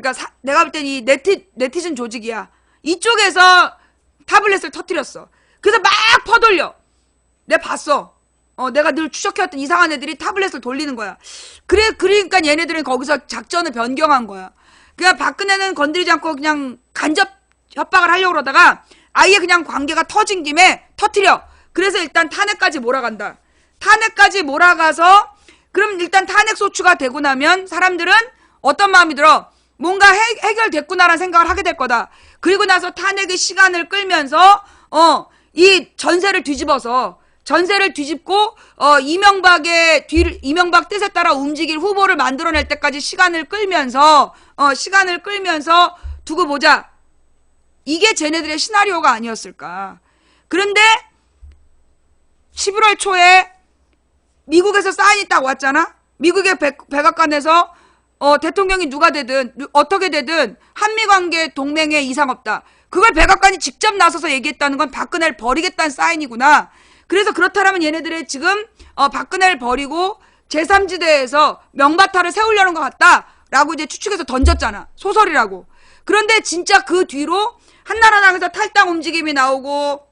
그러니까 내가 볼 땐 이 네티즌 조직이야. 이쪽에서 타블렛을 터뜨렸어. 그래서 막 퍼돌려. 내가 봤어. 내가 늘 추적해왔던 이상한 애들이 타블렛을 돌리는 거야. 그러니까 얘네들은 거기서 작전을 변경한 거야. 그냥 박근혜는 건드리지 않고 그냥 간접 협박을 하려고 그러다가 아예 그냥 관계가 터진 김에 터뜨려. 그래서 일단 탄핵까지 몰아간다. 탄핵까지 몰아가서 그럼 일단 탄핵 소추가 되고 나면 사람들은 어떤 마음이 들어? 뭔가 해결됐구나라는 생각을 하게 될 거다. 그리고 나서 탄핵의 시간을 끌면서 이 전세를 뒤집고 이명박 뜻에 따라 움직일 후보를 만들어낼 때까지 시간을 끌면서 두고 보자. 이게 쟤네들의 시나리오가 아니었을까. 그런데 11월 초에 미국에서 사인이 딱 왔잖아. 미국의 백악관에서 대통령이 누가 되든 어떻게 되든 한미관계 동맹에 이상 없다. 그걸 백악관이 직접 나서서 얘기했다는 건 박근혜를 버리겠다는 사인이구나. 그래서 그렇다면 얘네들의 지금 박근혜를 버리고 제3지대에서 명바타를 세우려는 것 같다라고 이제 추측해서 던졌잖아. 소설이라고. 그런데 진짜 그 뒤로 한나라당에서 탈당 움직임이 나오고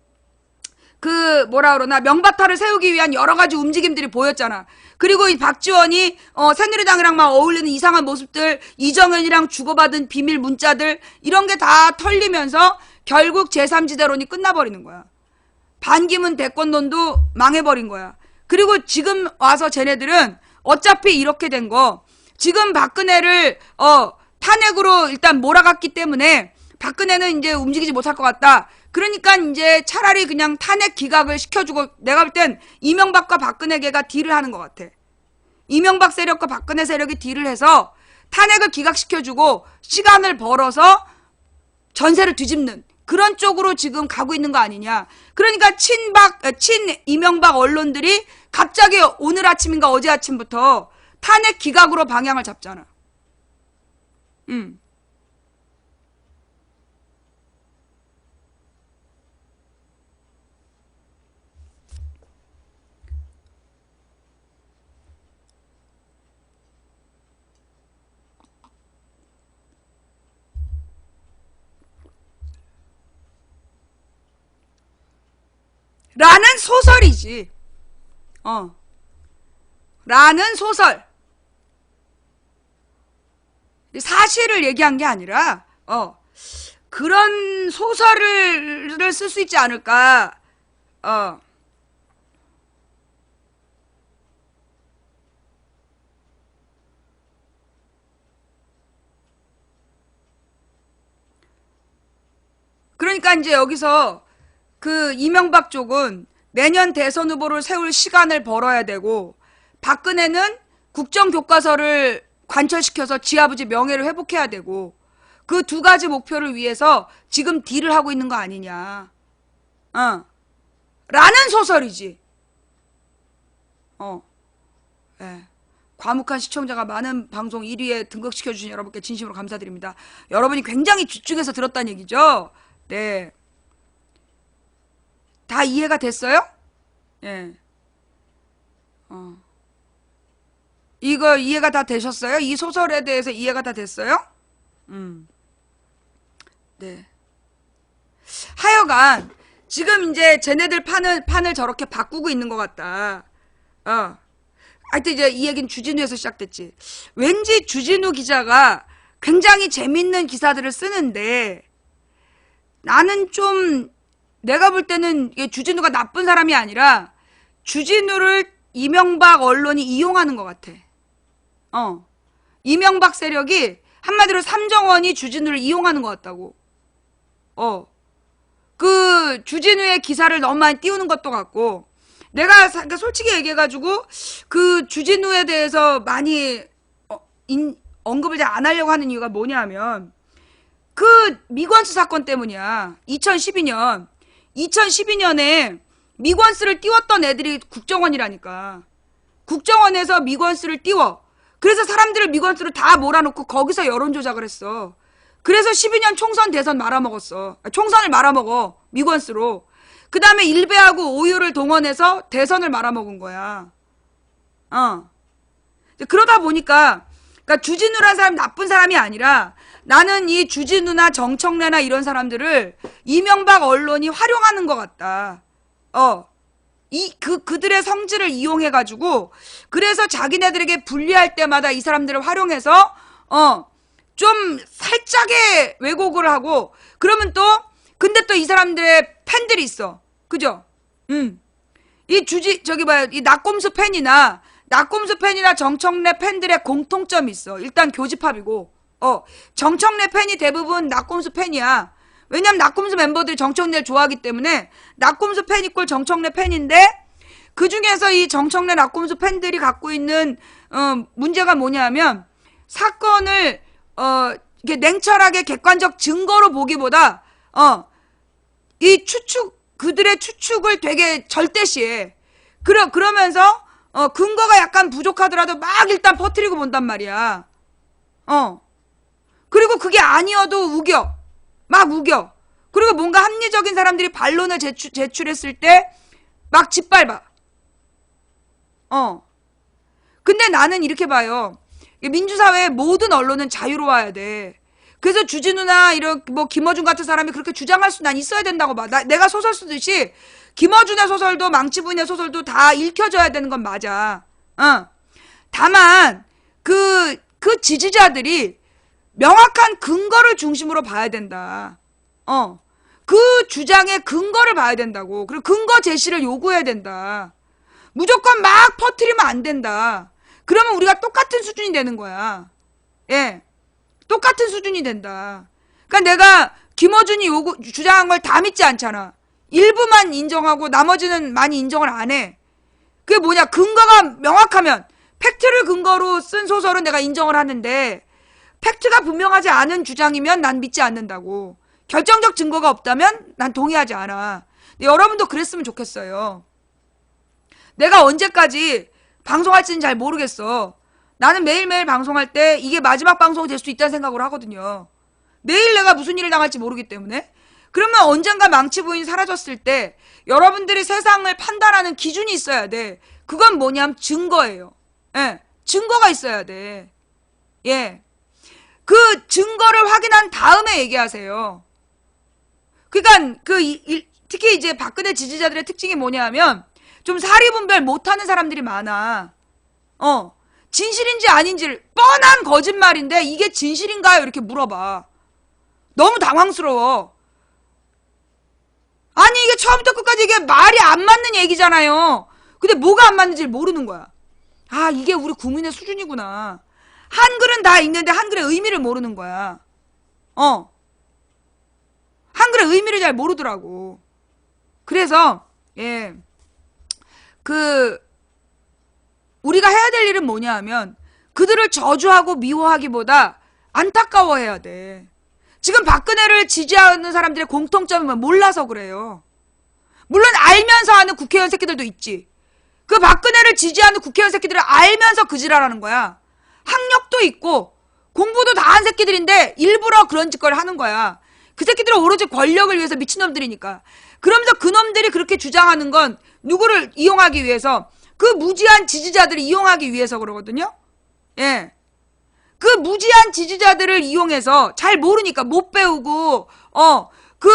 명바타를 세우기 위한 여러 가지 움직임들이 보였잖아. 그리고 이 박지원이 새누리당이랑 막 어울리는 이상한 모습들, 이정현이랑 주고받은 비밀 문자들 이런 게 다 털리면서 결국 제3지대론이 끝나버리는 거야. 반기문 대권론도 망해버린 거야. 그리고 지금 와서 쟤네들은 어차피 이렇게 된 거 지금 박근혜를 탄핵으로 일단 몰아갔기 때문에 박근혜는 이제 움직이지 못할 것 같다. 그러니까 이제 차라리 그냥 탄핵 기각을 시켜주고 내가 볼 땐 이명박과 박근혜계가 딜을 하는 것 같아. 이명박 세력과 박근혜 세력이 딜을 해서 탄핵을 기각시켜주고 시간을 벌어서 전세를 뒤집는 그런 쪽으로 지금 가고 있는 거 아니냐. 그러니까 친 이명박 언론들이 갑자기 오늘 아침인가 어제 아침부터 탄핵 기각으로 방향을 잡잖아. 라는 소설이지. 라는 소설. 사실을 얘기한 게 아니라 그런 소설을 쓸 수 있지 않을까. 그러니까 이제 여기서 그 이명박 쪽은 내년 대선 후보를 세울 시간을 벌어야 되고 박근혜는 국정교과서를 관철시켜서 지아버지 명예를 회복해야 되고 그 두 가지 목표를 위해서 지금 딜을 하고 있는 거 아니냐. 라는 소설이지. 예. 과묵한 시청자가 많은 방송 1위에 등극시켜주신 여러분께 진심으로 감사드립니다. 여러분이 굉장히 집중해서 들었다는 얘기죠. 네. 다 이해가 됐어요? 예. 이거 이해가 다 되셨어요? 이 소설에 대해서 이해가 다 됐어요? 네. 하여간 지금 이제 쟤네들 판을 저렇게 바꾸고 있는 것 같다. 하여튼 이제 이 얘기는 주진우에서 시작됐지. 왠지 주진우 기자가 굉장히 재밌는 기사들을 쓰는데 나는 좀 내가 볼 때는 주진우가 나쁜 사람이 아니라 주진우를 이명박 언론이 이용하는 것 같아. 이명박 세력이 한마디로 삼정원이 주진우를 이용하는 것 같다고. 그 주진우의 기사를 너무 많이 띄우는 것도 같고 내가 솔직히 얘기해가지고 그 주진우에 대해서 많이 언급을 잘 안 하려고 하는 이유가 뭐냐면 그 미관수 사건 때문이야. 2012년에 미관수를 띄웠던 애들이 국정원이라니까. 국정원에서 미관수를 띄워. 그래서 사람들을 미관수로 다 몰아놓고 거기서 여론조작을 했어. 그래서 12년 총선 대선 말아먹었어. 총선을 말아먹어. 미관수로. 그 다음에 일베하고 오유를 동원해서 대선을 말아먹은 거야. 그러다 보니까 그러니까 주진우라는 사람이 나쁜 사람이 아니라 나는 이 주진우나 정청래나 이런 사람들을 이명박 언론이 활용하는 것 같다. 그들의 성질을 이용해가지고, 그래서 자기네들에게 불리할 때마다 이 사람들을 활용해서, 좀 살짝의 왜곡을 하고, 그러면 또, 근데 또 이 사람들의 팬들이 있어. 그죠? 이 낙곰수 팬이나 정청래 팬들의 공통점이 있어. 일단 교집합이고, 정청래 팬이 대부분 낙곰수 팬이야. 왜냐면 낙곰수 멤버들이 정청래를 좋아하기 때문에 낙곰수 팬 이꼴 정청래 팬인데, 그 중에서 이 정청래 낙곰수 팬들이 갖고 있는 문제가 뭐냐면, 사건을 이게 냉철하게 객관적 증거로 보기보다 그들의 추측을 되게 절대시해. 그러면서 근거가 약간 부족하더라도 막 일단 퍼뜨리고 본단 말이야. 그리고 그게 아니어도 우겨. 막 우겨. 그리고 뭔가 합리적인 사람들이 반론을 제출했을 때 막 짓밟아. 근데 나는 이렇게 봐요. 민주사회의 모든 언론은 자유로워야 돼. 그래서 주진우나 이런 뭐 김어준 같은 사람이 그렇게 주장할 수 난 있어야 된다고 봐. 내가 소설 쓰듯이 김어준의 소설도 망치부인의 소설도 다 읽혀져야 되는 건 맞아. 다만 그 지지자들이 명확한 근거를 중심으로 봐야 된다. 그 주장의 근거를 봐야 된다고. 그리고 근거 제시를 요구해야 된다. 무조건 막 퍼뜨리면 안 된다. 그러면 우리가 똑같은 수준이 되는 거야. 예. 똑같은 수준이 된다. 그러니까 내가 김어준이 주장한 걸 다 믿지 않잖아. 일부만 인정하고 나머지는 많이 인정을 안 해. 그게 뭐냐? 근거가 명확하면, 팩트를 근거로 쓴 소설은 내가 인정을 하는데, 팩트가 분명하지 않은 주장이면 난 믿지 않는다고. 결정적 증거가 없다면 난 동의하지 않아. 근데 여러분도 그랬으면 좋겠어요. 내가 언제까지 방송할지는 잘 모르겠어. 나는 매일매일 방송할 때 이게 마지막 방송이 될 수도 있다는 생각을 하거든요. 내일 내가 무슨 일을 당할지 모르기 때문에. 그러면 언젠가 망치부인이 사라졌을 때 여러분들이 세상을 판단하는 기준이 있어야 돼. 그건 뭐냐면 증거예요. 예, 증거가 있어야 돼. 예, 그 증거를 확인한 다음에 얘기하세요. 그러니까 특히 이제 박근혜 지지자들의 특징이 뭐냐면 좀 사리분별 못하는 사람들이 많아. 진실인지 아닌지를, 뻔한 거짓말인데 이게 진실인가요? 이렇게 물어봐. 너무 당황스러워. 아니 이게 처음부터 끝까지 이게 말이 안 맞는 얘기잖아요. 근데 뭐가 안 맞는지를 모르는 거야. 아, 이게 우리 국민의 수준이구나. 한글은 다 읽는데 한글의 의미를 모르는 거야. 한글의 의미를 잘 모르더라고. 그래서 예, 우리가 해야 될 일은 뭐냐 하면 그들을 저주하고 미워하기보다 안타까워해야 돼. 지금 박근혜를 지지하는 사람들의 공통점은 몰라서 그래요. 물론 알면서 하는 국회의원 새끼들도 있지. 그 박근혜를 지지하는 국회의원 새끼들을 알면서 그 지랄하는 거야. 학력도 있고 공부도 다 한 새끼들인데 일부러 그런 짓거리를 하는 거야. 그 새끼들은 오로지 권력을 위해서 미친놈들이니까. 그러면서 그놈들이 그렇게 주장하는 건 누구를 이용하기 위해서, 그 무지한 지지자들을 이용하기 위해서 그러거든요. 예. 그 무지한 지지자들을 이용해서 잘 모르니까 못 배우고 그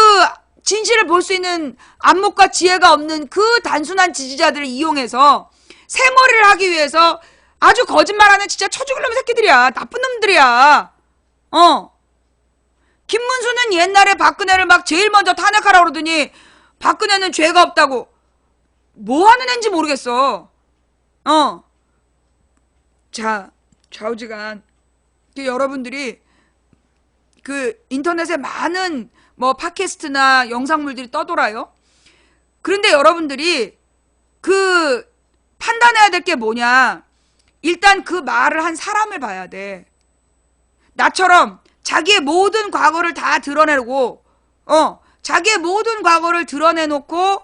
진실을 볼 수 있는 안목과 지혜가 없는 그 단순한 지지자들을 이용해서 새머리를 하기 위해서 아주 거짓말하는 진짜 처죽을 놈 새끼들이야. 나쁜 놈들이야. 김문수는 옛날에 박근혜를 막 제일 먼저 탄핵하라고 그러더니 박근혜는 죄가 없다고. 뭐 하는 애인지 모르겠어. 자, 좌우지간 여러분들이 그 인터넷에 많은 뭐 팟캐스트나 영상물들이 떠돌아요. 그런데 여러분들이 그 판단해야 될 게 뭐냐, 일단 그 말을 한 사람을 봐야 돼. 나처럼 자기의 모든 과거를 다 드러내고 자기의 모든 과거를 드러내놓고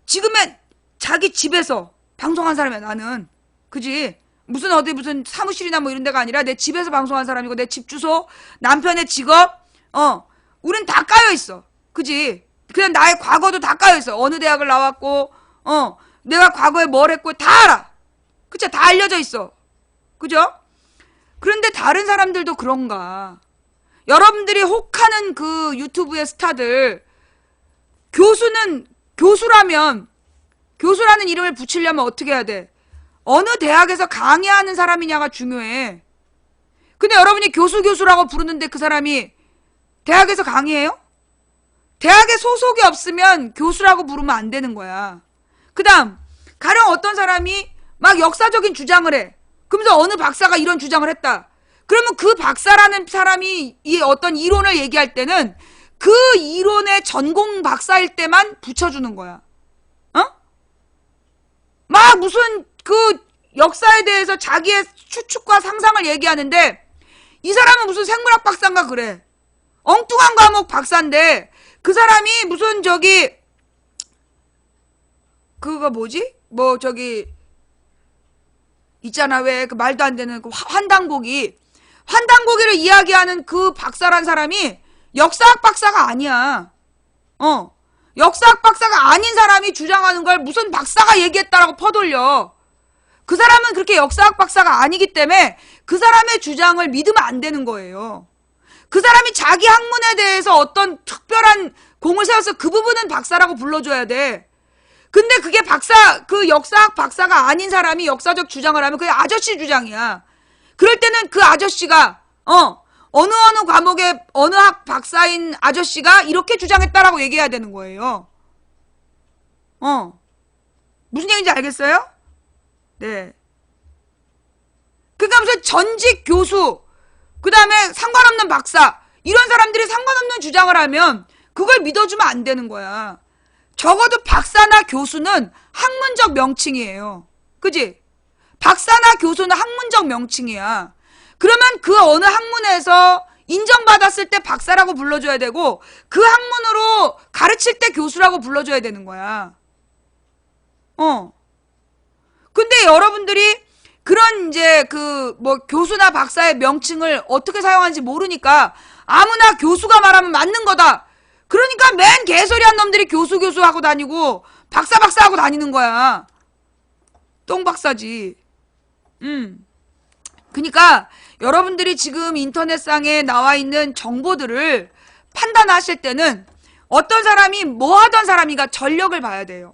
지금은 자기 집에서 방송한 사람이야. 나는 그지, 무슨 어디 무슨 사무실이나 뭐 이런 데가 아니라 내 집에서 방송한 사람이고, 내 집 주소, 남편의 직업, 우린 다 까여있어. 그지? 그냥 나의 과거도 다 까여있어. 어느 대학을 나왔고, 내가 과거에 뭘 했고 다 알아. 그쵸? 다 알려져 있어. 그죠? 그런데 다른 사람들도 그런가? 여러분들이 혹하는 그 유튜브의 스타들, 교수라면, 교수라는 이름을 붙이려면 어떻게 해야 돼? 어느 대학에서 강의하는 사람이냐가 중요해. 근데 여러분이 교수라고 부르는데 그 사람이 대학에서 강의해요? 대학에 소속이 없으면 교수라고 부르면 안 되는 거야. 그 다음, 가령 어떤 사람이 막 역사적인 주장을 해. 그러면서 어느 박사가 이런 주장을 했다. 그러면 그 박사라는 사람이 이 어떤 이론을 얘기할 때는 그 이론의 전공 박사일 때만 붙여주는 거야. 어? 막 무슨 그 역사에 대해서 자기의 추측과 상상을 얘기하는데 이 사람은 무슨 생물학 박사인가 그래. 엉뚱한 과목 박사인데 그 사람이 무슨 저기 그거 뭐지? 뭐 저기 있잖아 왜 그 말도 안 되는 그 환단고기를 이야기하는 그 박사란 사람이 역사학 박사가 아니야. 역사학 박사가 아닌 사람이 주장하는 걸 무슨 박사가 얘기했다라고 퍼돌려. 그 사람은 그렇게 역사학 박사가 아니기 때문에 그 사람의 주장을 믿으면 안 되는 거예요. 그 사람이 자기 학문에 대해서 어떤 특별한 공을 세워서 그 부분은 박사라고 불러줘야 돼. 근데 그게 그 역사학 박사가 아닌 사람이 역사적 주장을 하면 그게 아저씨 주장이야. 그럴 때는 그 아저씨가, 어느 과목의 어느 학 박사인 아저씨가 이렇게 주장했다라고 얘기해야 되는 거예요. 무슨 얘기인지 알겠어요? 네. 그러니까 무슨 전직 교수, 그 다음에 상관없는 박사, 이런 사람들이 상관없는 주장을 하면 그걸 믿어주면 안 되는 거야. 적어도 박사나 교수는 학문적 명칭이에요. 그지? 박사나 교수는 학문적 명칭이야. 그러면 그 어느 학문에서 인정받았을 때 박사라고 불러줘야 되고 그 학문으로 가르칠 때 교수라고 불러줘야 되는 거야. 근데 여러분들이 그런 이제 그 뭐 교수나 박사의 명칭을 어떻게 사용하는지 모르니까 아무나 교수가 말하면 맞는 거다. 그러니까 맨 개소리한 놈들이 교수 하고 다니고 박사 하고 다니는 거야. 똥박사지. 그러니까 여러분들이 지금 인터넷상에 나와 있는 정보들을 판단하실 때는 어떤 사람이 뭐 하던 사람인가 전력을 봐야 돼요.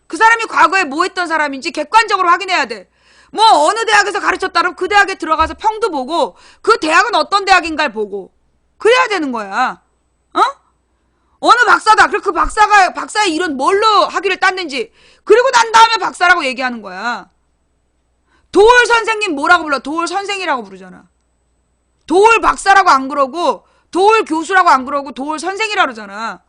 그 사람이 과거에 뭐 했던 사람인지 객관적으로 확인해야 돼. 뭐 어느 대학에서 가르쳤다 그러면 그 대학에 들어가서 평도 보고 그 대학은 어떤 대학인가를 보고 그래야 되는 거야. 어느 박사다. 그리고 그 박사의 일은 뭘로 학위를 땄는지 그리고 난 다음에 박사라고 얘기하는 거야. 도올 선생님 뭐라고 불러? 도올 선생이라고 부르잖아. 도올 박사라고 안 그러고 도올 교수라고 안 그러고 도올 선생이라고 그러잖아.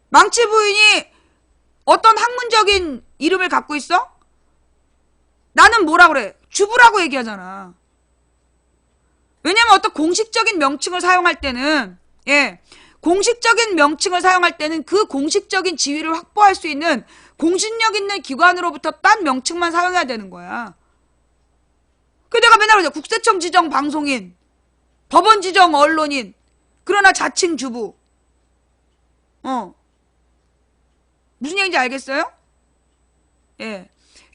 망치 부인이 어떤 학문적인 이름을 갖고 있어? 나는 뭐라 그래? 주부라고 얘기하잖아. 왜냐면 어떤 공식적인 명칭을 사용할 때는 공식적인 명칭을 사용할 때는 그 공식적인 지위를 확보할 수 있는 공신력 있는 기관으로부터 딴 명칭만 사용해야 되는 거야. 그 내가 맨날 그러죠. 국세청 지정 방송인, 법원 지정 언론인, 그러나 자칭 주부. 무슨 얘기인지 알겠어요?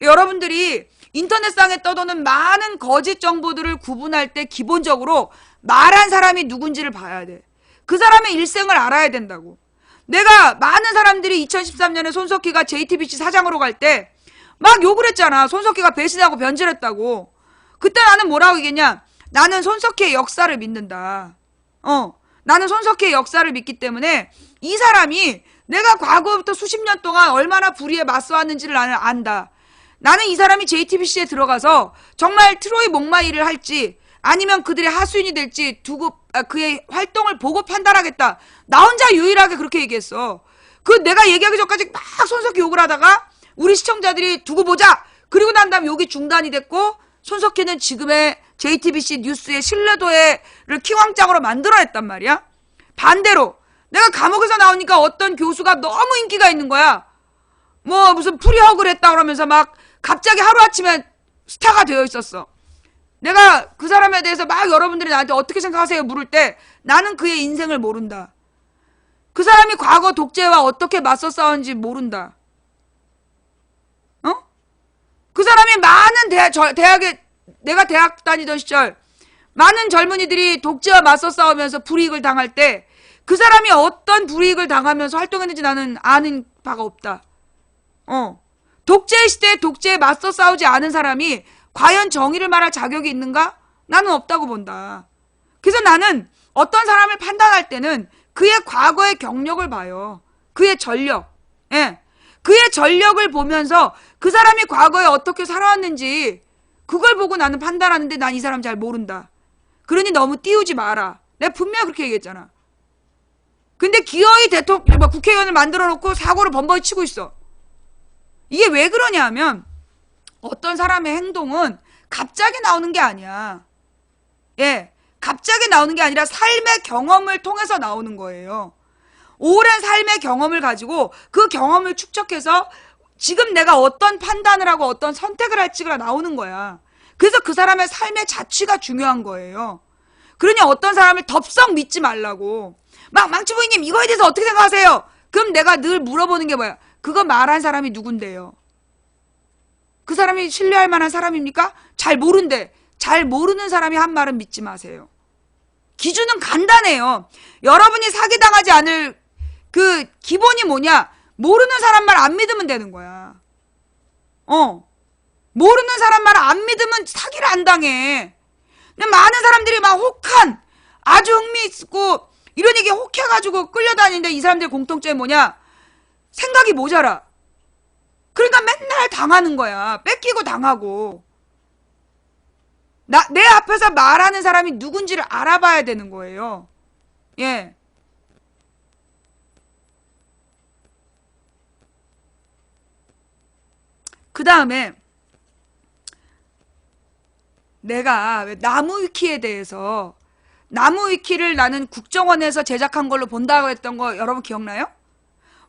여러분들이 인터넷상에 떠도는 많은 거짓 정보들을 구분할 때 기본적으로 말한 사람이 누군지를 봐야 돼. 그 사람의 일생을 알아야 된다고. 내가 많은 사람들이 2013년에 손석희가 JTBC 사장으로 갈 때 막 욕을 했잖아. 손석희가 배신하고 변질했다고. 그때 나는 뭐라고 얘기했냐? 나는 손석희의 역사를 믿는다. 나는 손석희의 역사를 믿기 때문에 이 사람이 내가 과거부터 수십 년 동안 얼마나 불의에 맞서왔는지를 나는 안다. 나는 이 사람이 JTBC에 들어가서 정말 트로이 목마이를 할지 아니면 그들의 하수인이 될지 두고 그의 활동을 보고 판단하겠다. 나 혼자 유일하게 그렇게 얘기했어. 내가 얘기하기 전까지 막 손석희 욕을 하다가 우리 시청자들이 두고 보자. 그리고 난 다음 욕이 중단이 됐고 손석희는 지금의 JTBC 뉴스의 신뢰도를 키왕짱으로 만들어냈단 말이야. 반대로 내가 감옥에서 나오니까 어떤 교수가 너무 인기가 있는 거야. 뭐 무슨 프리허그를 했다 그러면서 막 갑자기 하루아침에 스타가 되어 있었어. 내가 그 사람에 대해서 막 여러분들이 나한테 어떻게 생각하세요 물을 때 나는 그의 인생을 모른다. 그 사람이 과거 독재와 어떻게 맞서 싸웠는지 모른다. 그 사람이 많은 대학에, 내가 대학 다니던 시절, 많은 젊은이들이 독재와 맞서 싸우면서 불이익을 당할 때, 그 사람이 어떤 불이익을 당하면서 활동했는지 나는 아는 바가 없다. 독재 시대에 독재에 맞서 싸우지 않은 사람이 과연 정의를 말할 자격이 있는가? 나는 없다고 본다. 그래서 나는 어떤 사람을 판단할 때는 그의 과거의 경력을 봐요. 그의 전력. 예. 그의 전력을 보면서 그 사람이 과거에 어떻게 살아왔는지 그걸 보고 나는 판단하는데 난 이 사람 잘 모른다. 그러니 너무 띄우지 마라. 내가 분명히 그렇게 얘기했잖아. 근데 기어이 국회의원을 만들어 놓고 사고를 번번이 치고 있어. 이게 왜 그러냐 하면 어떤 사람의 행동은 갑자기 나오는 게 아니야. 예. 갑자기 나오는 게 아니라 삶의 경험을 통해서 나오는 거예요. 오랜 삶의 경험을 가지고 그 경험을 축적해서 지금 내가 어떤 판단을 하고 어떤 선택을 할지가 나오는 거야. 그래서 그 사람의 삶의 자취가 중요한 거예요. 그러니 어떤 사람을 덥석 믿지 말라고. 막 망치부인님 이거에 대해서 어떻게 생각하세요? 그럼 내가 늘 물어보는 게 뭐야? 그거 말한 사람이 누군데요? 그 사람이 신뢰할 만한 사람입니까? 잘 모른대. 잘 모르는 사람이 한 말은 믿지 마세요. 기준은 간단해요. 여러분이 사기당하지 않을 그 기본이 뭐냐? 모르는 사람 말 안 믿으면 되는 거야. 모르는 사람 말 안 믿으면 사기를 안 당해. 근데 많은 사람들이 막 혹한, 아주 흥미있고 이런 얘기에 혹해가지고 끌려다니는데 이 사람들의 공통점이 뭐냐? 생각이 모자라. 그러니까 맨날 당하는 거야. 뺏기고 당하고. 내 앞에서 말하는 사람이 누군지를 알아봐야 되는 거예요. 예. 그 다음에 내가 나무위키에 대해서 나무위키를 나는 국정원에서 제작한 걸로 본다고 했던 거 여러분 기억나요?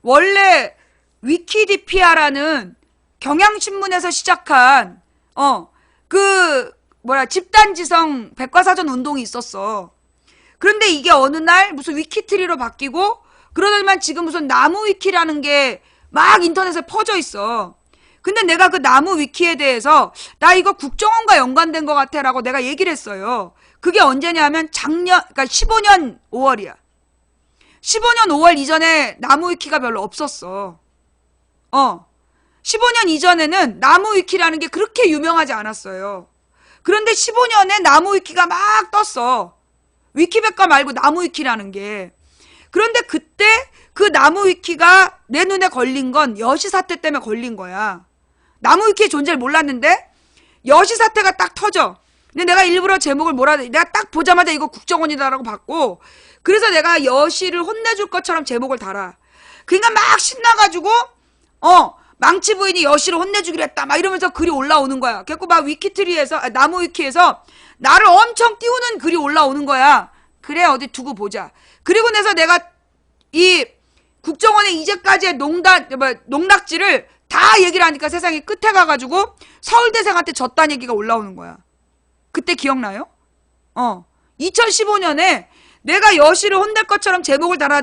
원래 위키디피아라는 경향신문에서 시작한 집단지성 백과사전 운동이 있었어. 그런데 이게 어느 날 무슨 위키트리로 바뀌고 그러더니만 지금 무슨 나무위키라는 게 막 인터넷에 퍼져 있어. 근데 내가 그 나무위키에 대해서 나 이거 국정원과 연관된 것 같아 라고 내가 얘기를 했어요. 그게 언제냐면 그러니까 15년 5월이야. 15년 5월 이전에 나무위키가 별로 없었어. 15년 이전에는 나무위키라는 게 그렇게 유명하지 않았어요. 그런데 15년에 나무위키가 막 떴어. 위키백과 말고 나무위키라는 게. 그런데 그때 그 나무위키가 내 눈에 걸린 건 여시 사태 때문에 걸린 거야. 나무위키의 존재를 몰랐는데 여시 사태가 딱 터져. 근데 내가 일부러 제목을 내가 딱 보자마자 이거 국정원이다라고 봤고, 그래서 내가 여시를 혼내줄 것처럼 제목을 달아. 그러니까 막 신나가지고 망치 부인이 여시를 혼내주기로 했다 막 이러면서 글이 올라오는 거야. 그래갖고 막 위키트리에서 나무위키에서 나를 엄청 띄우는 글이 올라오는 거야. 그래 어디 두고 보자. 그리고 나서 내가 이 국정원의 이제까지의 농락지를 다 얘기를 하니까 세상에 끝에 가가지고 서울대생한테 졌다는 얘기가 올라오는 거야. 그때 기억나요? 2015년에 내가 여시를 혼낼 것처럼 제목을 달아,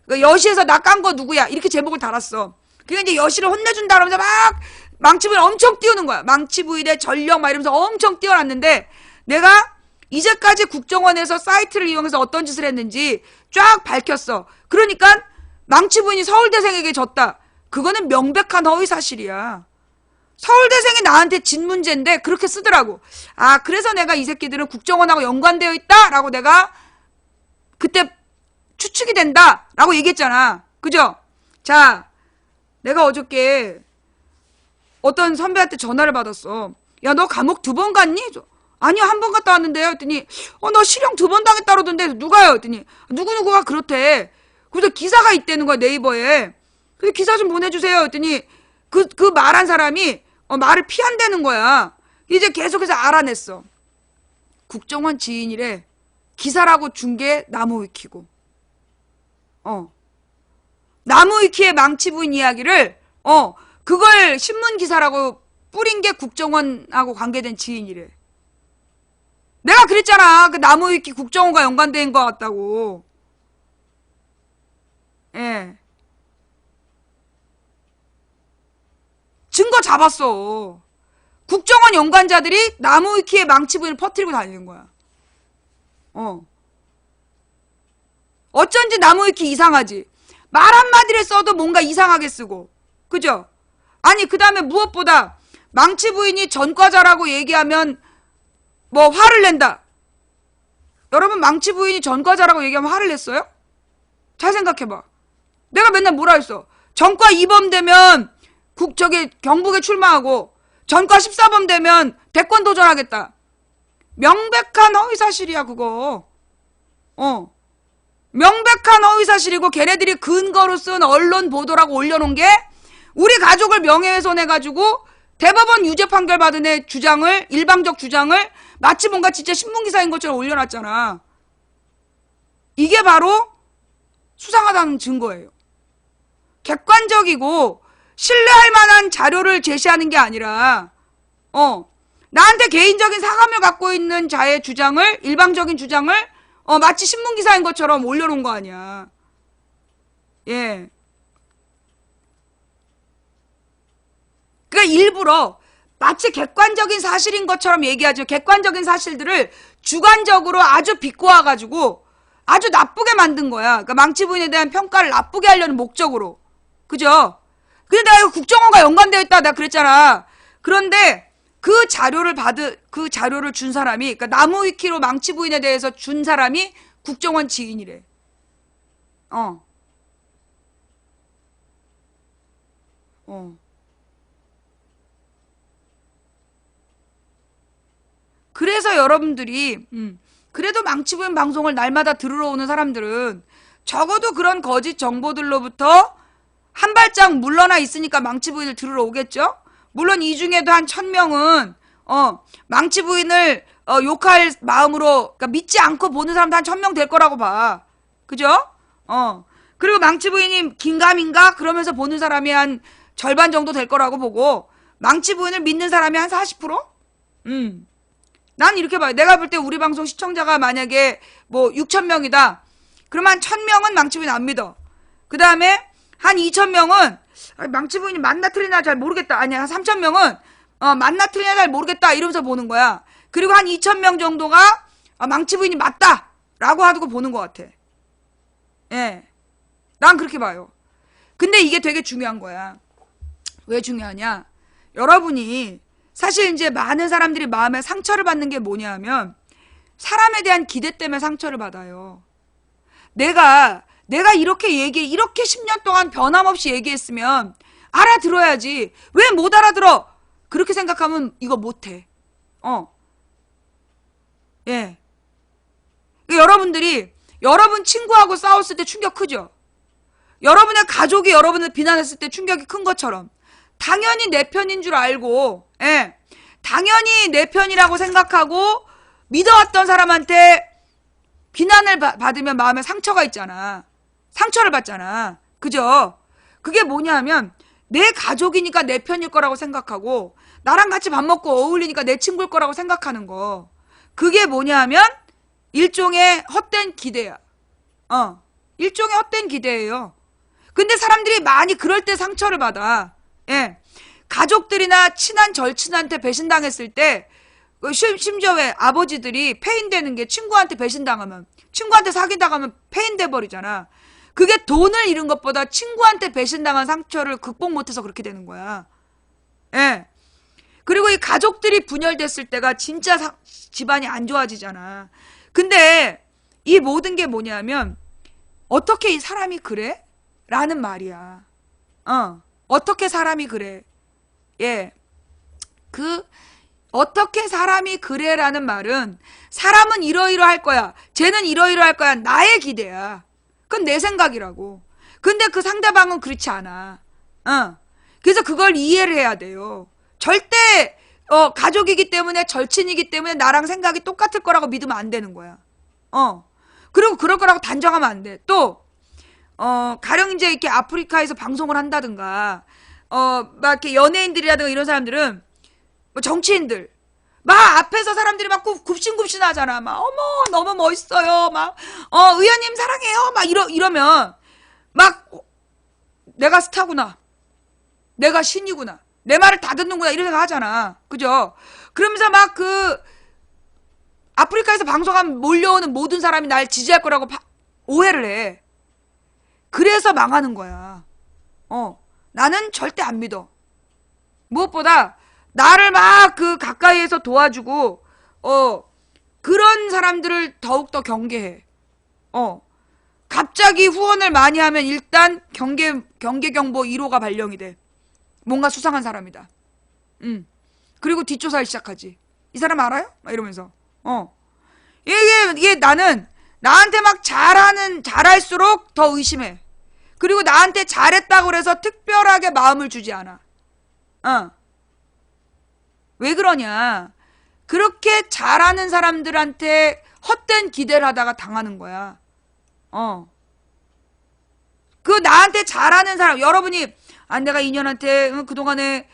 여시에서 나 깐 거 누구야? 이렇게 제목을 달았어. 그러니까 이제 여시를 혼내준다 그러면서 막 망치부인 엄청 띄우는 거야. 망치부인의 전력 막 이러면서 엄청 띄워놨는데 내가 이제까지 국정원에서 사이트를 이용해서 어떤 짓을 했는지 쫙 밝혔어. 그러니까 망치부인이 서울대생에게 졌다. 그거는 명백한 허위사실이야. 서울대생이 나한테 진 문제인데 그렇게 쓰더라고. 아, 그래서 내가 이 새끼들은 국정원하고 연관되어 있다라고 내가 그때 추측이 된다라고 얘기했잖아. 그죠? 자, 내가 어저께 어떤 선배한테 전화를 받았어. 야, 너 감옥 2번 갔니? 아니요, 1번 갔다 왔는데요. 했더니 너 실형 2번 당했다 그러던데 누가요? 했더니 누구누구가 그렇대. 그래서 기사가 있다는 거야, 네이버에. 그래서 기사 좀 보내주세요. 했더니 그 말한 사람이 말을 피한다는 거야. 이제 계속해서 알아냈어. 국정원 지인이래. 기사라고 준 게 나무위키고. 나무위키의 망치부인 이야기를 그걸 신문기사라고 뿌린 게 국정원하고 관계된 지인이래. 내가 그랬잖아. 그 나무위키 국정원과 연관된 것 같다고. 예. 증거 잡았어. 국정원 연관자들이 나무위키의 망치 부인을 퍼뜨리고 다니는 거야. 어쩐지 나무위키 이상하지. 말 한마디를 써도 뭔가 이상하게 쓰고. 그죠? 아니, 그 다음에 무엇보다 망치 부인이 전과자라고 얘기하면 뭐 화를 낸다. 여러분, 망치 부인이 전과자라고 얘기하면 화를 냈어요? 잘 생각해봐. 내가 맨날 뭐라 했어? 전과 2범 되면 경북에 출마하고 전과 14범 되면 대권 도전하겠다. 명백한 허위사실이야, 그거. 명백한 허위사실이고 걔네들이 근거로 쓴 언론 보도라고 올려놓은 게 우리 가족을 명예훼손해가지고 대법원 유죄 판결 받은 애 주장을, 일방적 주장을 마치 뭔가 진짜 신문기사인 것처럼 올려놨잖아. 이게 바로 수상하다는 증거예요. 객관적이고 신뢰할 만한 자료를 제시하는 게 아니라 나한테 개인적인 사감을 갖고 있는 자의 주장을, 일방적인 주장을 마치 신문기사인 것처럼 올려놓은 거 아니야. 예. 그러니까 일부러 마치 객관적인 사실인 것처럼 얘기하죠. 객관적인 사실들을 주관적으로 아주 비꼬아가지고 아주 나쁘게 만든 거야. 그러니까 망치 부인에 대한 평가를 나쁘게 하려는 목적으로. 그죠? 근데 내가 이거 국정원과 연관되어 있다 내가 그랬잖아. 그런데 그 자료를 준 사람이, 그러니까 나무위키로 망치 부인에 대해서 준 사람이 국정원 지인이래. 그래서 여러분들이 그래도 망치 부인 방송을 날마다 들으러 오는 사람들은 적어도 그런 거짓 정보들로부터 한 발짝 물러나 있으니까 망치 부인을 들으러 오겠죠? 물론 이 중에도 한 1000명은 망치 부인을 욕할 마음으로, 그러니까 믿지 않고 보는 사람도 한 1000명 될 거라고 봐. 그죠? 그리고 망치 부인이 긴가민가 그러면서 보는 사람이 한 절반 정도 될 거라고 보고, 망치 부인을 믿는 사람이 한 40%? 난 이렇게 봐요. 내가 볼 때 우리 방송 시청자가 만약에 뭐 6,000명이다. 그러면 한 1,000명은 망치 부인 안 믿어. 그 다음에 한 2,000명은 망치 부인이 맞나 틀리나 잘 모르겠다. 아니야, 한 3,000명은 맞나 틀리나 잘 모르겠다 이러면서 보는 거야. 그리고 한 2,000명 정도가 망치 부인이 맞다 라고 하고 보는 것 같아. 예, 난 그렇게 봐요. 근데 이게 되게 중요한 거야. 왜 중요하냐? 여러분이 사실 이제 많은 사람들이 마음에 상처를 받는 게 뭐냐 하면 사람에 대한 기대 때문에 상처를 받아요. 내가 이렇게 이렇게 10년 동안 변함없이 얘기했으면 알아들어야지. 왜 못 알아들어? 그렇게 생각하면 이거 못해. 예. 여러분들이 여러분 친구하고 싸웠을 때 충격 크죠? 여러분의 가족이 여러분을 비난했을 때 충격이 큰 것처럼 당연히 내 편인 줄 알고, 예. 당연히 내 편이라고 생각하고 믿어왔던 사람한테 비난을 받으면 마음에 상처가 있잖아. 상처를 받잖아. 그죠? 그게 뭐냐 하면 내 가족이니까 내 편일 거라고 생각하고 나랑 같이 밥 먹고 어울리니까 내 친구일 거라고 생각하는 거. 그게 뭐냐 하면 일종의 헛된 기대야. 일종의 헛된 기대예요. 근데 사람들이 많이 그럴 때 상처를 받아. 예. 가족들이나 친한 절친한테 배신당했을 때 심지어 왜 아버지들이 폐인되는 게 친구한테 배신당하면, 친구한테 사기당하면 폐인돼 버리잖아. 그게 돈을 잃은 것보다 친구한테 배신당한 상처를 극복 못해서 그렇게 되는 거야. 예. 그리고 이 가족들이 분열됐을 때가 진짜 집안이 안 좋아지잖아. 근데 이 모든 게 뭐냐면 어떻게 이 사람이 그래? 라는 말이야. 어떻게 사람이 그래? 예. 어떻게 사람이 그래라는 말은 사람은 이러이러할 거야. 쟤는 이러이러할 거야. 나의 기대야. 그건 내 생각이라고. 근데 그 상대방은 그렇지 않아. 그래서 그걸 이해를 해야 돼요. 절대 가족이기 때문에, 절친이기 때문에 나랑 생각이 똑같을 거라고 믿으면 안 되는 거야. 그리고 그럴 거라고 단정하면 안 돼. 또 가령 이제 이렇게 아프리카에서 방송을 한다든가 막 이렇게 연예인들이라든가 이런 사람들은, 뭐 정치인들 막 앞에서 사람들이 막 굽신굽신 하잖아. 막 어머 너무 멋있어요. 막 의원님 사랑해요. 막 이러면 막 내가 스타구나. 내가 신이구나. 내 말을 다 듣는구나 이런 생각 하잖아. 그죠? 그러면서 막 아프리카에서 방송하면 몰려오는 모든 사람이 날 지지할 거라고 오해를 해. 그래서 망하는 거야. 나는 절대 안 믿어. 무엇보다 나를 막 가까이에서 도와주고 그런 사람들을 더욱더 경계해. 갑자기 후원을 많이 하면 일단 경계경보 1호가 발령이 돼. 뭔가 수상한 사람이다. 그리고 뒷조사를 시작하지. 이 사람 알아요? 막 이러면서. 이게 나는 나한테 막 잘할수록 더 의심해. 그리고 나한테 잘했다고 그래서 특별하게 마음을 주지 않아. 왜 그러냐. 그렇게 잘하는 사람들한테 헛된 기대를 하다가 당하는 거야. 나한테 잘하는 사람, 여러분이, 내가 인연한테, 그동안에,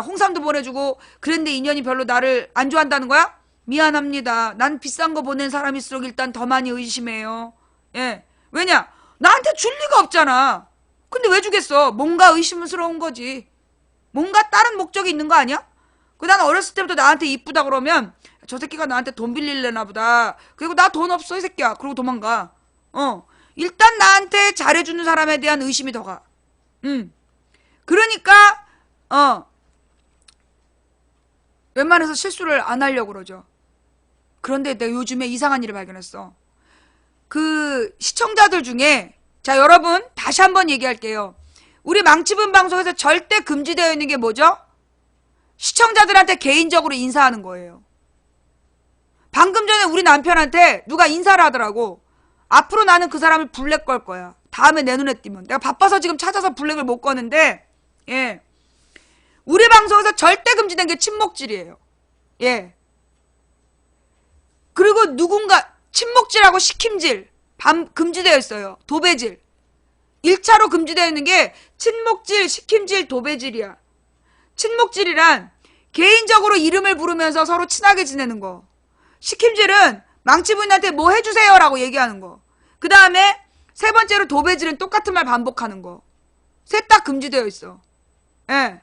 홍삼도 보내주고, 그랬는데 인연이 별로 나를 안 좋아한다는 거야? 미안합니다. 난 비싼 거 보낸 사람일수록 일단 더 많이 의심해요. 예. 왜냐? 나한테 줄 리가 없잖아. 근데 왜 주겠어? 뭔가 의심스러운 거지. 뭔가 다른 목적이 있는 거 아니야? 나는 어렸을 때부터 나한테 이쁘다 그러면 저 새끼가 나한테 돈 빌릴래나 보다. 그리고 나 돈 없어 이 새끼야. 그러고 도망가. 일단 나한테 잘해주는 사람에 대한 의심이 더 가. 그러니까 웬만해서 실수를 안 하려고 그러죠. 그런데 내가 요즘에 이상한 일을 발견했어. 시청자들 중에, 자, 여러분, 다시 한번 얘기할게요. 우리 망치분 방송에서 절대 금지되어 있는 게 뭐죠? 시청자들한테 개인적으로 인사하는 거예요. 방금 전에 우리 남편한테 누가 인사를 하더라고. 앞으로 나는 그 사람을 블랙 걸 거야. 다음에 내 눈에 띄면. 내가 바빠서 지금 찾아서 블랙을 못 거는데, 예. 우리 방송에서 절대 금지된 게 침묵질이에요. 예. 그리고 누군가, 침묵질하고 시킴질, 금지되어 있어요. 도배질. 1차로 금지되어 있는 게 침묵질, 시킴질, 도배질이야. 침묵질이란 개인적으로 이름을 부르면서 서로 친하게 지내는 거. 시킴질은 망치부인한테 뭐 해주세요라고 얘기하는 거. 그 다음에 세 번째로 도배질은 똑같은 말 반복하는 거. 셋 다 금지되어 있어. 예.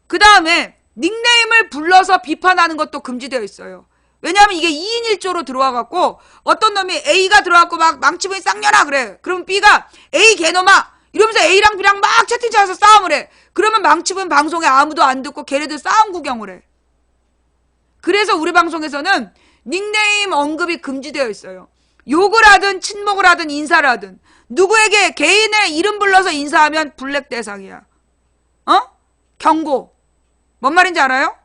그 다음에 닉네임을 불러서 비판하는 것도 금지되어 있어요. 왜냐하면 이게 2인 1조로 들어와갖고 어떤 놈이 A가 들어와갖고 막 망치부인 쌍년아 그래. 그럼 B가 A 개놈아 이러면서 A랑 B랑 막 채팅창에서 싸움을 해. 그러면 망치부인 방송에 아무도 안 듣고 걔네들 싸움 구경을 해. 그래서 우리 방송에서는 닉네임 언급이 금지되어 있어요. 욕을 하든 친목을 하든 인사를 하든 누구에게 개인의 이름 불러서 인사하면 블랙 대상이야. 경고. 뭔 말인지 알아요?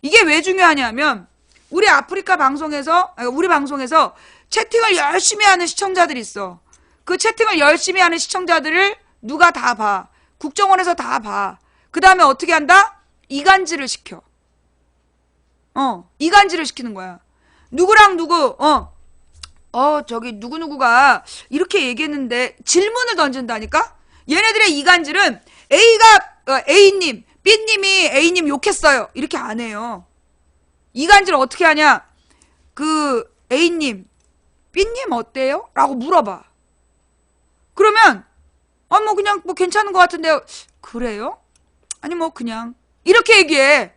이게 왜 중요하냐면 우리 아프리카 방송에서 우리 방송에서 채팅을 열심히 하는 시청자들이 있어. 그 채팅을 열심히 하는 시청자들을 누가 다 봐. 국정원에서 다 봐. 그 다음에 어떻게 한다? 이간질을 시켜. 이간질을 시키는 거야. 누구랑 누구 저기 누구누구가 이렇게 얘기했는데 질문을 던진다니까? 얘네들의 이간질은 A가 A님, B님이 A님 욕했어요. 이렇게 안 해요. 이간질을 어떻게 하냐? A님, B님 어때요? 라고 물어봐. 그러면 뭐 그냥 뭐 괜찮은 것 같은데요. 그래요? 아니 뭐 그냥 이렇게 얘기해.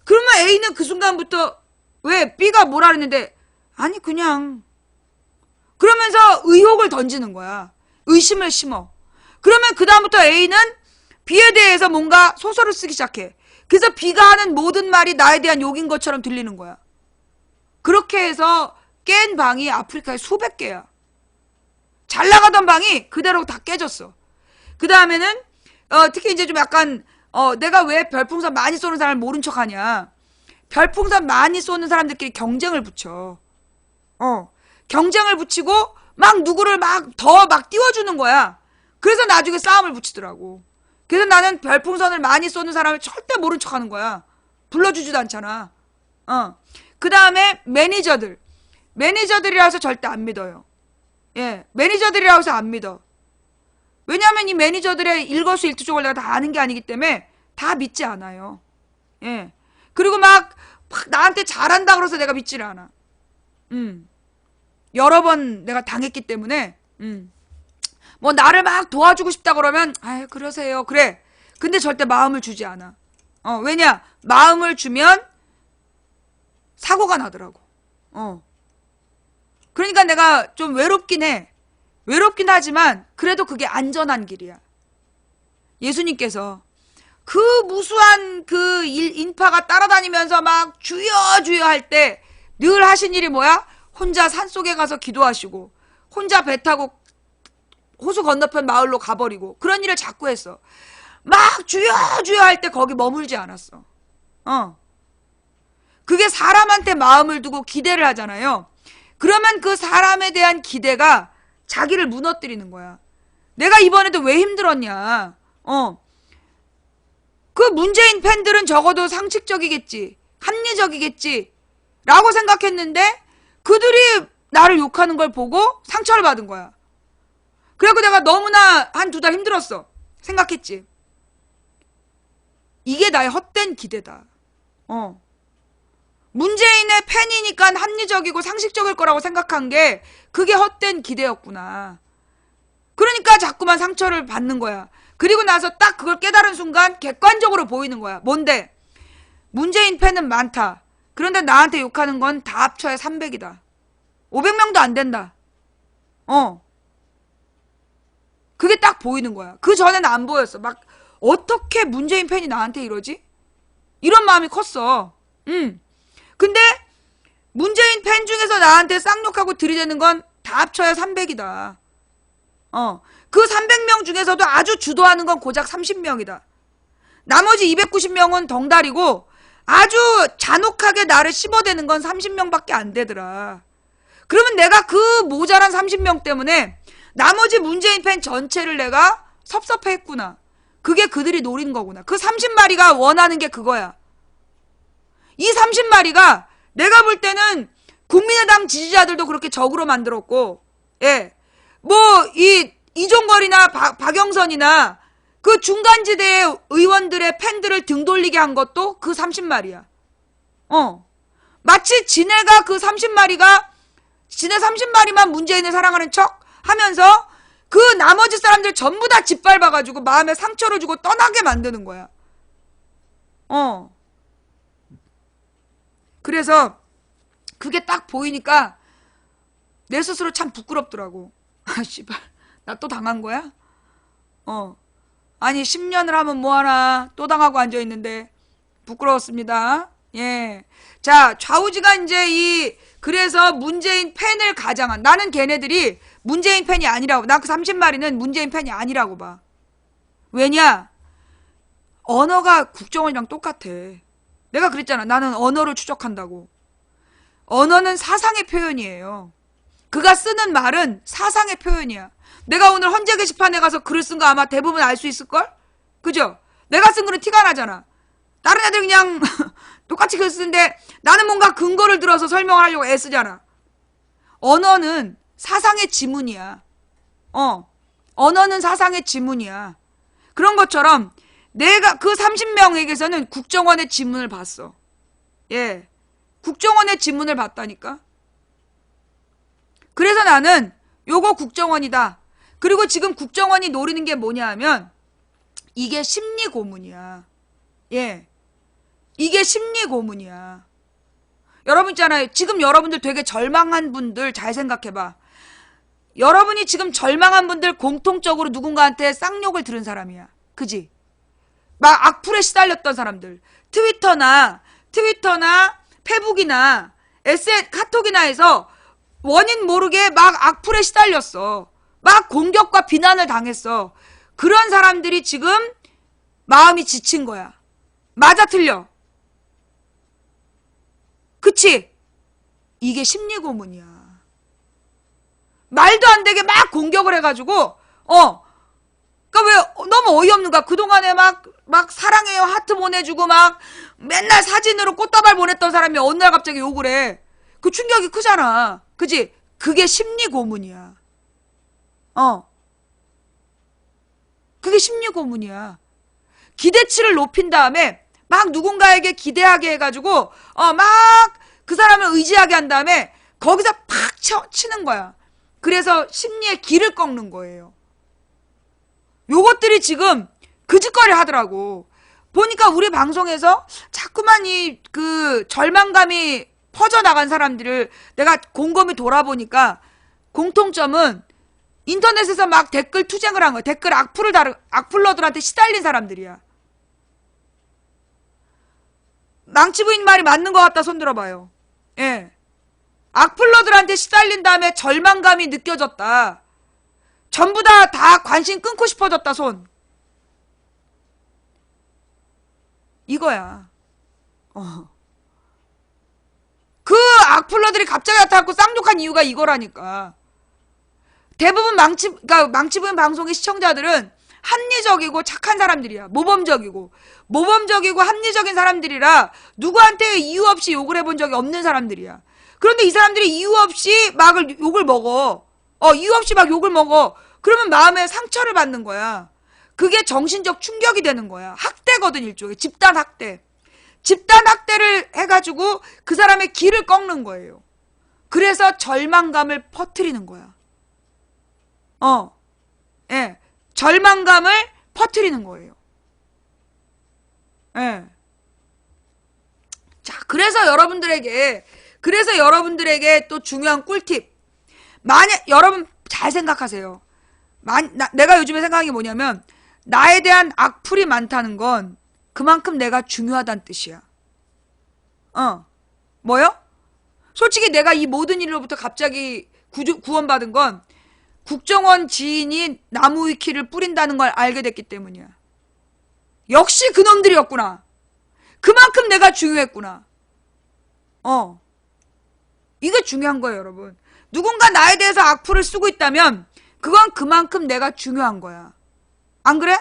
그러면 A는 그 순간부터 왜 B가 뭐라 그랬는데 아니 그냥 그러면서 의혹을 던지는 거야. 의심을 심어. 그러면 그 다음부터 A는 B에 대해서 뭔가 소설을 쓰기 시작해. 그래서 B가 하는 모든 말이 나에 대한 욕인 것처럼 들리는 거야. 그렇게 해서 깬 방이 아프리카에 수백 개야. 잘 나가던 방이 그대로 다 깨졌어. 그 다음에는 특히 이제 좀 약간 내가 왜 별풍선 많이 쏘는 사람을 모른 척하냐. 별풍선 많이 쏘는 사람들끼리 경쟁을 붙여. 경쟁을 붙이고 막 누구를 더 띄워주는 거야. 그래서 나중에 싸움을 붙이더라고. 그래서 나는 별풍선을 많이 쏘는 사람을 절대 모른 척하는 거야. 불러주지도 않잖아. 그 다음에 매니저들이라서 절대 안 믿어요. 예, 매니저들이라고 해서 안 믿어. 왜냐하면 이 매니저들의 일거수일투족을 내가 다 아는 게 아니기 때문에 다 믿지 않아요. 예. 그리고 막 나한테 잘한다 그래서 내가 믿지를 않아. 여러 번 내가 당했기 때문에 뭐 나를 막 도와주고 싶다 그러면 아유 그러세요. 그래. 근데 절대 마음을 주지 않아. 왜냐? 마음을 주면 사고가 나더라고. 그러니까 내가 좀 외롭긴 해. 외롭긴 하지만 그래도 그게 안전한 길이야. 예수님께서 그 무수한 그 인파가 따라다니면서 막 주여 주여 할 때 늘 하신 일이 뭐야? 혼자 산속에 가서 기도하시고 혼자 배 타고 호수 건너편 마을로 가버리고 그런 일을 자꾸 했어. 막 주여 주여 할 때 거기 머물지 않았어. 그게 사람한테 마음을 두고 기대를 하잖아요. 그러면 그 사람에 대한 기대가 자기를 무너뜨리는 거야. 내가 이번에도 왜 힘들었냐. 그 문재인 팬들은 적어도 상식적이겠지. 합리적이겠지. 라고 생각했는데 그들이 나를 욕하는 걸 보고 상처를 받은 거야. 그래갖고 내가 너무나 한 2달 힘들었어. 생각했지. 이게 나의 헛된 기대다. 문재인의 팬이니까 합리적이고 상식적일 거라고 생각한 게 그게 헛된 기대였구나. 그러니까 자꾸만 상처를 받는 거야. 그리고 나서 딱 그걸 깨달은 순간 객관적으로 보이는 거야. 뭔데? 문재인 팬은 많다. 그런데 나한테 욕하는 건 다 합쳐야 300이다. 500명도 안 된다. 그게 딱 보이는 거야. 그 전에는 안 보였어. 막 어떻게 문재인 팬이 나한테 이러지? 이런 마음이 컸어. 근데 문재인 팬 중에서 나한테 쌍욕하고 들이대는 건 다 합쳐야 300이다. 그 300명 중에서도 아주 주도하는 건 고작 30명이다. 나머지 290명은 덩달이고 아주 잔혹하게 나를 씹어대는 건 30명밖에 안 되더라. 그러면 내가 그 모자란 30명 때문에 나머지 문재인 팬 전체를 내가 섭섭해했구나. 그게 그들이 노린 거구나. 그 30마리가 원하는 게 그거야. 이 30마리가 내가 볼 때는 국민의당 지지자들도 그렇게 적으로 만들었고, 예. 뭐, 이종걸이나 박영선이나 그 중간지대의 의원들의 팬들을 등 돌리게 한 것도 그 30마리야. 마치 지네가 그 30마리가, 지네 30마리만 문재인을 사랑하는 척 하면서 그 나머지 사람들 전부 다 짓밟아가지고 마음에 상처를 주고 떠나게 만드는 거야. 그래서 그게 딱 보이니까 내 스스로 참 부끄럽더라고. 아, 씨발. 나 또 당한 거야? 아니, 10년을 하면 뭐하나. 또 당하고 앉아있는데. 부끄러웠습니다. 예. 자, 좌우지가 이제 그래서 문재인 팬을 가장한. 나는 걔네들이 문재인 팬이 아니라고. 나 그 30마리는 문재인 팬이 아니라고 봐. 왜냐? 언어가 국정원이랑 똑같아. 내가 그랬잖아. 나는 언어를 추적한다고. 언어는 사상의 표현이에요. 그가 쓰는 말은 사상의 표현이야. 내가 오늘 헌재 게시판에 가서 글을 쓴 거 아마 대부분 알 수 있을걸? 그죠? 내가 쓴 글은 티가 나잖아. 다른 애들 그냥 똑같이 글 쓰는데 나는 뭔가 근거를 들어서 설명을 하려고 애쓰잖아. 언어는 사상의 지문이야. 언어는 사상의 지문이야. 그런 것처럼 내가 그 30명에게서는 국정원의 지문을 봤어. 예. 국정원의 지문을 봤다니까. 그래서 나는 요거 국정원이다. 그리고 지금 국정원이 노리는 게 뭐냐 하면 이게 심리 고문이야. 예. 이게 심리 고문이야. 여러분 있잖아요. 지금 여러분들 되게 절망한 분들 잘 생각해봐. 여러분이 지금 절망한 분들 공통적으로 누군가한테 쌍욕을 들은 사람이야. 그지? 막 악플에 시달렸던 사람들. 트위터나 페북이나 카톡이나 해서 원인 모르게 막 악플에 시달렸어. 막 공격과 비난을 당했어. 그런 사람들이 지금 마음이 지친 거야. 맞아 틀려? 그치? 이게 심리 고문이야. 말도 안 되게 막 공격을 해가지고 그러니까 왜 너무 어이없는가? 그동안에 막 사랑해요 하트 보내주고 막 맨날 사진으로 꽃다발 보냈던 사람이 어느 날 갑자기 욕을 해. 그 충격이 크잖아. 그치? 그게 심리 고문이야. 그게 심리 고문이야. 기대치를 높인 다음에 막 누군가에게 기대하게 해가지고 막 그 사람을 의지하게 한 다음에 거기서 팍 치는 거야. 그래서 심리의 길을 꺾는 거예요. 요것들이 지금 그 짓거리 하더라고. 보니까 우리 방송에서 자꾸만 그 절망감이 퍼져나간 사람들을 내가 곰곰이 돌아보니까 공통점은 인터넷에서 막 댓글 투쟁을 한 거야. 댓글 악플러들한테 시달린 사람들이야. 망치부인 말이 맞는 것 같다. 손 들어봐요. 예. 악플러들한테 시달린 다음에 절망감이 느껴졌다. 전부 다 관심 끊고 싶어졌다. 손. 이거야. 그 악플러들이 갑자기 나타나고 쌍욕한 이유가 이거라니까. 대부분 그러니까 망치부인 방송의 시청자들은 합리적이고 착한 사람들이야. 모범적이고 합리적인 사람들이라 누구한테 이유 없이 욕을 해본 적이 없는 사람들이야. 그런데 이 사람들이 이유 없이 욕을 먹어. 이유 없이 막 욕을 먹어. 그러면 마음에 상처를 받는 거야. 그게 정신적 충격이 되는 거야. 학대거든, 일종의. 집단 학대. 집단 학대를 해가지고 그 사람의 길을 꺾는 거예요. 그래서 절망감을 퍼뜨리는 거야. 예. 절망감을 퍼뜨리는 거예요. 예. 자, 그래서 여러분들에게 또 중요한 꿀팁. 만약, 여러분 잘 생각하세요. 내가 요즘에 생각한 게 뭐냐면, 나에 대한 악플이 많다는 건 그만큼 내가 중요하다는 뜻이야. 뭐요? 솔직히 내가 이 모든 일로부터 갑자기 구원받은 건 국정원 지인이 나무위키를 뿌린다는 걸 알게 됐기 때문이야. 역시 그놈들이었구나. 그만큼 내가 중요했구나. 이게 중요한 거예요, 여러분. 누군가 나에 대해서 악플을 쓰고 있다면 그건 그만큼 내가 중요한 거야. 안 그래?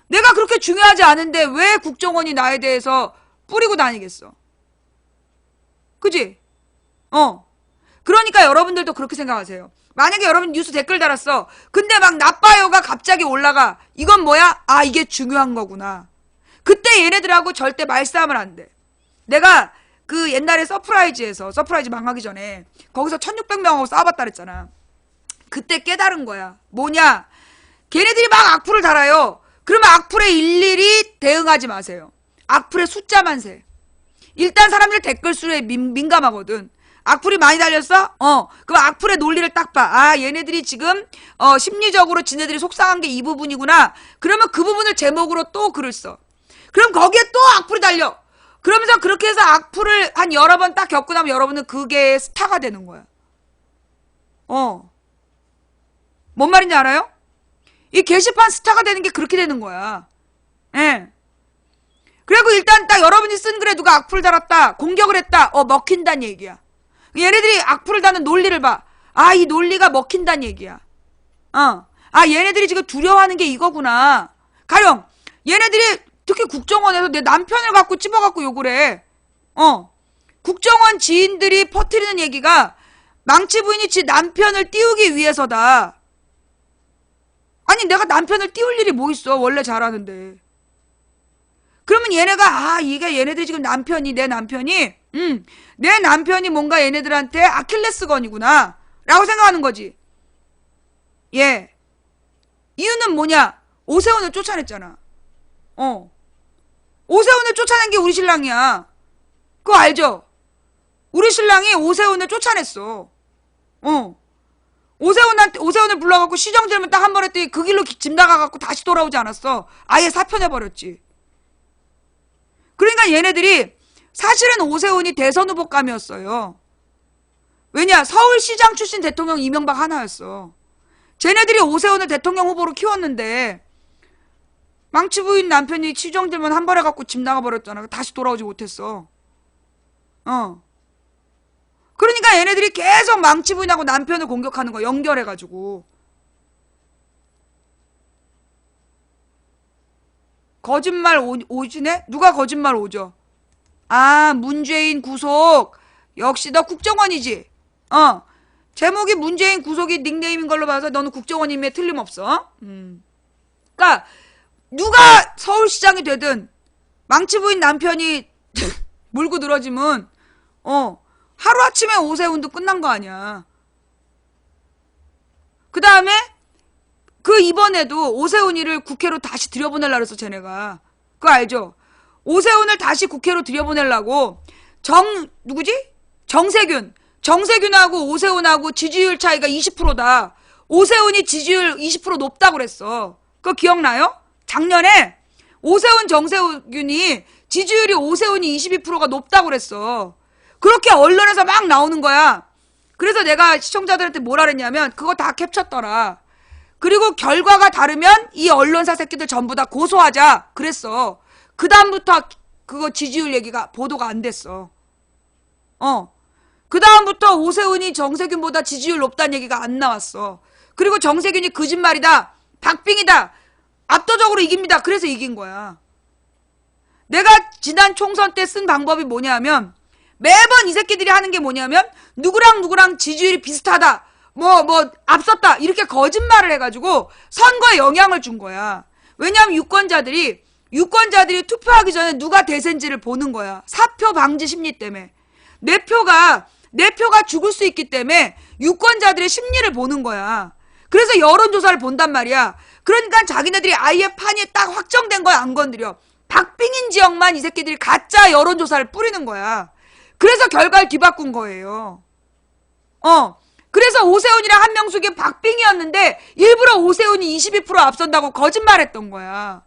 내가 그렇게 중요하지 않은데 왜 국정원이 나에 대해서 뿌리고 다니겠어? 그지? 그러니까 여러분들도 그렇게 생각하세요. 만약에 여러분 뉴스 댓글 달았어. 근데 막 나빠요가 갑자기 올라가. 이건 뭐야? 아, 이게 중요한 거구나. 그때 얘네들하고 절대 말싸움을 안 돼. 내가 그 옛날에 서프라이즈 망하기 전에 거기서 1600명하고 싸워봤다 그랬잖아. 그때 깨달은 거야. 뭐냐? 걔네들이 막 악플을 달아요. 그러면 악플에 일일이 대응하지 마세요. 악플의 숫자만 세. 일단 사람들 댓글 수에 민감하거든. 악플이 많이 달렸어? 그럼 악플의 논리를 딱 봐. 아, 얘네들이 지금 심리적으로 지네들이 속상한 게 이 부분이구나. 그러면 그 부분을 제목으로 또 글을 써. 그럼 거기에 또 악플이 달려. 그러면서 그렇게 해서 악플을 한 여러 번 딱 겪고 나면 여러분은 그게 스타가 되는 거야. 뭔 말인지 알아요? 이 게시판 스타가 되는 게 그렇게 되는 거야. 예. 그리고 일단 딱 여러분이 쓴 글에 누가 악플 달았다. 공격을 했다. 먹힌다는 얘기야. 얘네들이 악플을 다는 논리를 봐. 아, 이 논리가 먹힌다는 얘기야. 아, 얘네들이 지금 두려워하는 게 이거구나. 가령 얘네들이 특히 국정원에서 내 남편을 갖고 찝어갖고 욕을 해. 국정원 지인들이 퍼뜨리는 얘기가 망치 부인이 지 남편을 띄우기 위해서다. 아니, 내가 남편을 띄울 일이 뭐 있어. 원래 잘하는데. 그러면 얘네가 이게 얘네들이 지금 내 남편이 뭔가 얘네들한테 아킬레스건이구나 라고 생각하는 거지. 예. 이유는 뭐냐? 오세훈을 쫓아냈잖아. 오세훈을 쫓아낸 게 우리 신랑이야. 그거 알죠? 우리 신랑이 오세훈을 쫓아냈어. 오세훈을 불러갖고 시정질문 딱 한 번 했더니 그 길로 집 나가갖고 다시 돌아오지 않았어. 아예 사표내버렸지. 그러니까 얘네들이 사실은 오세훈이 대선 후보감이었어요. 왜냐? 서울시장 출신 대통령 이명박 하나였어. 쟤네들이 오세훈을 대통령 후보로 키웠는데 망치 부인 남편이 시정질문 한 번 해갖고 집 나가버렸잖아. 다시 돌아오지 못했어. 그러니까 얘네들이 계속 망치 부인하고 남편을 공격하는 거야. 연결해가지고. 거짓말 오지네? 누가 거짓말 오죠? 아, 문재인 구속. 역시 너 국정원이지? 제목이 문재인 구속이 닉네임인 걸로 봐서 너는 국정원임에 틀림없어. 그러니까 누가 서울시장이 되든 망치 부인 남편이 물고 늘어지면 하루아침에 오세훈도 끝난 거 아니야. 그 다음에 그 이번에도 오세훈이를 국회로 다시 들여보내려고 그랬어, 쟤네가. 그거 알죠? 오세훈을 다시 국회로 들여보내려고 누구지? 정세균하고 오세훈하고 지지율 차이가 20%다. 오세훈이 지지율 20% 높다고 그랬어. 그거 기억나요? 작년에 오세훈, 정세균이 지지율이 오세훈이 22%가 높다고 그랬어. 그렇게 언론에서 막 나오는 거야. 그래서 내가 시청자들한테 뭐라 그랬냐면 그거 다 캡쳤더라. 그리고 결과가 다르면 이 언론사 새끼들 전부 다 고소하자 그랬어. 그 다음부터 그거 지지율 얘기가 보도가 안 됐어. 그 다음부터 오세훈이 정세균보다 지지율 높다는 얘기가 안 나왔어. 그리고 정세균이 거짓말이다, 박빙이다, 압도적으로 이깁니다. 그래서 이긴 거야. 내가 지난 총선 때 쓴 방법이 뭐냐면 매번 이 새끼들이 하는 게 뭐냐면 누구랑 지지율이 비슷하다, 뭐 앞섰다 이렇게 거짓말을 해가지고 선거에 영향을 준 거야. 왜냐하면 유권자들이 투표하기 전에 누가 대세인지를 보는 거야. 사표 방지 심리 때문에. 내 표가 죽을 수 있기 때문에 유권자들의 심리를 보는 거야. 그래서 여론조사를 본단 말이야. 그러니까 자기네들이 아예 판이 딱 확정된 거 안 건드려. 박빙인 지역만 이 새끼들이 가짜 여론조사를 뿌리는 거야. 그래서 결과를 뒤바꾼 거예요. 그래서 오세훈이랑 한명숙이 박빙이었는데 일부러 오세훈이 22% 앞선다고 거짓말했던 거야.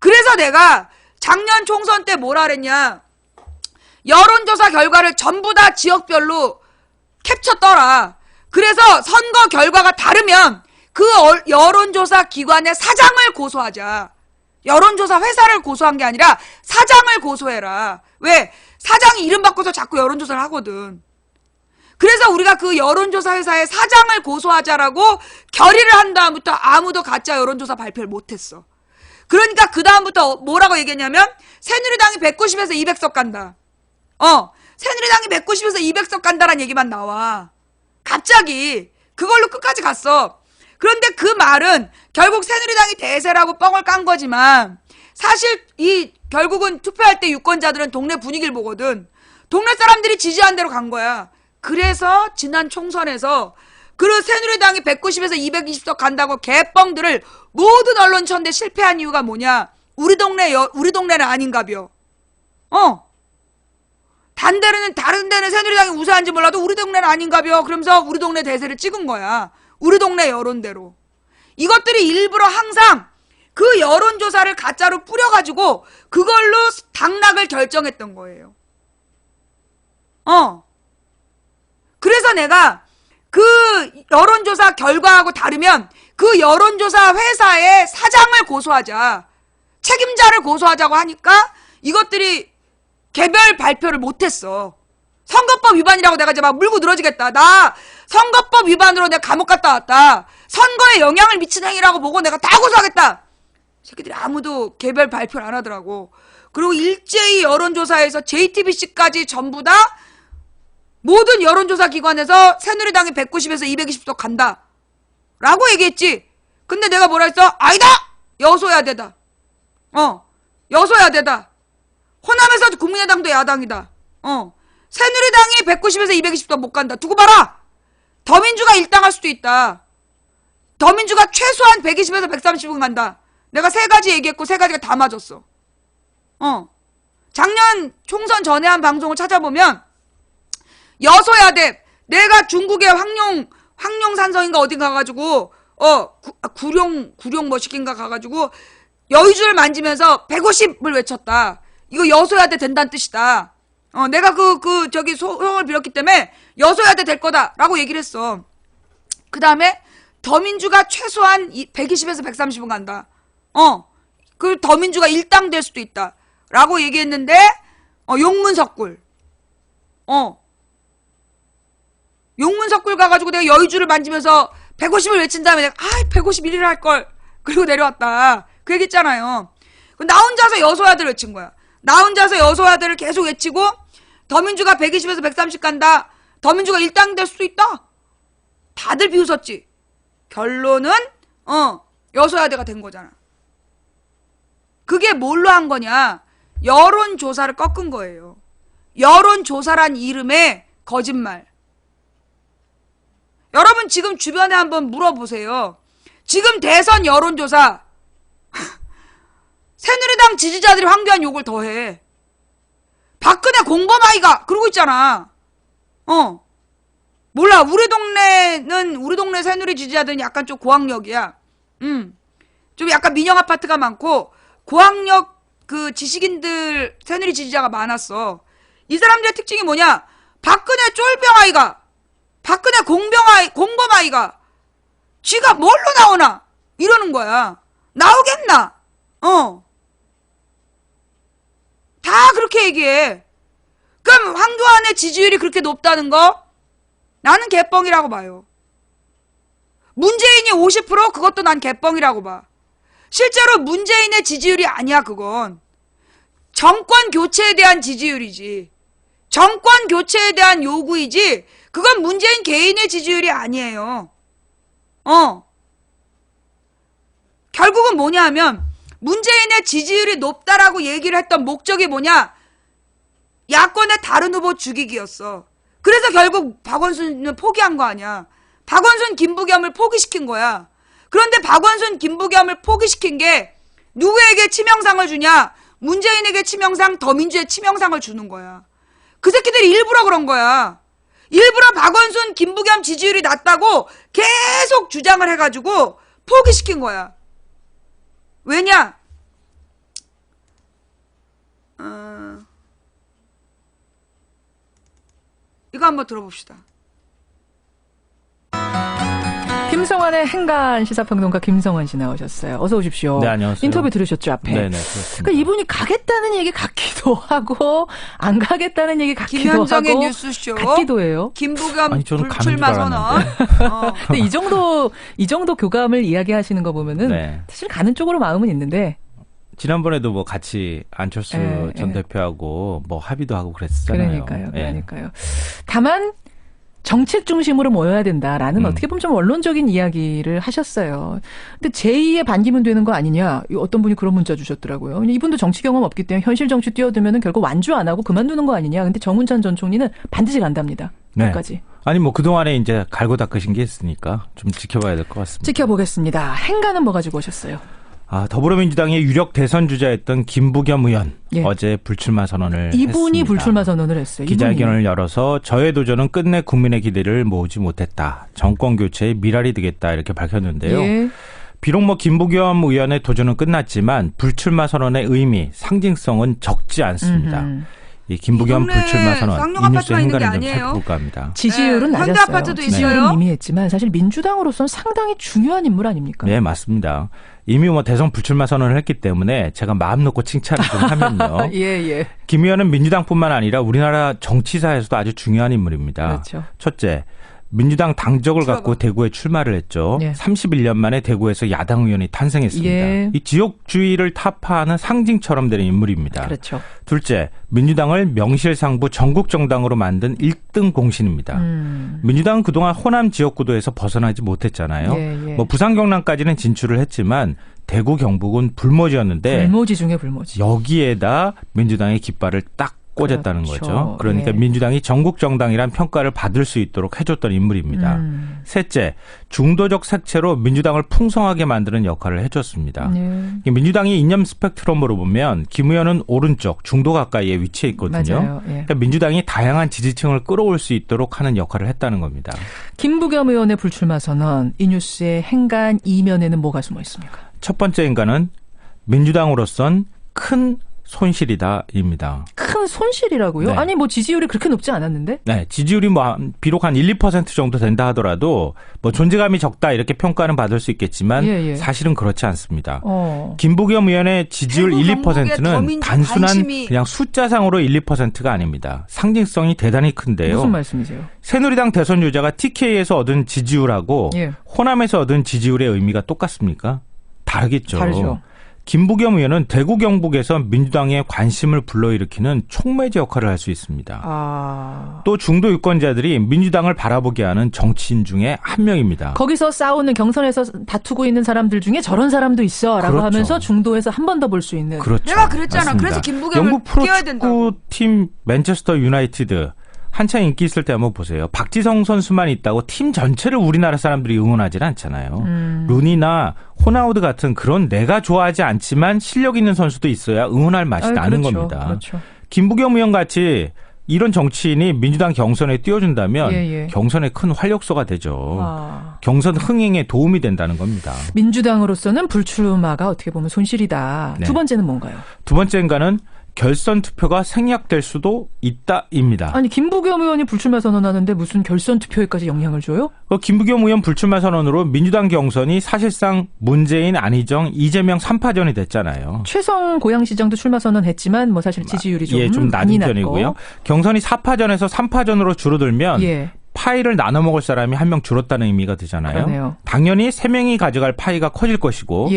그래서 내가 작년 총선 때 뭐라 그랬냐. 여론조사 결과를 전부 다 지역별로 캡처 떠라. 그래서 선거 결과가 다르면 그 여론조사 기관의 사장을 고소하자. 여론조사 회사를 고소한 게 아니라 사장을 고소해라. 왜? 사장이 이름 바꿔서 자꾸 여론조사를 하거든. 그래서 우리가 그 여론조사 회사의 사장을 고소하자라고 결의를 한 다음부터 아무도 가짜 여론조사 발표를 못했어. 그러니까 그 다음부터 뭐라고 얘기했냐면 새누리당이 190에서 200석 간다. 새누리당이 190에서 200석 간다란 얘기만 나와. 갑자기 그걸로 끝까지 갔어. 그런데 그 말은 결국 새누리당이 대세라고 뻥을 깐 거지만 사실 결국은 투표할 때 유권자들은 동네 분위기를 보거든. 동네 사람들이 지지한 대로 간 거야. 그래서 지난 총선에서 그 새누리당이 190에서 220석 간다고 개뻥들을 모든 언론 천대 실패한 이유가 뭐냐? 우리 동네는 아닌가벼. 다른 데는 새누리당이 우세한지 몰라도 우리 동네는 아닌가벼. 그러면서 우리 동네 대세를 찍은 거야. 우리 동네 여론대로. 이것들이 일부러 항상 그 여론조사를 가짜로 뿌려가지고 그걸로 당락을 결정했던 거예요. 그래서 내가 그 여론조사 결과하고 다르면 그 여론조사 회사의 사장을 고소하자. 책임자를 고소하자고 하니까 이것들이 개별 발표를 못했어. 선거법 위반이라고 내가 이제 막 물고 늘어지겠다. 나 선거법 위반으로 내가 감옥 갔다 왔다. 선거에 영향을 미친 행위라고 보고 내가 다 고소하겠다. 새끼들이 아무도 개별 발표를 안 하더라고. 그리고 일제히 여론조사에서 JTBC까지 전부 다 모든 여론조사 기관에서 새누리당이 190에서 220석 간다 라고 얘기했지. 근데 내가 뭐라 했어? 아니다! 여소야대다. 여소야대다. 호남에서 국민의당도 야당이다. 새누리당이 190에서 220석 못 간다. 두고 봐라. 더민주가 1당 할 수도 있다. 더민주가 최소한 120에서 130은 간다. 내가 세 가지 얘기했고 세 가지가 다 맞았어. 작년 총선 전에 한 방송을 찾아보면 여소야대, 내가 중국의 황룡산성인가 어딘가 가가지고 구룡 머시기인가 가가지고 여의주를 만지면서 150을 외쳤다. 이거 여소야대 된다는 뜻이다. 내가 저기 소형을 빌었기 때문에 여소야대 될 거다라고 얘기를 했어. 그 다음에 더민주가 최소한 120에서 130은 간다. 그 더민주가 1당 될 수도 있다. 라고 얘기했는데 용문석굴. 용문석굴 가가지고 내가 여의주를 만지면서 150을 외친 다음에 내가 151을 할걸. 그리고 내려왔다. 그 얘기 했잖아요. 나 혼자서 여소야대를 외친 거야. 나 혼자서 여소야대를 계속 외치고 더민주가 120에서 130 간다. 더민주가 1당 될 수도 있다. 다들 비웃었지. 결론은 여소야대가 된 거잖아. 그게 뭘로 한 거냐? 여론조사를 꺾은 거예요. 여론조사란 이름의 거짓말. 여러분 지금 주변에 한번 물어보세요. 지금 대선 여론조사 새누리당 지지자들이 황교안 욕을 더해. 박근혜 공범아이가 그러고 있잖아. 몰라. 우리 동네 새누리 지지자들은 약간 좀 고학력이야. 좀 약간 민영 아파트가 많고 고학력 그 지식인들 새누리 지지자가 많았어. 이 사람들의 특징이 뭐냐? 박근혜 쫄병아이가, 박근혜 공범아이가 쥐가 뭘로 나오나 이러는 거야. 나오겠나? 다 그렇게 얘기해. 그럼 황교안의 지지율이 그렇게 높다는 거? 나는 개뻥이라고 봐요. 문재인이 50% 그것도 난 개뻥이라고 봐. 실제로 문재인의 지지율이 아니야 그건. 정권 교체에 대한 지지율이지. 정권 교체에 대한 요구이지 그건 문재인 개인의 지지율이 아니에요. 결국은 뭐냐 하면 문재인의 지지율이 높다라고 얘기를 했던 목적이 뭐냐? 야권의 다른 후보 죽이기였어. 그래서 결국 박원순은 포기한 거 아니야. 박원순, 김부겸을 포기시킨 거야. 그런데 박원순, 김부겸을 포기시킨 게 누구에게 치명상을 주냐? 문재인에게 치명상, 더민주에 치명상을 주는 거야. 그 새끼들이 일부러 그런 거야. 일부러 박원순, 김부겸 지지율이 낮다고 계속 주장을 해가지고 포기시킨 거야. 왜냐? 이거 한번 들어봅시다. 김성환의 행간 시사평론가 김성환 씨 나오셨어요. 어서 오십시오. 네, 안녕하세요. 인터뷰 들으셨죠, 앞에? 네네, 그렇습니다. 그러니까 이분이 가겠다는 얘기 같기도 하고 안 가겠다는 얘기 같기도 김현정의 하고 뉴스쇼 같기도 해요. 김부겸 아니, 저는 불출마 선언. 근데 이 정도 교감을 이야기하시는 거 보면은 네. 사실 가는 쪽으로 마음은 있는데 지난번에도 뭐 같이 안철수 전 대표하고 뭐 합의도 하고 그랬잖아요. 그러니까요. 다만 정책 중심으로 모여야 된다라는 어떻게 보면 좀 원론적인 이야기를 하셨어요. 근데 제2의 반기문 되는 거 아니냐? 어떤 분이 그런 문자 주셨더라고요. 이분도 정치 경험 없기 때문에 현실 정치 뛰어들면 결국 완주 안 하고 그만두는 거 아니냐? 근데 정운찬 전 총리는 반드시 간답니다. 네. 끝까지. 아니 뭐 그동안에 이제 갈고 닦으신 게 있으니까 좀 지켜봐야 될 것 같습니다. 지켜보겠습니다. 행간은 뭐 가지고 오셨어요? 더불어민주당의 유력 대선 주자였던 김부겸 의원 예. 어제 불출마 선언을 이분이 했습니다. 불출마 선언을 했어요. 기자회견을 열어서 저의 도전은 끝내 국민의 기대를 모으지 못했다. 정권 교체에 미랄이 되겠다 이렇게 밝혔는데요. 예. 비록 뭐 김부겸 의원의 도전은 끝났지만 불출마 선언의 의미, 상징성은 적지 않습니다. 이 김부겸 불출마 선언, 이 뉴스의 행간을 좀 살펴볼까 합니다. 지지율은 네, 낮았어요. 현대아파트도 지지율은 있어요. 이미 했지만 사실 민주당으로서는 상당히 중요한 인물 아닙니까? 네, 맞습니다. 이미 뭐 대선 불출마 선언을 했기 때문에 제가 마음 놓고 칭찬을 좀 하면요. 예. 김 의원은 민주당뿐만 아니라 우리나라 정치사에서도 아주 중요한 인물입니다. 그렇죠. 첫째, 민주당 당적을 갖고 대구에 출마를 했죠. 예. 31년 만에 대구에서 야당 의원이 탄생했습니다. 예. 이 지역주의를 타파하는 상징처럼 되는 인물입니다. 그렇죠. 둘째, 민주당을 명실상부 전국 정당으로 만든 1등 공신입니다. 민주당은 그동안 호남 지역구도에서 벗어나지 못했잖아요. 예. 뭐 부산 경남까지는 진출을 했지만 대구 경북은 불모지였는데 불모지 중에 불모지. 여기에다 민주당의 깃발을 딱 꽂았다는 그렇죠. 거죠. 그러니까 예. 민주당이 전국 정당이란 평가를 받을 수 있도록 해줬던 인물입니다. 셋째, 중도적 색채로 민주당을 풍성하게 만드는 역할을 해줬습니다. 예. 민주당이 이념 스펙트럼으로 보면 김 의원은 오른쪽 중도 가까이에 위치해 있거든요. 맞아요. 예. 그러니까 민주당이 다양한 지지층을 끌어올 수 있도록 하는 역할을 했다는 겁니다. 김부겸 의원의 불출마 선언, 이 뉴스의 행간 이면에는 뭐가 숨어 있습니까? 첫 번째 인간은 민주당으로선 큰 손실이다입니다. 큰 손실이라고요? 네. 아니 뭐 지지율이 그렇게 높지 않았는데? 네, 지지율이 뭐 비록 한 1, 2% 정도 된다 하더라도 뭐 존재감이 적다 이렇게 평가는 받을 수 있겠지만 예. 사실은 그렇지 않습니다. 어. 김부겸 의원의 지지율 대구 1, 경북의 2%는 더민주 단순한 관심이 그냥 숫자상으로 1, 2%가 아닙니다. 상징성이 대단히 큰데요. 무슨 말씀이세요? 새누리당 대선 유자가 TK에서 얻은 지지율하고 예. 호남에서 얻은 지지율의 의미가 똑같습니까? 다르겠죠. 다르죠. 김부겸 의원은 대구 경북에서 민주당의 관심을 불러일으키는 촉매제 역할을 할 수 있습니다. 또 중도 유권자들이 민주당을 바라보게 하는 정치인 중에 한 명입니다. 거기서 싸우는 경선에서 다투고 있는 사람들 중에 저런 사람도 있어라고 그렇죠. 하면서 중도에서 한 번 더 볼 수 있는. 그렇죠. 내가 그랬잖아. 맞습니다. 그래서 김부겸을 영국 끼워야 된다고. 프로축구팀 맨체스터 유나이티드 한창 인기 있을 때 한번 보세요. 박지성 선수만 있다고 팀 전체를 우리나라 사람들이 응원하지는 않잖아요. 루니나 호나우드 같은 그런 내가 좋아하지 않지만 실력 있는 선수도 있어야 응원할 맛이 나는 그렇죠. 겁니다. 그렇죠. 김부겸 의원 같이 이런 정치인이 민주당 경선에 띄워준다면 경선에 큰 활력소가 되죠. 경선 흥행에 도움이 된다는 겁니다. 민주당으로서는 불출마가 어떻게 보면 손실이다. 네. 두 번째는 뭔가요? 두 번째인가는 결선 투표가 생략될 수도 있다입니다. 아니 김부겸 의원이 불출마 선언하는데 무슨 결선 투표에까지 영향을 줘요? 김부겸 의원 불출마 선언으로 민주당 경선이 사실상 문재인, 안희정, 이재명 3파전이 됐잖아요. 최성 고양시장도 출마 선언했지만 뭐 사실 지지율이 좀, 좀 많이 낮은 편이고요. 경선이 4파전에서 3파전으로 줄어들면 파이를 나눠 먹을 사람이 한 명 줄었다는 의미가 되잖아요. 그러네요. 당연히 3명이 가져갈 파이가 커질 것이고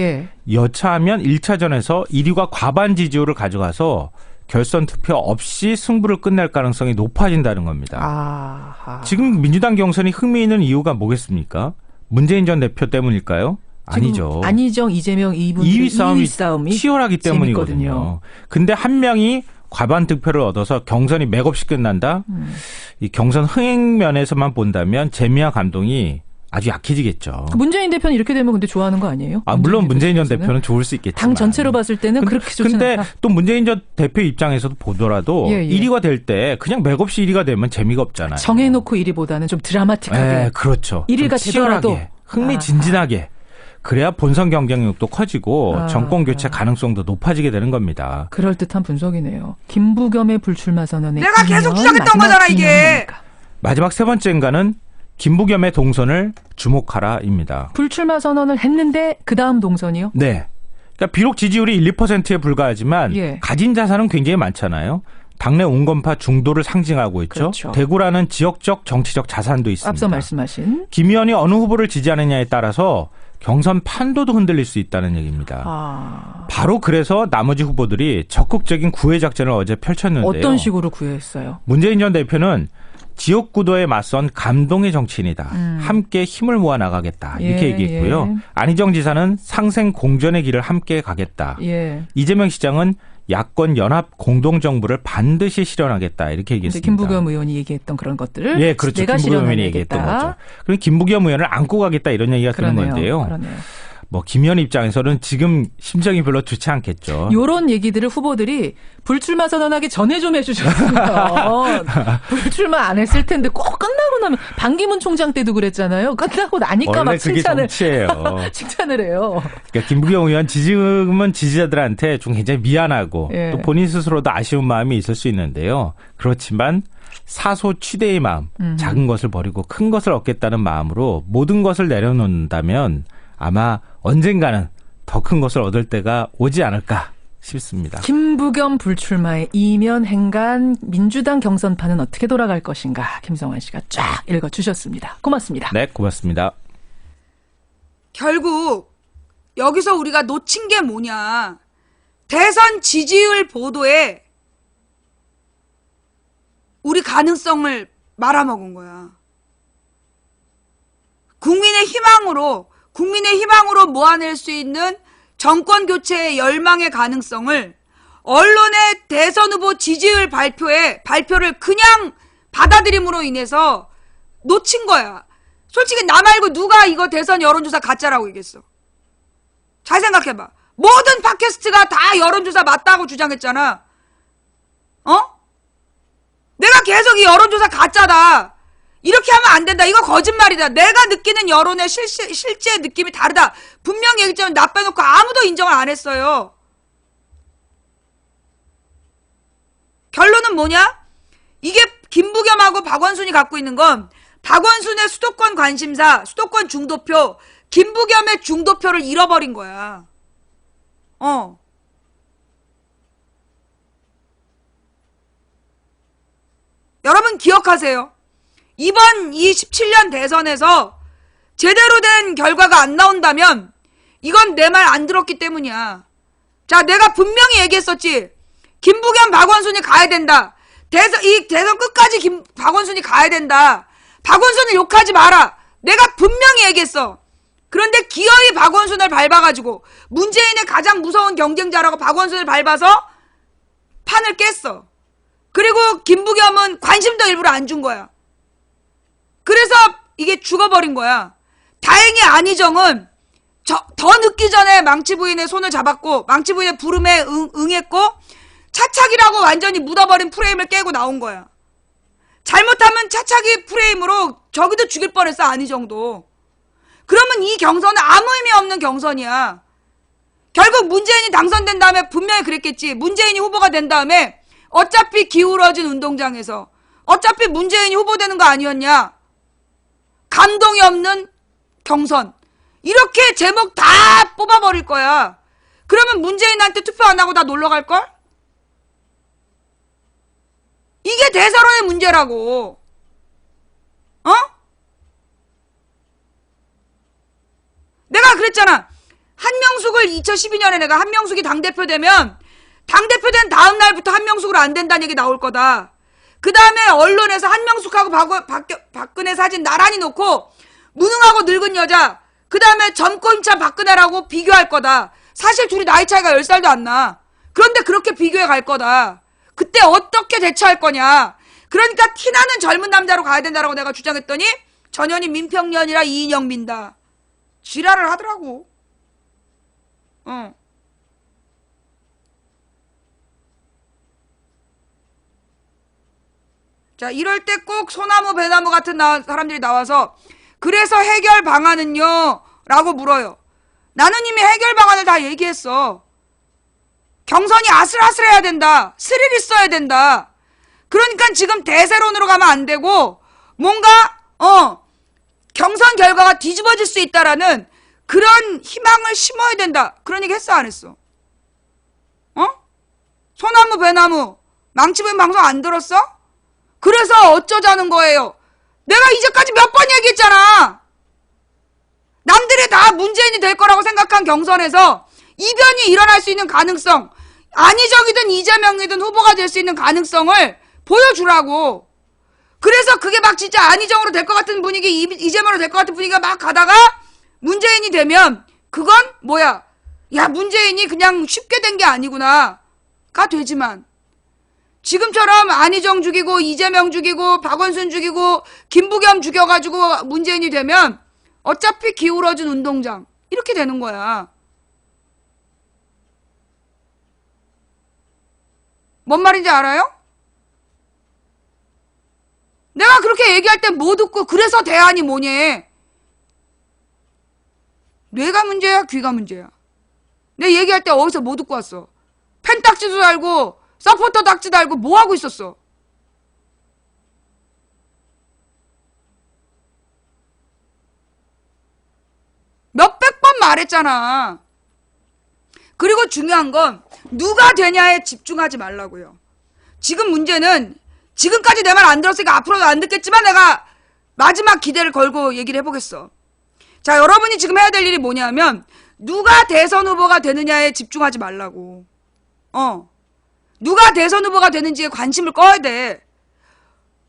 여차하면 1차전에서 1위가 과반 지지율을 가져가서 결선 투표 없이 승부를 끝낼 가능성이 높아진다는 겁니다. 아하. 지금 민주당 경선이 흥미있는 이유가 뭐겠습니까? 문재인 전 대표 때문일까요? 아니죠. 안희정, 이재명 2위 싸움이 치열하기 때문이거든요. 재밌거든요. 근데 한 명이 과반 득표를 얻어서 경선이 맥없이 끝난다? 이 경선 흥행 면에서만 본다면 재미와 감동이 아주 약해지겠죠. 문재인 대표는 이렇게 되면 근데 좋아하는 거 아니에요? 물론 문재인 전 대표는 좋을 수 있겠지만. 당 전체로 봤을 때는 그렇게 좋지는 않다. 근데 또 문재인 전 대표 입장에서도 보더라도 1위가 될 때 그냥 맥없이 1위가 되면 재미가 없잖아요. 정해놓고 1위보다는 좀 드라마틱하게. 그렇죠. 1위가 되더라도. 흥미진진하게. 그래야 본선 경쟁력도 커지고 정권 교체 가능성도 높아지게 되는 겁니다. 그럴듯한 분석이네요. 김부겸의 불출마 선언에 내가 계속 주장했던 거잖아 이게. 마지막 세 번째인가는 김부겸의 동선을 주목하라입니다. 불출마 선언을 했는데 그 다음 동선이요? 네. 그러니까 비록 지지율이 1, 2%에 불과하지만 가진 자산은 굉장히 많잖아요. 당내 온건파 중도를 상징하고 있죠. 그렇죠. 대구라는 지역적 정치적 자산도 있습니다. 앞서 말씀하신. 김 의원이 어느 후보를 지지하느냐에 따라서 경선 판도도 흔들릴 수 있다는 얘기입니다. 바로 그래서 나머지 후보들이 적극적인 구애 작전을 어제 펼쳤는데요. 어떤 식으로 구애했어요? 문재인 전 대표는 지역구도에 맞선 감동의 정치인이다. 함께 힘을 모아 나가겠다. 이렇게 얘기했고요. 안희정 지사는 상생 공전의 길을 함께 가겠다. 이재명 시장은 야권 연합 공동정부를 반드시 실현하겠다. 이렇게 얘기했습니다. 김부겸 의원이 얘기했던 그런 것들을 그렇죠. 내가 김부겸 의원이 얘기했던 거죠. 그럼 김부겸 의원을 안고 가겠다 이런 얘기가 드는 건데요. 그러네요. 김 의원 입장에서는 지금 심정이 별로 좋지 않겠죠. 이런 얘기들을 후보들이 불출마 선언하기 전에 좀 해주셨으면 불출마 안 했을 텐데 꼭 끝나고 나면 반기문 총장 때도 그랬잖아요. 끝나고 나니까 막 칭찬을 칭찬을 해요. 그러니까 김부겸 의원 지금은 지지자들한테 좀 굉장히 미안하고 또 본인 스스로도 아쉬운 마음이 있을 수 있는데요. 그렇지만 사소취대의 마음, 작은 것을 버리고 큰 것을 얻겠다는 마음으로 모든 것을 내려놓는다면 아마 언젠가는 더 큰 것을 얻을 때가 오지 않을까 싶습니다. 김부겸 불출마의 이면 행간 민주당 경선판은 어떻게 돌아갈 것인가 김성환 씨가 쫙 읽어주셨습니다. 고맙습니다. 네, 고맙습니다. 결국 여기서 우리가 놓친 게 뭐냐. 대선 지지율 보도에 우리 가능성을 말아먹은 거야. 국민의 희망으로 모아낼 수 있는 정권 교체의 열망의 가능성을 언론의 대선 후보 지지율 발표를 그냥 받아들임으로 인해서 놓친 거야. 솔직히 나 말고 누가 이거 대선 여론조사 가짜라고 얘기했어. 잘 생각해봐. 모든 팟캐스트가 다 여론조사 맞다고 주장했잖아. 내가 계속 이 여론조사 가짜다. 이렇게 하면 안 된다. 이거 거짓말이다. 내가 느끼는 여론의 실제 느낌이 다르다. 분명히 얘기했지만 나 빼놓고 아무도 인정을 안 했어요. 결론은 뭐냐? 이게 김부겸하고 박원순이 갖고 있는 건 박원순의 수도권 관심사, 수도권 중도표, 김부겸의 중도표를 잃어버린 거야. 여러분 기억하세요. 이번 17년 대선에서 제대로 된 결과가 안 나온다면 이건 내 말 안 들었기 때문이야. 자, 내가 분명히 얘기했었지. 김부겸, 박원순이 가야 된다. 이 대선 끝까지 박원순이 가야 된다. 박원순을 욕하지 마라. 내가 분명히 얘기했어. 그런데 기어이 박원순을 밟아가지고 문재인의 가장 무서운 경쟁자라고 박원순을 밟아서 판을 깼어. 그리고 김부겸은 관심도 일부러 안 준 거야. 그래서 이게 죽어버린 거야. 다행히 안희정은 더 늦기 전에 망치 부인의 손을 잡았고 망치 부인의 부름에 응했고 차차기라고 완전히 묻어버린 프레임을 깨고 나온 거야. 잘못하면 차차기 프레임으로 저기도 죽일 뻔했어, 안희정도. 그러면 이 경선은 아무 의미 없는 경선이야. 결국 문재인이 당선된 다음에 분명히 그랬겠지. 문재인이 후보가 된 다음에 어차피 기울어진 운동장에서 어차피 문재인이 후보되는 거 아니었냐. 감동이 없는 경선. 이렇게 제목 다 뽑아버릴 거야. 그러면 문재인한테 투표 안 하고 다 놀러 갈걸? 이게 대선의 문제라고. 어? 내가 그랬잖아. 한명숙을 2012년에 내가 한명숙이 당대표 되면 당대표 된 다음 날부터 한명숙으로 안 된다는 얘기 나올 거다. 그 다음에 언론에서 한명숙하고 박근혜 사진 나란히 놓고 무능하고 늙은 여자, 그 다음에 젊고 힘찬 박근혜라고 비교할 거다. 사실 둘이 나이 차이가 10살도 안 나. 그런데 그렇게 비교해 갈 거다. 그때 어떻게 대처할 거냐. 그러니까 티나는 젊은 남자로 가야 된다라고 내가 주장했더니 전현희 민평년이라 이인영 민다. 지랄을 하더라고. 자, 이럴 때 꼭 소나무 배나무 같은 사람들이 나와서 그래서 해결 방안은요? 라고 물어요. 나는 이미 해결 방안을 다 얘기했어. 경선이 아슬아슬해야 된다. 스릴 있어야 된다. 그러니까 지금 대세론으로 가면 안 되고 뭔가 경선 결과가 뒤집어질 수 있다라는 그런 희망을 심어야 된다. 그런 얘기 했어, 안 했어? 소나무 배나무 망치부인 방송 안 들었어? 그래서 어쩌자는 거예요. 내가 이제까지 몇 번 얘기했잖아. 남들이 다 문재인이 될 거라고 생각한 경선에서 이변이 일어날 수 있는 가능성, 안희정이든 이재명이든 후보가 될 수 있는 가능성을 보여주라고. 그래서 그게 막 진짜 안희정으로 될 것 같은 분위기, 이재명으로 될 것 같은 분위기가 막 가다가 문재인이 되면 그건 뭐야? 야, 문재인이 그냥 쉽게 된 게 아니구나. 가 되지만 지금처럼 안희정 죽이고 이재명 죽이고 박원순 죽이고 김부겸 죽여가지고 문재인이 되면 어차피 기울어진 운동장 이렇게 되는 거야. 뭔 말인지 알아요? 내가 그렇게 얘기할 땐 못 듣고 그래서 대안이 뭐니? 뇌가 문제야? 귀가 문제야? 내 얘기할 때 어디서 못 듣고 왔어? 펜딱지도 달고 서포터 딱지 달고 뭐 하고 있었어? 몇백 번 말했잖아. 그리고 중요한 건 누가 되냐에 집중하지 말라고요. 지금 문제는 지금까지 내 말 안 들었으니까 앞으로도 안 듣겠지만 내가 마지막 기대를 걸고 얘기를 해보겠어. 자, 여러분이 지금 해야 될 일이 뭐냐면 누가 대선 후보가 되느냐에 집중하지 말라고. 누가 대선 후보가 되는지에 관심을 꺼야 돼.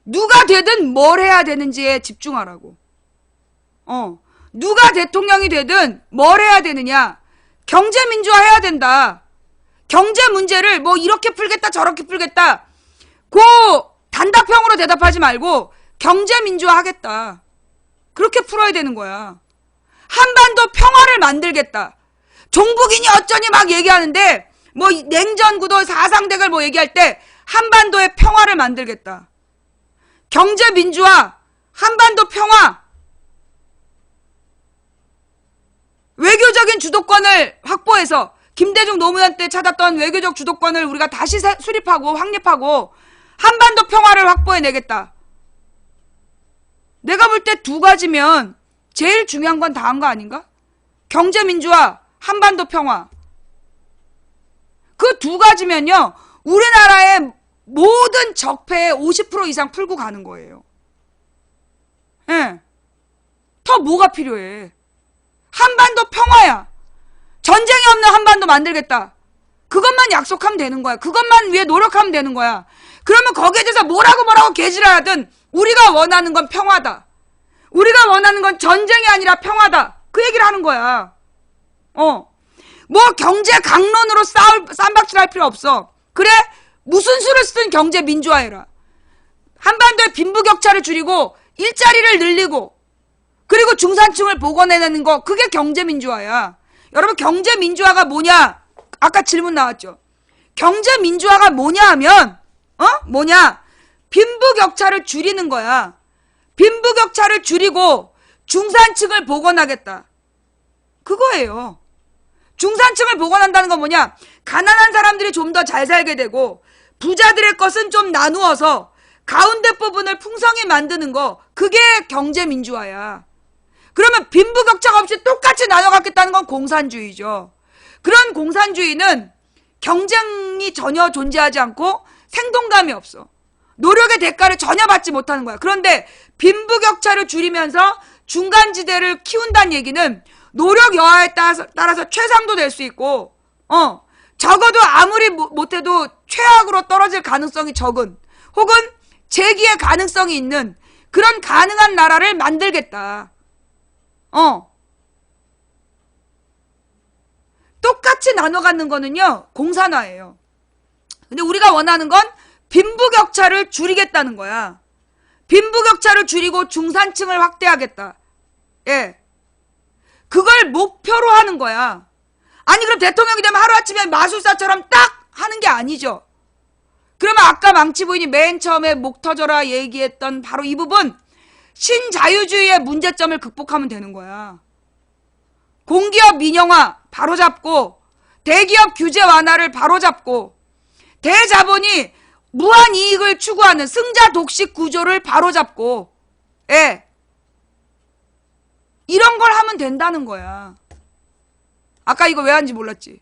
누가 되든 뭘 해야 되는지에 집중하라고. 누가 대통령이 되든 뭘 해야 되느냐. 경제 민주화 해야 된다. 경제 문제를 뭐 이렇게 풀겠다 저렇게 풀겠다. 그 단답형으로 대답하지 말고 경제 민주화 하겠다. 그렇게 풀어야 되는 거야. 한반도 평화를 만들겠다. 종북이니 어쩌니 막 얘기하는데 뭐 냉전구도 사상대결 뭐 얘기할 때 한반도의 평화를 만들겠다. 경제 민주화, 한반도 평화, 외교적인 주도권을 확보해서 김대중 노무현 때 찾았던 외교적 주도권을 우리가 다시 수립하고 확립하고 한반도 평화를 확보해내겠다. 내가 볼 때 두 가지면 제일 중요한 건 다 한 거 아닌가? 경제 민주화, 한반도 평화. 그 두 가지면요, 우리나라의 모든 적폐의 50% 이상 풀고 가는 거예요. 예. 더 뭐가 필요해? 한반도 평화야. 전쟁이 없는 한반도 만들겠다. 그것만 약속하면 되는 거야. 그것만 위해 노력하면 되는 거야. 그러면 거기에 대해서 뭐라고 개질하든 우리가 원하는 건 평화다. 우리가 원하는 건 전쟁이 아니라 평화다. 그 얘기를 하는 거야. 뭐 경제 강론으로 쌈박질 할 필요 없어. 그래? 무슨 수를 쓰든 경제 민주화해라. 한반도의 빈부격차를 줄이고 일자리를 늘리고 그리고 중산층을 복원해내는 거 그게 경제민주화야. 여러분 경제민주화가 뭐냐? 아까 질문 나왔죠. 경제민주화가 뭐냐 하면 뭐냐? 빈부격차를 줄이는 거야. 빈부격차를 줄이고 중산층을 복원하겠다. 그거예요. 중산층을 복원한다는 건 뭐냐? 가난한 사람들이 좀 더 잘 살게 되고 부자들의 것은 좀 나누어서 가운데 부분을 풍성히 만드는 거 그게 경제민주화야. 그러면 빈부격차가 없이 똑같이 나눠갖겠다는 건 공산주의죠. 그런 공산주의는 경쟁이 전혀 존재하지 않고 생동감이 없어. 노력의 대가를 전혀 받지 못하는 거야. 그런데 빈부격차를 줄이면서 중간지대를 키운다는 얘기는 노력 여하에 따라서 최상도 될 수 있고 적어도 아무리 못해도 최악으로 떨어질 가능성이 적은 혹은 재기의 가능성이 있는 그런 가능한 나라를 만들겠다. 똑같이 나눠 갖는 거는요 공산화예요. 근데 우리가 원하는 건 빈부격차를 줄이겠다는 거야. 빈부격차를 줄이고 중산층을 확대하겠다. 예. 그걸 목표로 하는 거야. 아니 그럼 대통령이 되면 하루아침에 마술사처럼 딱 하는 게 아니죠. 그러면 아까 망치 부인이 맨 처음에 목 터져라 얘기했던 바로 이 부분 신자유주의의 문제점을 극복하면 되는 거야. 공기업 민영화 바로잡고 대기업 규제 완화를 바로잡고 대자본이 무한 이익을 추구하는 승자 독식 구조를 바로잡고 예. 이런 걸 하면 된다는 거야. 아까 이거 왜 하는지 몰랐지?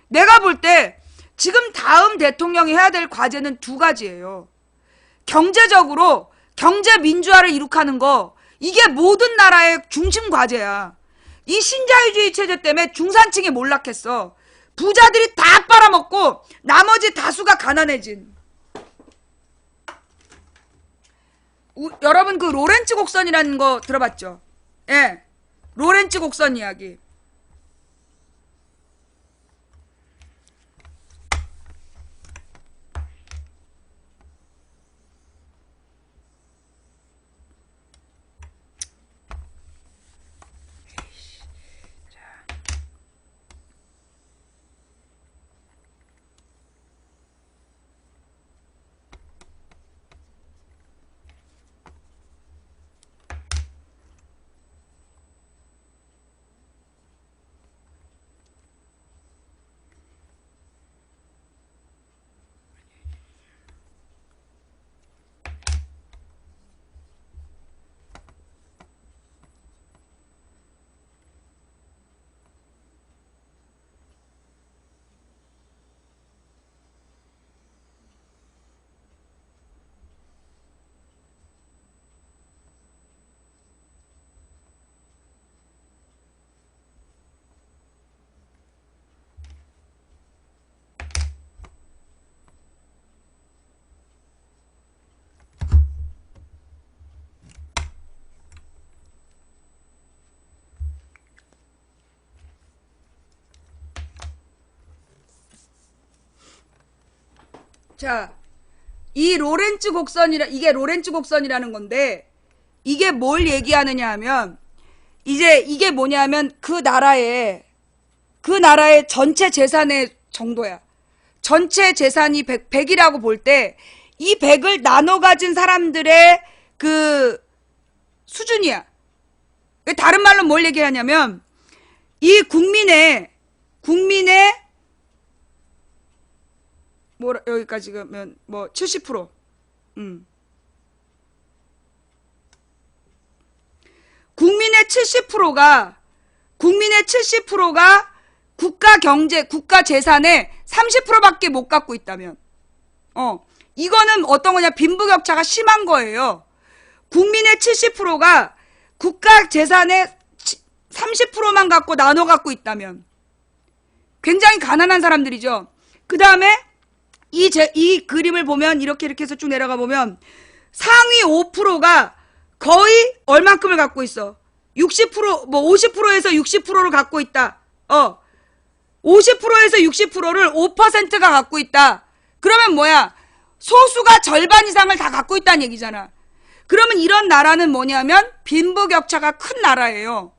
내가 볼 때 지금 다음 대통령이 해야 될 과제는 두 가지예요. 경제적으로 경제 민주화를 이룩하는 거 이게 모든 나라의 중심 과제야. 이 신자유주의 체제 때문에 중산층이 몰락했어. 부자들이 다 빨아먹고 나머지 다수가 가난해진. 여러분 그 로렌츠 곡선이라는 거 들어봤죠? 예. 로렌츠 곡선 이야기. 자, 이 로렌츠 곡선이라는 건데 이게 뭘 얘기하느냐 하면 이제 이게 뭐냐면 그 나라의 전체 재산의 정도야. 전체 재산이 100이라고 볼 때 이 100을 나눠 가진 사람들의 그 수준이야. 다른 말로 뭘 얘기하냐면 이 국민의 여기까지 가면 70%. 국민의 70%가 국가 재산의 30%밖에 못 갖고 있다면 이거는 어떤 거냐? 빈부격차가 심한 거예요. 국민의 70%가 국가 재산의 30%만 갖고 나눠 갖고 있다면 굉장히 가난한 사람들이죠. 그 다음에 이 그림을 보면 이렇게 해서 쭉 내려가 보면 상위 5%가 거의 얼만큼을 갖고 있어? 60% 50%에서 60%를 갖고 있다. 50%에서 60%를 5%가 갖고 있다. 그러면 뭐야? 소수가 절반 이상을 다 갖고 있다는 얘기잖아. 그러면 이런 나라는 뭐냐면 빈부격차가 큰 나라예요.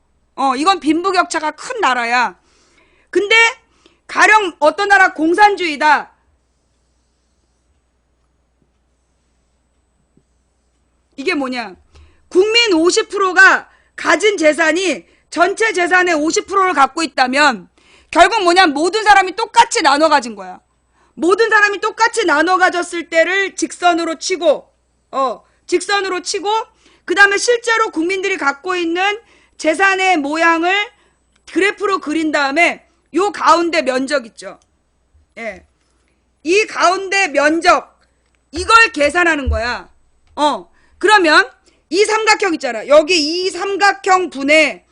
이건 빈부격차가 큰 나라야. 근데 가령 어떤 나라 공산주의다. 이게 뭐냐? 국민 50%가 가진 재산이 전체 재산의 50%를 갖고 있다면 결국 뭐냐? 모든 사람이 똑같이 나눠 가진 거야. 모든 사람이 똑같이 나눠 가졌을 때를 직선으로 치고 그 다음에 실제로 국민들이 갖고 있는 재산의 모양을 그래프로 그린 다음에 요 가운데 면적 있죠. 예. 이 가운데 면적 이걸 계산하는 거야. 그러면 이 삼각형 있잖아. 여기 이 삼각형 분에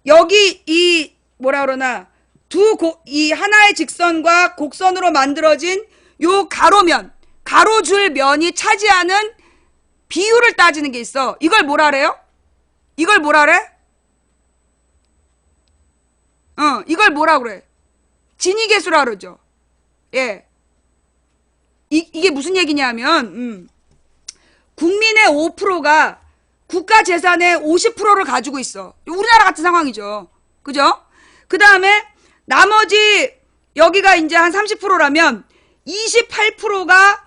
여기 이 뭐라 그러나 이 하나의 직선과 곡선으로 만들어진 요 가로면, 가로줄 면이 차지하는 비율을 따지는 게 있어. 이걸 뭐라 그래요? 이걸 뭐라 그래? 이걸 뭐라 그래? 진위계수라 그러죠. 예. 이게 무슨 얘기냐면, 국민의 5%가 국가 재산의 50%를 가지고 있어. 우리나라 같은 상황이죠. 그죠? 그 다음에 나머지 여기가 이제 한 30%라면 28%가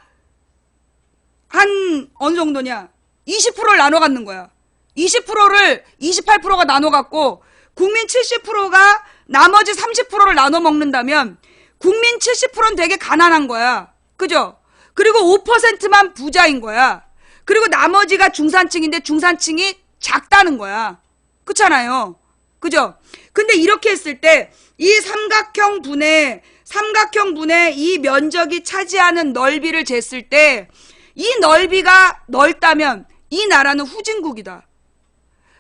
한 어느 정도냐? 20%를 나눠 갖는 거야. 20%를 28%가 나눠 갖고 국민 70%가 나머지 30%를 나눠 먹는다면 국민 70%는 되게 가난한 거야. 그죠? 그리고 5%만 부자인 거야. 그리고 나머지가 중산층인데 중산층이 작다는 거야. 그렇잖아요. 그죠? 근데 이렇게 했을 때 이 삼각형 분의 이 면적이 차지하는 넓이를 쟀을 때 이 넓이가 넓다면 이 나라는 후진국이다.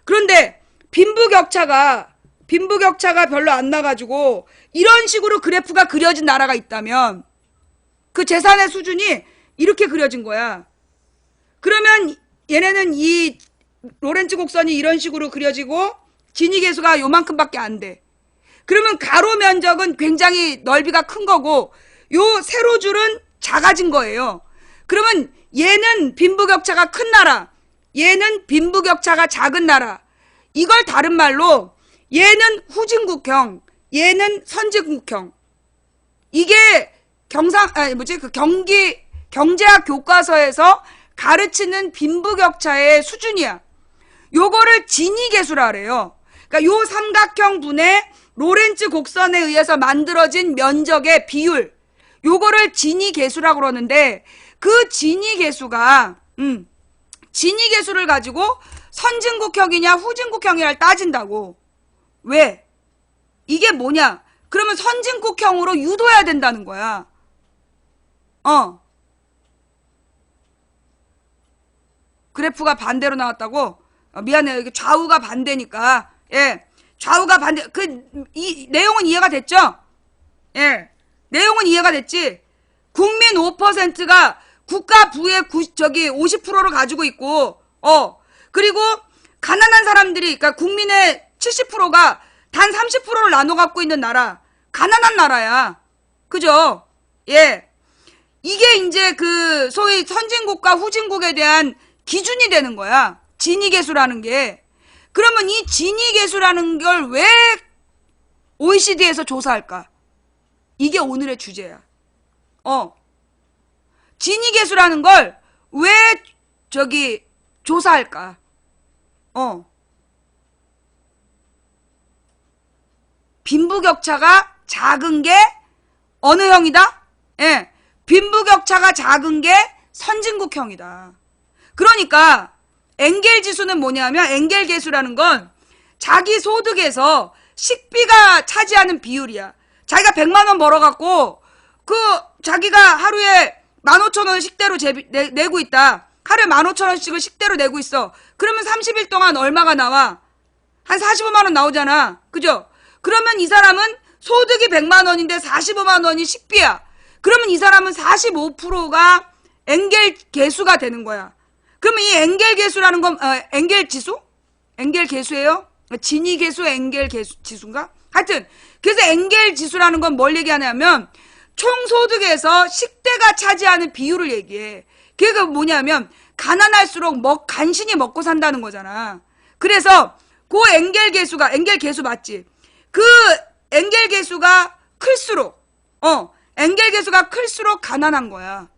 그런데 빈부격차가 별로 안 나가지고 이런 식으로 그래프가 그려진 나라가 있다면 그 재산의 수준이 이렇게 그려진 거야. 그러면 얘네는 이 로렌츠 곡선이 이런 식으로 그려지고 진위계수가 요만큼밖에 안 돼. 그러면 가로 면적은 굉장히 넓이가 큰 거고 요 세로줄은 작아진 거예요. 그러면 얘는 빈부격차가 큰 나라, 얘는 빈부격차가 작은 나라. 이걸 다른 말로 얘는 후진국형, 얘는 선진국형. 이게 경제학 교과서에서 가르치는 빈부격차의 수준이야. 요거를 진위계수라 그래요. 그러니까 요 삼각형 분의 로렌츠 곡선에 의해서 만들어진 면적의 비율, 요거를 진위계수라고 그러는데 그 진위계수가 진위계수를 가지고 선진국형이냐 후진국형이냐를 따진다고. 왜? 이게 뭐냐? 그러면 선진국형으로 유도해야 된다는 거야. 그래프가 반대로 나왔다고? 미안해요. 이게 좌우가 반대니까. 예. 좌우가 반대. 이 내용은 이해가 됐죠? 예. 내용은 이해가 됐지? 국민 5%가 국가 부의 50%를 가지고 있고, 그리고 가난한 사람들이, 그러니까 국민의 70%가 단 30%를 나눠 갖고 있는 나라. 가난한 나라야. 그죠? 예. 이게 이제 소위 선진국과 후진국에 대한 기준이 되는 거야. 진위계수라는 게. 그러면 이 진위계수라는 걸 왜 OECD에서 조사할까? 이게 오늘의 주제야. 진위계수라는 걸 왜 조사할까? 빈부격차가 작은 게 어느 형이다? 예. 빈부격차가 작은 게 선진국형이다. 그러니까 엥겔 지수는 뭐냐면 엥겔 계수라는 건 자기 소득에서 식비가 차지하는 비율이야. 자기가 100만 원 벌어갖고 자기가 하루에 15,000원 식대로 내고 있다. 하루에 15,000원씩을 식대로 내고 있어. 그러면 30일 동안 얼마가 나와? 한 45만 원 나오잖아. 그죠? 그러면 이 사람은 소득이 100만 원인데 45만 원이 식비야. 그러면 이 사람은 45%가 엥겔 계수가 되는 거야. 그러면 이 엥겔 계수라는 건 엥겔 지수? 엥겔 계수예요? 진위계수 엥겔 지수인가? 하여튼 그래서 엥겔 지수라는 건 뭘 얘기하냐면 총소득에서 식대가 차지하는 비율을 얘기해. 그게 뭐냐면 가난할수록 간신히 먹고 산다는 거잖아. 그래서 그 엔겔 계수 맞지? 그 엔겔 계수가 클수록 엔겔 계수가 클수록 가난한 거야.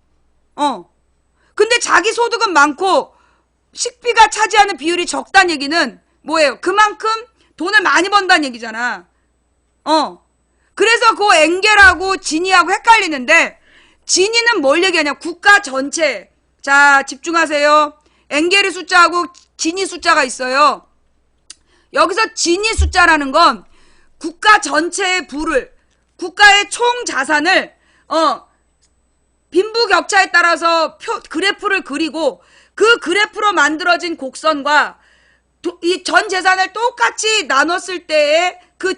근데 자기 소득은 많고 식비가 차지하는 비율이 적다는 얘기는 뭐예요? 그만큼 돈을 많이 번다는 얘기잖아. 그래서 그 엔겔하고 지니하고 헷갈리는데, 지니는 뭘 얘기하냐? 국가 전체. 자, 집중하세요. 엔겔의 숫자하고 지니 숫자가 있어요. 여기서 지니 숫자라는 건 국가 전체의 부를, 국가의 총 자산을 빈부격차에 따라서 그래프를 그리고 그 그래프로 만들어진 곡선과 이 전 재산을 똑같이 나눴을 때의 그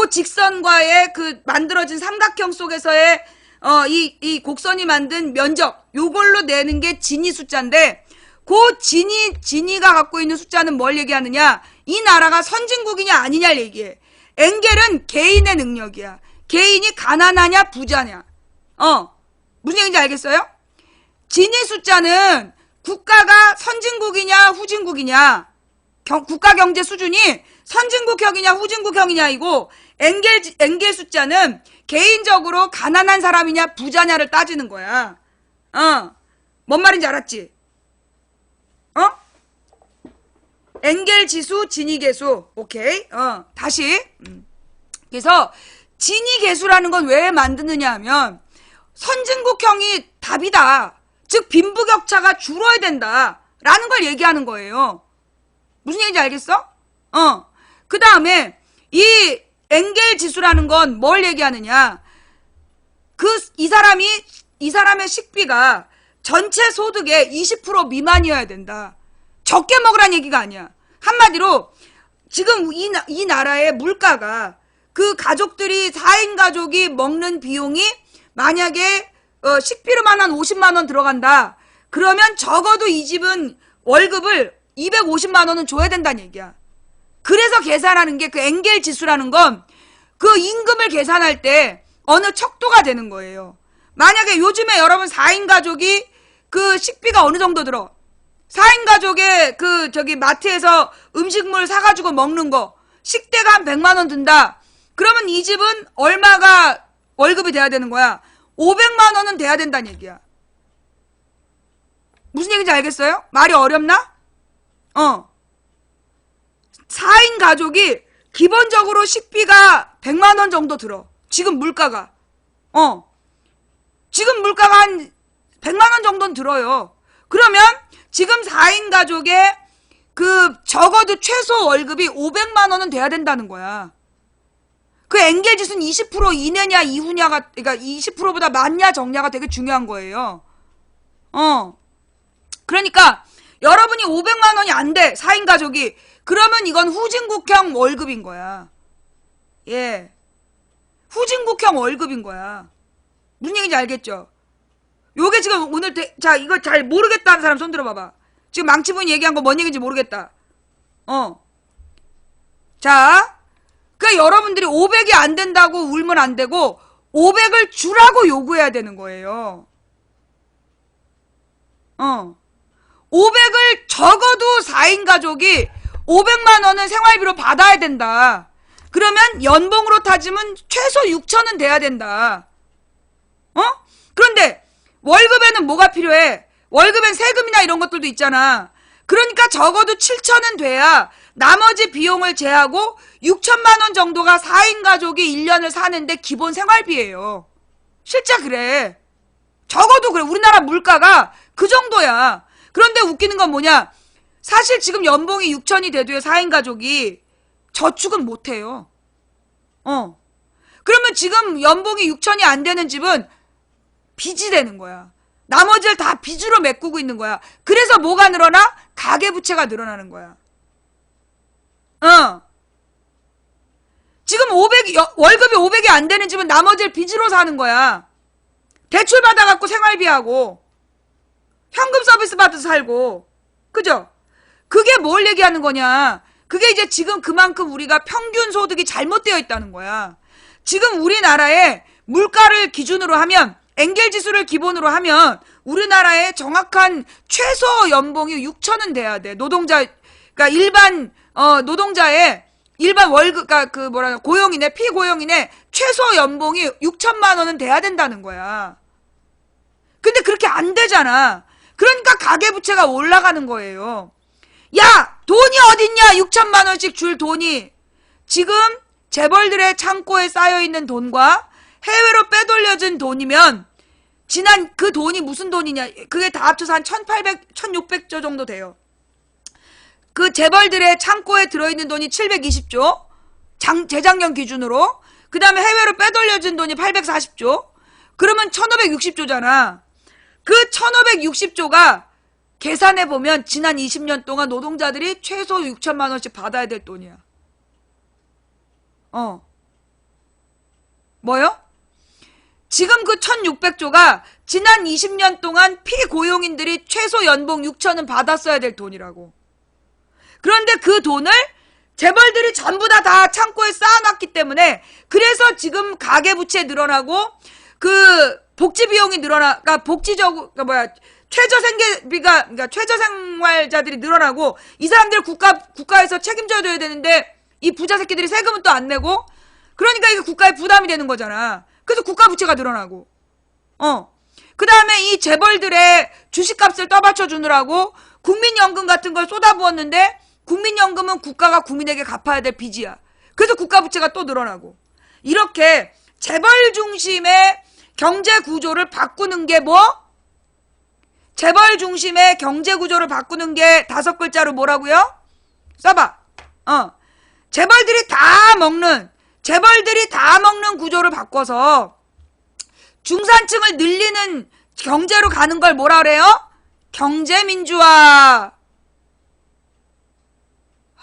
직선과의 그 만들어진 삼각형 속에서의 이 곡선이 만든 면적, 요걸로 내는 게 지니 숫자인데, 그 지니가 갖고 있는 숫자는 뭘 얘기하느냐? 이 나라가 선진국이냐 아니냐를 얘기해. 엔겔은 개인의 능력이야. 개인이 가난하냐 부자냐. 무슨 얘기인지 알겠어요? 지니 숫자는 국가가 선진국이냐 후진국이냐, 국가 경제 수준이 선진국형이냐 후진국형이냐이고, 엔겔 숫자는 개인적으로 가난한 사람이냐 부자냐를 따지는 거야. 뭔 말인지 알았지? 엔겔 지수, 지니 계수. 오케이. 다시. 그래서 지니 계수라는 건 왜 만드느냐 하면 선진국형이 답이다. 즉 빈부격차가 줄어야 된다라는 걸 얘기하는 거예요. 무슨 얘기인지 알겠어? 그 다음에 이 엔겔 지수라는 건 뭘 얘기하느냐? 이 사람의 식비가 전체 소득의 20% 미만이어야 된다. 적게 먹으란 얘기가 아니야. 한마디로 지금 이 나라의 물가가, 그 가족들이 4인 가족이 먹는 비용이 만약에 식비로만 한 50만 원 들어간다. 그러면 적어도 이 집은 월급을 250만 원은 줘야 된다는 얘기야. 그래서 계산하는 게 그 엔겔 지수라는 건 그 임금을 계산할 때 어느 척도가 되는 거예요. 만약에 요즘에 여러분 4인 가족이 그 식비가 어느 정도 들어? 4인 가족의 마트에서 음식물 사가지고 먹는 거 식대가 한 100만 원 든다. 그러면 이 집은 얼마가 월급이 돼야 되는 거야? 500만 원은 돼야 된다는 얘기야. 무슨 얘기인지 알겠어요? 말이 어렵나? 4인 가족이 기본적으로 식비가 100만 원 정도 들어. 지금 물가가. 지금 물가가 한 100만 원 정도는 들어요. 그러면 지금 4인 가족의 그 적어도 최소 월급이 500만 원은 돼야 된다는 거야. 그 엔겔 지수는 20% 이내냐 이후냐가, 그러니까 20%보다 많냐 적냐가 되게 중요한 거예요. 그러니까 여러분이 500만 원이 안 돼, 4인 가족이. 그러면 이건 후진국형 월급인 거야. 예. 후진국형 월급인 거야. 무슨 얘기인지 알겠죠? 요게 지금 오늘 자, 이거 잘 모르겠다는 사람 손 들어봐봐. 지금 망치분이 얘기한 거 뭔 얘기인지 모르겠다. 자, 그러니까 여러분들이 500이 안 된다고 울면 안 되고 500을 주라고 요구해야 되는 거예요. 500을 적어도 4인 가족이 500만 원은 생활비로 받아야 된다. 그러면 연봉으로 따지면 최소 6천은 돼야 된다. 그런데 월급에는 뭐가 필요해? 월급엔 세금이나 이런 것들도 있잖아. 그러니까 적어도 7천은 돼야 나머지 비용을 제하고 6천만 원 정도가 4인 가족이 1년을 사는데 기본 생활비예요. 실제 그래. 적어도 그래. 우리나라 물가가 그 정도야. 그런데 웃기는 건 뭐냐? 사실 지금 연봉이 6천이 돼도요, 4인 가족이 저축은 못해요. 그러면 지금 연봉이 6천이 안 되는 집은 빚이 되는 거야. 나머지를 다 빚으로 메꾸고 있는 거야. 그래서 뭐가 늘어나? 가계부채가 늘어나는 거야. 지금 월급이 500이 안 되는 집은 나머지를 빚으로 사는 거야. 대출 받아갖고 생활비하고 현금 서비스 받아서 살고. 그죠? 그게 뭘 얘기하는 거냐? 그게 이제 지금 그만큼 우리가 평균 소득이 잘못되어 있다는 거야. 지금 우리나라에 물가를 기준으로 하면 엔겔 지수를 기본으로 하면 우리나라의 정확한 최소 연봉이 6천은 돼야 돼. 노동자 그러니까 일반 노동자의 일반 월급 그러니까 고용인의 피고용인의 최소 연봉이 6천만 원은 돼야 된다는 거야. 근데 그렇게 안 되잖아. 그러니까 가계부채가 올라가는 거예요. 야, 돈이 어딨냐? 6천만 원씩 줄 돈이. 지금 재벌들의 창고에 쌓여있는 돈과 해외로 빼돌려진 돈이면 지난 그 돈이 무슨 돈이냐? 그게 다 합쳐서 한 1,800, 1,600조 정도 돼요. 그 재벌들의 창고에 들어있는 돈이 720조. 재작년 기준으로. 그 다음에 해외로 빼돌려진 돈이 840조. 그러면 1,560조잖아. 그 1,560조가 계산해보면 지난 20년 동안 노동자들이 최소 6천만 원씩 받아야 될 돈이야. 뭐요? 지금 그 1,600조가 지난 20년 동안 피고용인들이 최소 연봉 6천은 받았어야 될 돈이라고. 그런데 그 돈을 재벌들이 전부 다 창고에 쌓아놨기 때문에 그래서 지금 가계부채 늘어나고 그 복지비용이 그러니까 최저생계비가, 그러니까 최저생활자들이 늘어나고 이 사람들 국가에서 책임져줘야 되는데 이 부자 새끼들이 세금은 또 안 내고 그러니까 이게 국가에 부담이 되는 거잖아. 그래서 국가 부채가 늘어나고. 그 다음에 이 재벌들의 주식값을 떠받쳐 주느라고 국민연금 같은 걸 쏟아부었는데 국민연금은 국가가 국민에게 갚아야 될 빚이야. 그래서 국가 부채가 또 늘어나고. 이렇게 재벌 중심의 경제 구조를 바꾸는 게 뭐? 재벌 중심의 경제 구조를 바꾸는 게 5글자로 뭐라고요? 써봐. 재벌들이 다 먹는 구조를 바꿔서 중산층을 늘리는 경제로 가는 걸 뭐라 그래요? 경제민주화.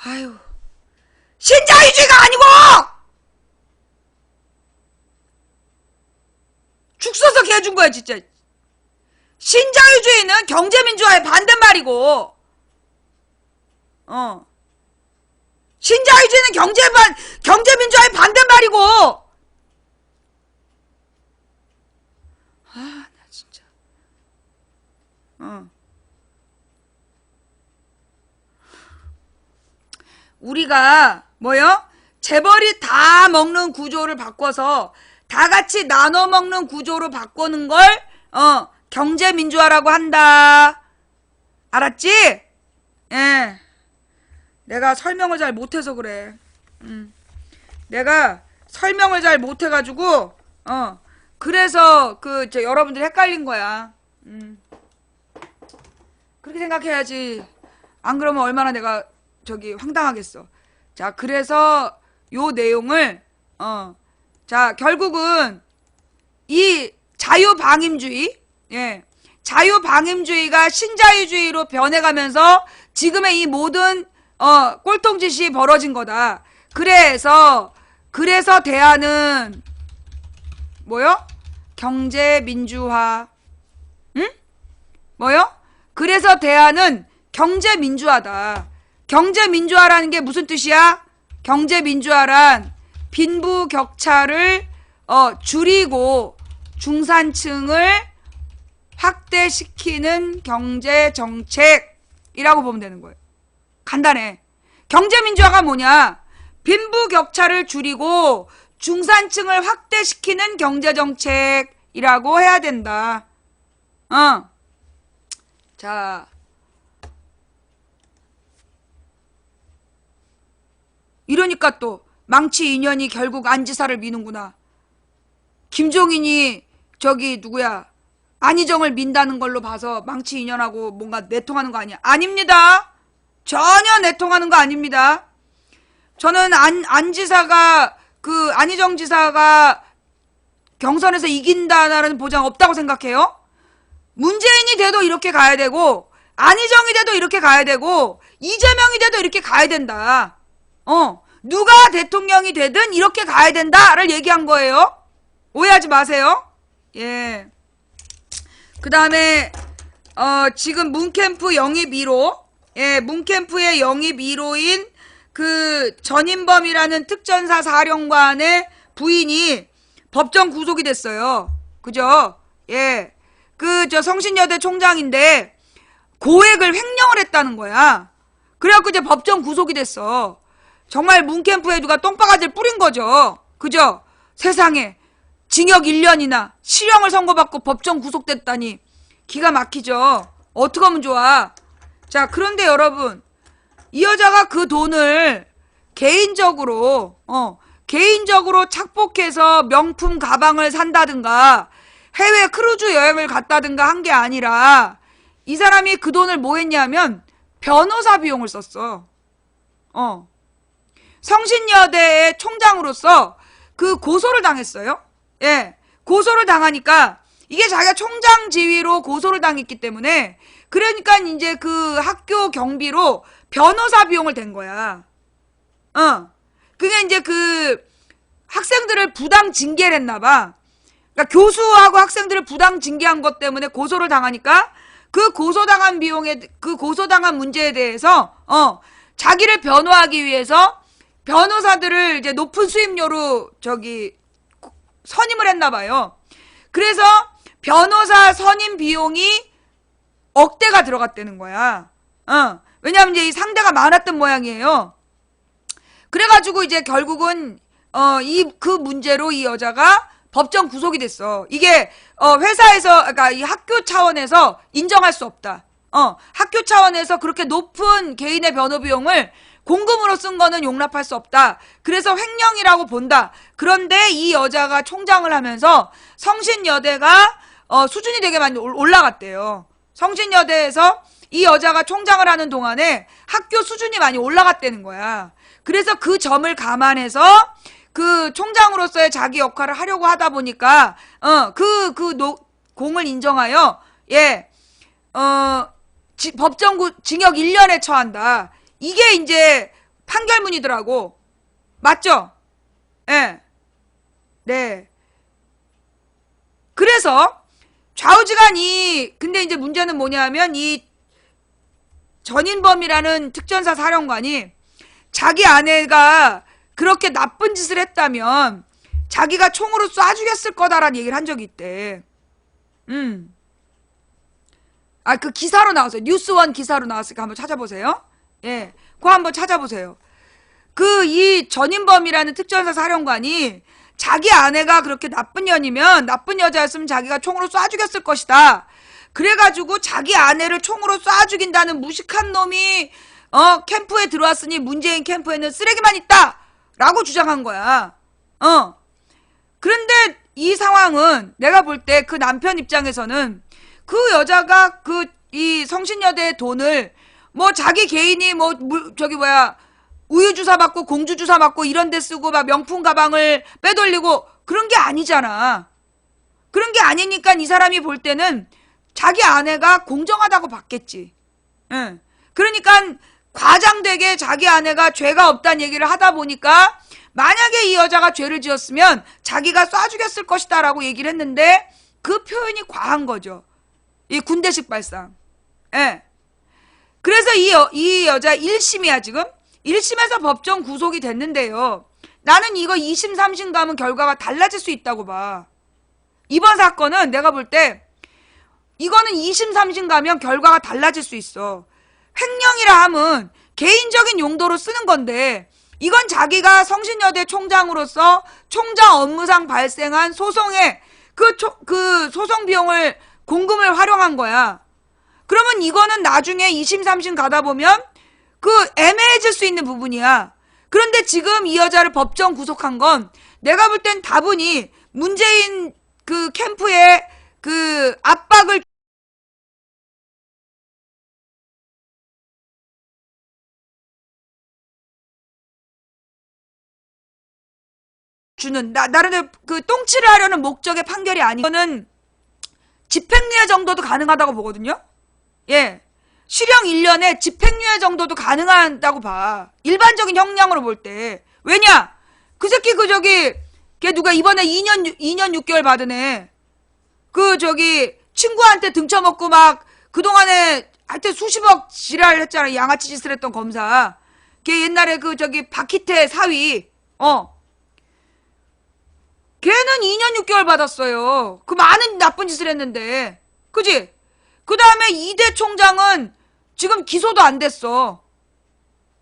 아유, 신자유주의가 아니고 죽 써서 개준 거야 진짜. 신자유주의는 경제민주화의 반대말이고, 신자유주의는 경제민주화의 반대말이고. 나 진짜. 우리가 뭐요? 재벌이 다 먹는 구조를 바꿔서 다 같이 나눠 먹는 구조로 바꾸는 걸 경제민주화라고 한다. 알았지? 예. 내가 설명을 잘 못해서 그래. 내가 설명을 잘 못해가지고 그래서 여러분들 헷갈린 거야. 그렇게 생각해야지. 안 그러면 얼마나 내가 황당하겠어. 자, 그래서 요 내용을 자, 결국은 이 자유방임주의, 자유방임주의가 신자유주의로 변해가면서 지금의 이 모든 꼴통짓이 벌어진 거다. 그래서 대안은 뭐요? 경제민주화. 응? 뭐요? 그래서 대안은 경제민주화다. 경제민주화라는 게 무슨 뜻이야? 경제민주화란 빈부격차를 줄이고 중산층을 확대시키는 경제정책이라고 보면 되는 거예요. 간단해. 경제민주화가 뭐냐? 빈부격차를 줄이고 중산층을 확대시키는 경제정책이라고 해야 된다. 자, 이러니까 또 망치 인연이 결국 안지사를 미는구나. 김종인이 누구야? 안희정을 민다는 걸로 봐서 망치 인연하고 뭔가 내통하는 거 아니야? 아닙니다. 전혀 내통하는 거 아닙니다. 저는 안지사가 안희정 지사가 경선에서 이긴다는 보장 없다고 생각해요. 문재인이 돼도 이렇게 가야 되고 안희정이 돼도 이렇게 가야 되고 이재명이 돼도 이렇게 가야 된다. 누가 대통령이 되든 이렇게 가야 된다를 얘기한 거예요. 오해하지 마세요. 예. 그 다음에 지금 문캠프 영입 1호, 문캠프의 영입 1호인 전인범이라는 특전사 사령관의 부인이 법정 구속이 됐어요. 그죠? 예. 저 성신여대 총장인데 고액을 횡령을 했다는 거야. 그래갖고 이제 법정 구속이 됐어. 정말 문캠프에 누가 똥바가지를 뿌린 거죠. 그죠? 세상에. 징역 1년이나 실형을 선고받고 법정 구속됐다니. 기가 막히죠. 어떻게 하면 좋아. 자, 그런데 여러분, 이 여자가 그 돈을 개인적으로 착복해서 명품 가방을 산다든가 해외 크루즈 여행을 갔다든가 한 게 아니라 이 사람이 그 돈을 뭐 했냐면 변호사 비용을 썼어. 성신여대의 총장으로서 그 고소를 당했어요. 예. 고소를 당하니까 이게 자기가 총장 지위로 고소를 당했기 때문에 그러니까 이제 그 학교 경비로 변호사 비용을 댄 거야. 그게 이제 그 학생들을 부당 징계를 했나 봐. 그러니까 교수하고 학생들을 부당 징계한 것 때문에 고소를 당하니까 그 고소당한 문제에 대해서 자기를 변호하기 위해서 변호사들을 이제 높은 수임료로 선임을 했나 봐요. 그래서 변호사 선임 비용이 억대가 들어갔다는 거야. 왜냐하면 이제 이 상대가 많았던 모양이에요. 그래가지고 이제 결국은 그 문제로 이 여자가 법정 구속이 됐어. 이게 회사에서 그러니까 이 학교 차원에서 인정할 수 없다. 학교 차원에서 그렇게 높은 개인의 변호 비용을 공금으로 쓴 거는 용납할 수 없다. 그래서 횡령이라고 본다. 그런데 이 여자가 총장을 하면서 성신여대가 수준이 되게 많이 올라갔대요. 성신여대에서 이 여자가 총장을 하는 동안에 학교 수준이 많이 올라갔다는 거야. 그래서 그 점을 감안해서 그 총장으로서의 자기 역할을 하려고 하다 보니까 공을 인정하여 법정 징역 1년에 처한다. 이게 이제 판결문이더라고. 맞죠? 예. 네. 그래서 좌우지간이 근데 이제 문제는 뭐냐면 이 전인범이라는 특전사 사령관이 자기 아내가 그렇게 나쁜 짓을 했다면 자기가 총으로 쏴 죽였을 거다라는 얘기를 한 적이 있대. 그 기사로 나왔어요. 뉴스원 기사로 나왔으니까 한번 찾아보세요. 예. 그거 한번 찾아보세요. 이 전인범이라는 특전사 사령관이 자기 아내가 그렇게 나쁜 년이면 나쁜 여자였으면 자기가 총으로 쏴 죽였을 것이다. 그래가지고 자기 아내를 총으로 쏴 죽인다는 무식한 놈이 캠프에 들어왔으니 문재인 캠프에는 쓰레기만 있다! 라고 주장한 거야. 그런데 이 상황은 내가 볼 때 그 남편 입장에서는 그 여자가 이 성신여대의 돈을 뭐 자기 개인이 우유 주사 맞고 공주 주사 맞고 이런 데 쓰고 막 명품 가방을 빼돌리고 그런 게 아니잖아. 그런 게 아니니까 이 사람이 볼 때는 자기 아내가 공정하다고 봤겠지. 응. 그러니까 과장되게 자기 아내가 죄가 없다는 얘기를 하다 보니까 만약에 이 여자가 죄를 지었으면 자기가 쏴 죽였을 것이다 라고 얘기를 했는데 그 표현이 과한 거죠. 이 군대식 발상. 예. 그래서 이 여자 1심이야 지금. 1심에서 법정 구속이 됐는데요. 나는 이거 2심 3심 가면 결과가 달라질 수 있다고 봐. 이번 사건은 내가 볼 때 이거는 2심 3심 가면 결과가 달라질 수 있어. 횡령이라 함은 개인적인 용도로 쓰는 건데 이건 자기가 성신여대 총장으로서 총장 업무상 발생한 소송에 그 소송 비용을 공금을 활용한 거야. 그러면 이거는 나중에 2심 3심 가다 보면 애매해질 수 있는 부분이야. 그런데 지금 이 여자를 법정 구속한 건 내가 볼 땐 다분히 문재인 그 캠프에 압박을 주는 나름대로 똥칠을 하려는 목적의 판결이 아니고는 집행유예 정도도 가능하다고 보거든요. 예. 실형 1년에 집행유예 정도도 가능하다고 봐. 일반적인 형량으로 볼 때. 왜냐? 그 새끼 걔 누가 이번에 2년 6개월 받은 애. 친구한테 등쳐먹고 막 그동안에 하여튼 수십억 지랄 했잖아. 양아치 짓을 했던 검사. 걔 옛날에 박희태 사위. 걔는 2년 6개월 받았어요. 그 많은 나쁜 짓을 했는데. 그지? 그 다음에 이대 총장은 지금 기소도 안 됐어.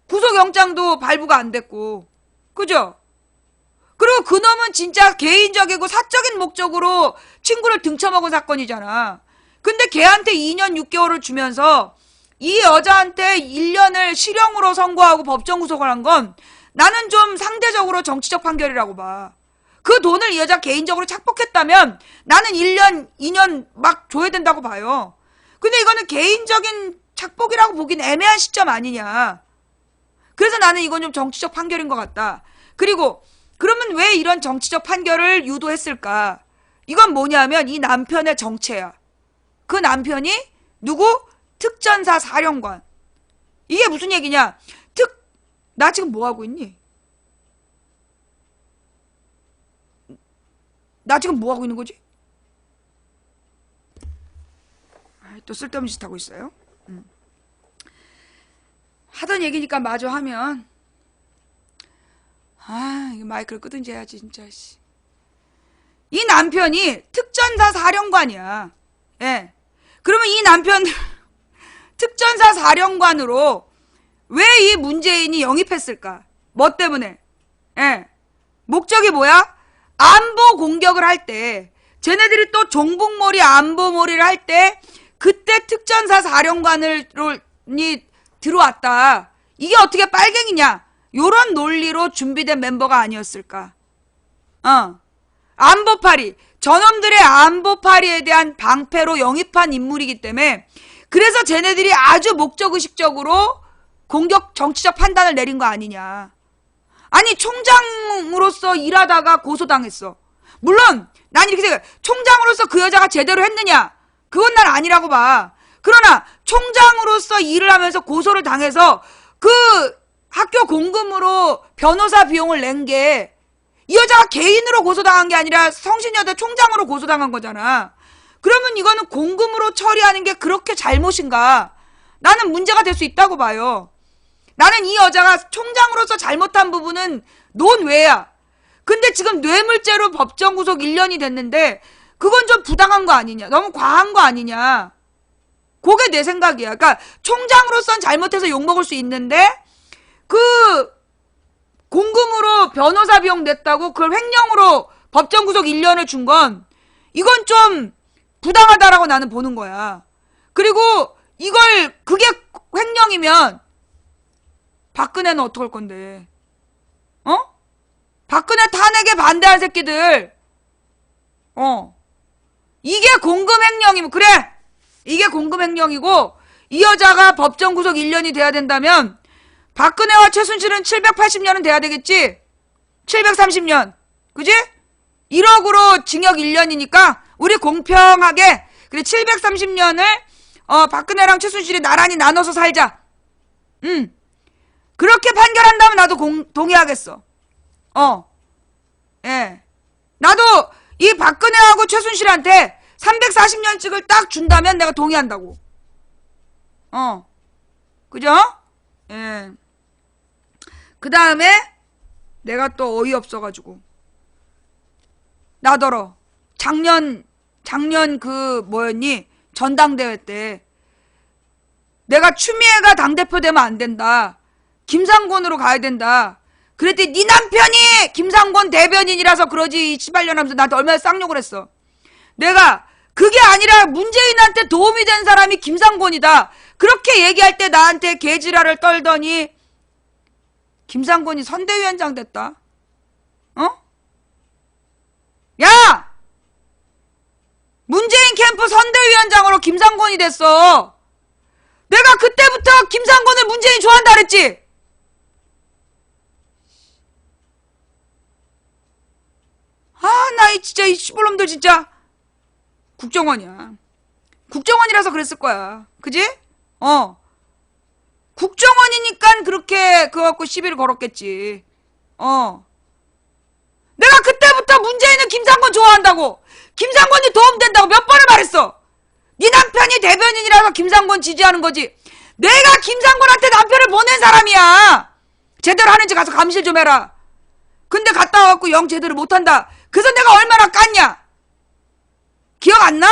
구속영장도 발부가 안 됐고. 그죠? 그리고 그놈은 진짜 개인적이고 사적인 목적으로 친구를 등쳐먹은 사건이잖아. 근데 걔한테 2년 6개월을 주면서 이 여자한테 1년을 실형으로 선고하고 법정 구속을 한 건 나는 좀 상대적으로 정치적 판결이라고 봐. 그 돈을 이 여자 개인적으로 착복했다면 나는 1년, 2년 막 줘야 된다고 봐요. 근데 이거는 개인적인 착복이라고 보긴 애매한 시점 아니냐. 그래서 나는 이건 좀 정치적 판결인 것 같다. 그리고 그러면 왜 이런 정치적 판결을 유도했을까? 이건 뭐냐면 이 남편의 정체야. 그 남편이 누구? 특전사 사령관. 이게 무슨 얘기냐? 나 지금 뭐 하고 있니? 나 지금 뭐 하고 있는 거지? 또 쓸데없는 짓 하고 있어요. 하던 얘기니까 마저 하면 이거 마이크를 끄든지 해야지 진짜. 이 남편이 특전사 사령관이야. 예. 그러면 이 남편 특전사 사령관으로 왜 이 문재인이 영입했을까? 뭐 때문에? 예. 목적이 뭐야? 안보 공격을 할 때, 쟤네들이 또 종북몰이 안보몰이를 할 때, 그때 특전사 사령관이 들어왔다. 이게 어떻게 빨갱이냐? 요런 논리로 준비된 멤버가 아니었을까? 안보파리. 저놈들의 안보파리에 대한 방패로 영입한 인물이기 때문에, 그래서 쟤네들이 아주 목적의식적으로 공격 정치적 판단을 내린 거 아니냐. 아니 총장으로서 일하다가 고소당했어. 물론 난 이렇게 생각해. 총장으로서 그 여자가 제대로 했느냐? 그건 난 아니라고 봐. 그러나 총장으로서 일을 하면서 고소를 당해서 그 학교 공금으로 변호사 비용을 낸 게 이 여자가 개인으로 고소당한 게 아니라 성신여대 총장으로 고소당한 거잖아. 그러면 이거는 공금으로 처리하는 게 그렇게 잘못인가? 나는 문제가 될 수 있다고 봐요. 나는 이 여자가 총장으로서 잘못한 부분은 논외야. 근데 지금 뇌물죄로 법정 구속 1년이 됐는데 그건 좀 부당한 거 아니냐. 너무 과한 거 아니냐. 그게 내 생각이야. 그러니까 총장으로서는 잘못해서 욕먹을 수 있는데 그 공금으로 변호사 비용 냈다고 그걸 횡령으로 법정 구속 1년을 준 건 이건 좀 부당하다라고 나는 보는 거야. 그리고 그게 횡령이면 박근혜는 어떡할 건데? 박근혜 탄핵에 반대한 새끼들. 이게 공금 횡령이면 그래. 이게 공금 횡령이고 이 여자가 법정 구속 1년이 돼야 된다면 박근혜와 최순실은 780년은 돼야 되겠지? 730년. 그지? 1억으로 징역 1년이니까 우리 공평하게 그래 730년을 박근혜랑 최순실이 나란히 나눠서 살자. 그렇게 판결한다면 나도 동의하겠어. 예. 나도 이 박근혜하고 최순실한테 340년씩을 딱 준다면 내가 동의한다고. 그죠? 예. 그 다음에 내가 또 어이없어가지고 나더러 작년 그 뭐였니? 전당대회 때 내가 추미애가 당대표 되면 안 된다. 김상곤으로 가야 된다. 그랬더니 네 남편이 김상곤 대변인이라서 그러지 이 시발년 하면서 나한테 얼마나 쌍욕을 했어. 내가 그게 아니라 문재인한테 도움이 된 사람이 김상곤이다. 그렇게 얘기할 때 나한테 개지랄을 떨더니 김상곤이 선대위원장 됐다. 야! 문재인 캠프 선대위원장으로 김상곤이 됐어. 내가 그때부터 김상곤을 문재인 좋아한다 그랬지? 나 진짜 이 시벌놈들 진짜. 국정원이야. 국정원이라서 그랬을 거야. 그지? 국정원이니까 그렇게 그거 갖고 시비를 걸었겠지. 내가 그때부터 문재인은 김상곤 좋아한다고. 김상곤이 도움된다고 몇 번을 말했어. 네 남편이 대변인이라서 김상곤 지지하는 거지. 내가 김상곤한테 남편을 보낸 사람이야. 제대로 하는지 가서 감실 좀 해라. 근데 갔다 와갖고 영 제대로 못한다. 그래서 내가 얼마나 깠냐? 기억 안 나?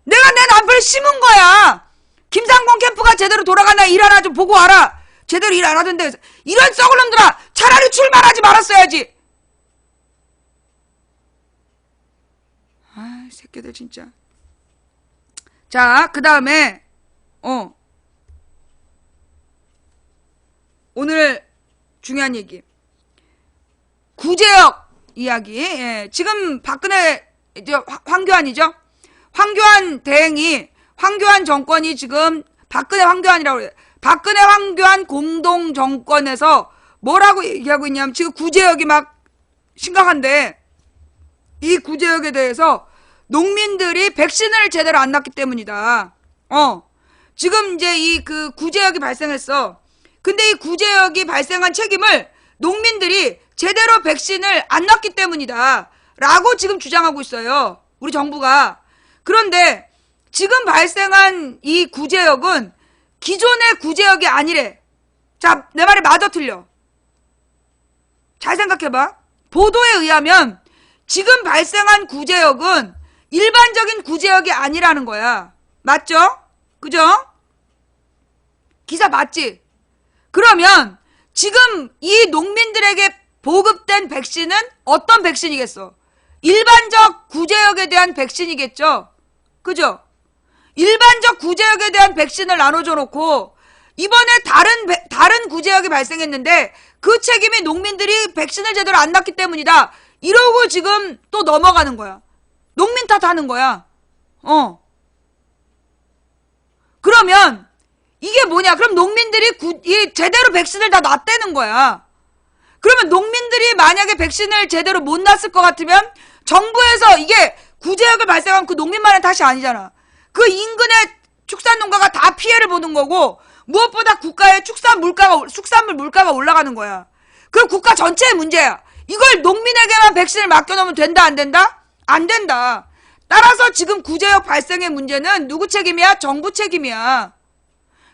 내가 내 남편을 심은 거야. 김상곤 캠프가 제대로 돌아가나 일하나 좀 보고 와라. 제대로 일 안 하던데. 이런 썩을 놈들아, 차라리 출마하지 말았어야지. 아, 새끼들 진짜. 자, 그 다음에 오늘 중요한 얘기. 구제역 이야기. 예, 지금 박근혜 이제 황교안이죠. 황교안 대행이, 황교안 정권이 지금 박근혜 황교안이라고 그래요. 박근혜 황교안 공동 정권에서 뭐라고 얘기하고 있냐면 지금 구제역이 막 심각한데, 이 구제역에 대해서 농민들이 백신을 제대로 안 놨기 때문이다. 지금 이제 이 그 구제역이 발생했어. 근데 이 구제역이 발생한 책임을 농민들이 제대로 백신을 안 놨기 때문이다. 라고 지금 주장하고 있어요. 우리 정부가. 그런데 지금 발생한 이 구제역은 기존의 구제역이 아니래. 자, 내 말이 맞아 틀려? 잘 생각해봐. 보도에 의하면 지금 발생한 구제역은 일반적인 구제역이 아니라는 거야. 맞죠? 그죠? 기사 맞지? 그러면 지금 이 농민들에게 보급된 백신은 어떤 백신이겠어? 일반적 구제역에 대한 백신이겠죠? 그죠? 일반적 구제역에 대한 백신을 나눠줘 놓고 이번에 다른 구제역이 발생했는데 그 책임이 농민들이 백신을 제대로 안 놨기 때문이다. 이러고 지금 또 넘어가는 거야. 농민 탓하는 거야. 그러면 이게 뭐냐? 그럼 농민들이 제대로 백신을 다 놨다는 거야. 그러면 농민들이 만약에 백신을 제대로 못 놨을 것 같으면 정부에서 이게 구제역을 발생한 그 농민만의 탓이 아니잖아. 그 인근의 축산농가가 다 피해를 보는 거고, 무엇보다 국가의 축산물 물가가 올라가는 거야. 그럼 국가 전체의 문제야. 이걸 농민에게만 백신을 맡겨놓으면 된다, 안 된다? 안 된다. 따라서 지금 구제역 발생의 문제는 누구 책임이야? 정부 책임이야.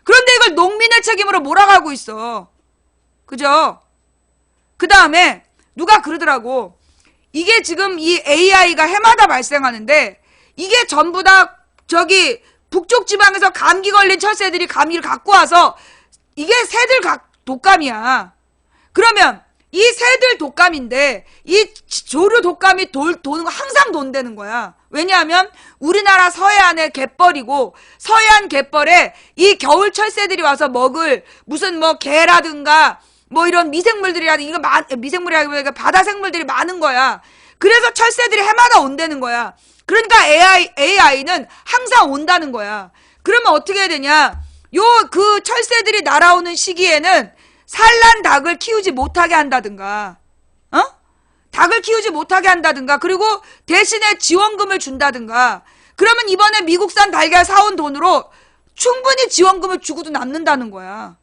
그런데 이걸 농민의 책임으로 몰아가고 있어. 그죠? 그 다음에 누가 그러더라고. 이게 지금 이 AI가 해마다 발생하는데 이게 전부 다 저기 북쪽 지방에서 감기 걸린 철새들이 감기를 갖고 와서 이게 새들 독감이야. 그러면 이 새들 독감인데 이 조류 독감이 도는 거 항상 돈다는 거야. 왜냐하면 우리나라 서해안의 갯벌이고 서해안 갯벌에 이 겨울 철새들이 와서 먹을 무슨 뭐 개라든가 뭐 이런 미생물들이라든가 미생물이라기보다 바다 생물들이 많은 거야. 그래서 철새들이 해마다 온다는 거야. 그러니까 AI는 항상 온다는 거야. 그러면 어떻게 해야 되냐? 그 철새들이 날아오는 시기에는 산란 닭을 키우지 못하게 한다든가, 닭을 키우지 못하게 한다든가, 그리고 대신에 지원금을 준다든가. 그러면 이번에 미국산 달걀 사온 돈으로 충분히 지원금을 주고도 남는다는 거야.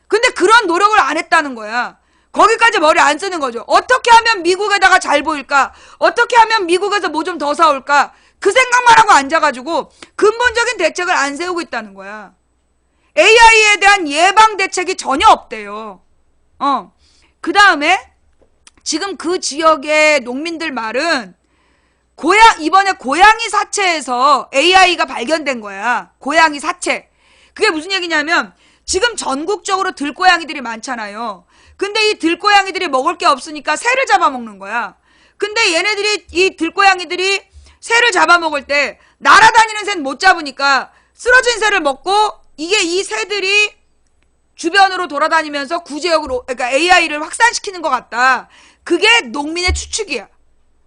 근데 그런 노력을 안 했다는 거야. 거기까지 머리 안 쓰는 거죠. 어떻게 하면 미국에다가 잘 보일까? 어떻게 하면 미국에서 뭐 좀 더 사올까? 그 생각만 하고 앉아가지고 근본적인 대책을 안 세우고 있다는 거야. AI에 대한 예방 대책이 전혀 없대요. 그 다음에 지금 그 지역의 농민들 말은 이번에 고양이 사체에서 AI가 발견된 거야. 고양이 사체. 그게 무슨 얘기냐면 지금 전국적으로 들고양이들이 많잖아요. 근데 이 들고양이들이 먹을 게 없으니까 새를 잡아먹는 거야. 근데 이 들고양이들이 새를 잡아먹을 때 날아다니는 새는 못 잡으니까 쓰러진 새를 먹고 이 새들이 주변으로 돌아다니면서 구제역으로, 그러니까 AI를 확산시키는 것 같다. 그게 농민의 추측이야.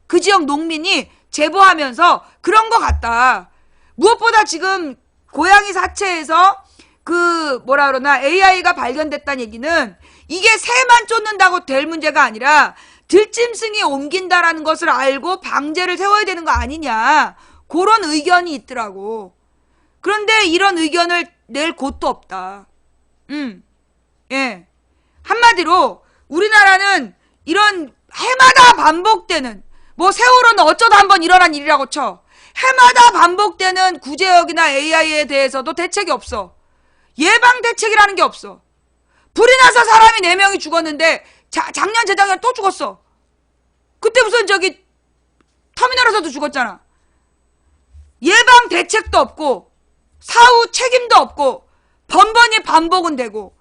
그 지역 농민이 제보하면서 그런 것 같다. 무엇보다 지금 고양이 사체에서 AI가 발견됐다는 얘기는 이게 새만 쫓는다고 될 문제가 아니라 들짐승이 옮긴다라는 것을 알고 방제를 세워야 되는 거 아니냐. 그런 의견이 있더라고. 그런데 이런 의견을 낼 곳도 없다. 예. 한마디로 우리나라는 이런 해마다 반복되는, 뭐 세월호는 어쩌다 한번 일어난 일이라고 쳐. 해마다 반복되는 구제역이나 AI에 대해서도 대책이 없어. 예방 대책이라는 게 없어. 불이 나서 사람이 4명이 죽었는데 작년 재작년 또 죽었어. 그때 무슨 저기 터미널에서도 죽었잖아. 예방 대책도 없고 사후 책임도 없고 번번이 반복은 되고,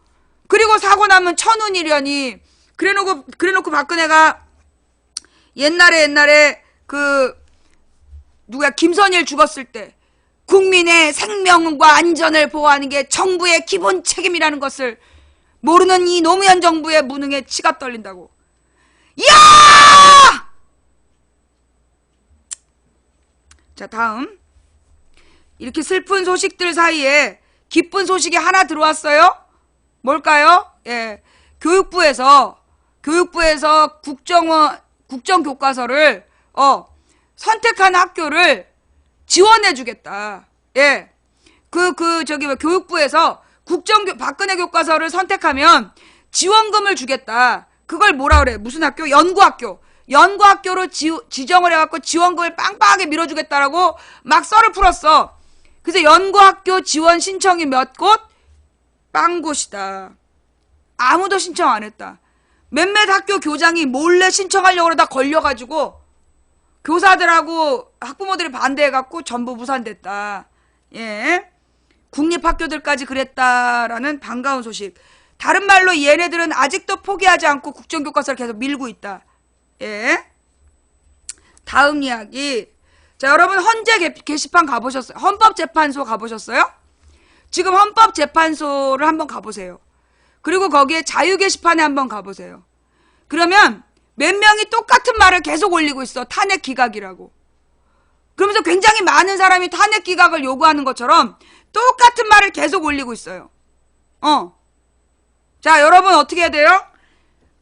그리고 사고 나면 천운이려니 그래놓고 박근혜가 옛날에 그 누구야 김선일 죽었을 때 국민의 생명과 안전을 보호하는 게 정부의 기본 책임이라는 것을 모르는 이 노무현 정부의 무능에 치가 떨린다고. 야! 자, 다음. 이렇게 슬픈 소식들 사이에 기쁜 소식이 하나 들어왔어요. 뭘까요? 예. 교육부에서 국정교과서를 선택한 학교를 지원해 주겠다. 예. 교육부에서 박근혜 교과서를 선택하면 지원금을 주겠다. 그걸 뭐라 그래? 무슨 학교? 연구학교로 지정을 해갖고 지원금을 빵빵하게 밀어주겠다라고 막 썰을 풀었어. 그래서 연구학교 지원 신청이 몇 곳? 빵 곳이다. 아무도 신청 안 했다. 몇몇 학교 교장이 몰래 신청하려고 그러다 걸려가지고 교사들하고 학부모들이 반대해갖고 전부 무산됐다. 예. 국립학교들까지 그랬다라는 반가운 소식. 다른 말로 얘네들은 아직도 포기하지 않고 국정교과서를 계속 밀고 있다. 예. 다음 이야기. 자, 여러분 헌재 게시판 가보셨어요? 헌법재판소 가보셨어요? 지금 헌법재판소를 한번 가보세요. 그리고 거기에 자유 게시판에 한번 가보세요. 그러면 몇 명이 똑같은 말을 계속 올리고 있어. 탄핵 기각이라고. 그러면서 굉장히 많은 사람이 탄핵 기각을 요구하는 것처럼 똑같은 말을 계속 올리고 있어요. 자, 여러분 어떻게 해야 돼요?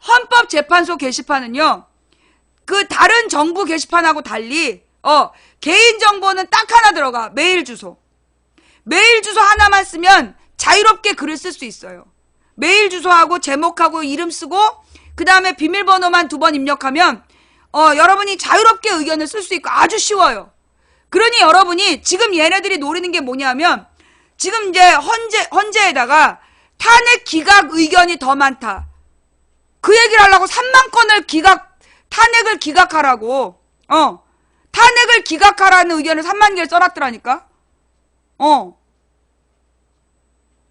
헌법재판소 게시판은요, 그 다른 정부 게시판하고 달리 개인정보는 딱 하나 들어가. 메일 주소. 메일 주소 하나만 쓰면 자유롭게 글을 쓸 수 있어요. 메일 주소하고 제목하고 이름 쓰고 그 다음에 비밀번호만 2번 입력하면 여러분이 자유롭게 의견을 쓸 수 있고 아주 쉬워요. 그러니 여러분이 지금 얘네들이 노리는 게 뭐냐면, 지금 이제 헌재에다가 탄핵 기각 의견이 더 많다. 그 얘기를 하려고 3만 건을 탄핵을 기각하라고. 탄핵을 기각하라는 의견을 3만 개를 써놨더라니까.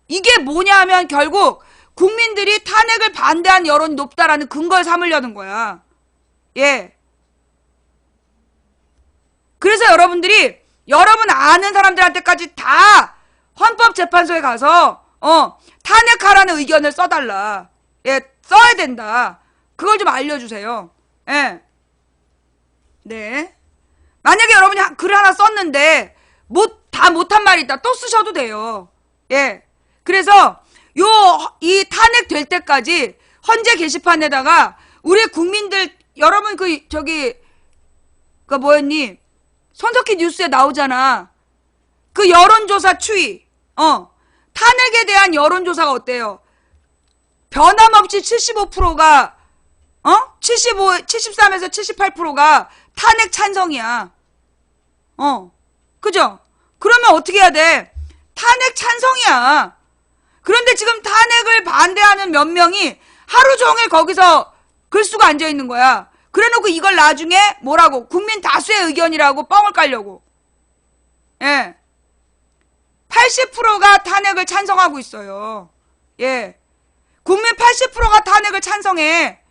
이게 뭐냐 하면 결국 국민들이 탄핵을 반대한 여론이 높다라는 근거를 삼으려는 거야. 예. 그래서 여러분 아는 사람들한테까지 다 헌법재판소에 가서 탄핵하라는 의견을 써달라. 예, 써야 된다. 그걸 좀 알려주세요. 예. 네. 만약에 여러분이 글 하나 썼는데 다 못한 말이 있다. 또 쓰셔도 돼요. 예. 그래서 이 탄핵 될 때까지 헌재 게시판에다가 우리 국민들, 여러분 뭐였니? 손석희 뉴스에 나오잖아. 그 여론조사 추이. 탄핵에 대한 여론조사가 어때요? 변함없이 75%가 73에서 78%가 탄핵 찬성이야. 그죠? 그러면 어떻게 해야 돼? 탄핵 찬성이야. 그런데 지금 탄핵을 반대하는 몇 명이 하루 종일 거기서 글쓰고 앉아있는 거야. 그래놓고 이걸 나중에 뭐라고? 국민 다수의 의견이라고 뻥을 깔려고. 예. 80%가 탄핵을 찬성하고 있어요. 예. 국민 80%가 탄핵을 찬성해.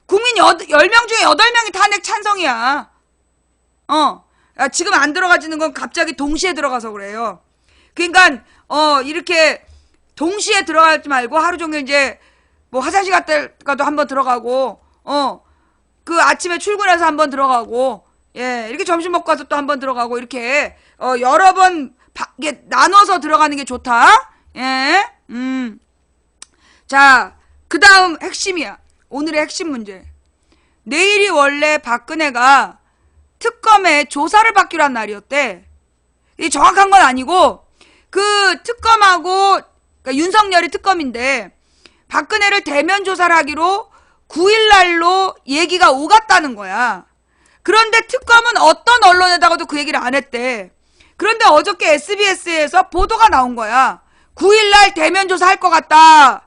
국민 10명 중에 8명이 탄핵 찬성이야. 지금 안 들어가지는 건 갑자기 동시에 들어가서 그래요. 그러니까 이렇게 동시에 들어가지 말고 하루 종일 이제 뭐 화장실 갔다가도 한번 들어가고 그 아침에 출근해서 한번 들어가고, 예, 이렇게 점심 먹고 와서 또 한번 들어가고, 이렇게 여러 번 이게 나눠서 들어가는 게 좋다. 예. 자, 그 다음 핵심이야. 오늘의 핵심 문제. 내일이 원래 박근혜가 특검에 조사를 받기로 한 날이었대. 이 정확한 건 아니고 그 특검하고, 그러니까 윤석열이 특검인데 박근혜를 대면 조사를 하기로 9일날로 얘기가 오갔다는 거야. 그런데 특검은 어떤 언론에다가도 그 얘기를 안 했대. 그런데 어저께 SBS에서 보도가 나온 거야. 9일날 대면 조사할 것 같다.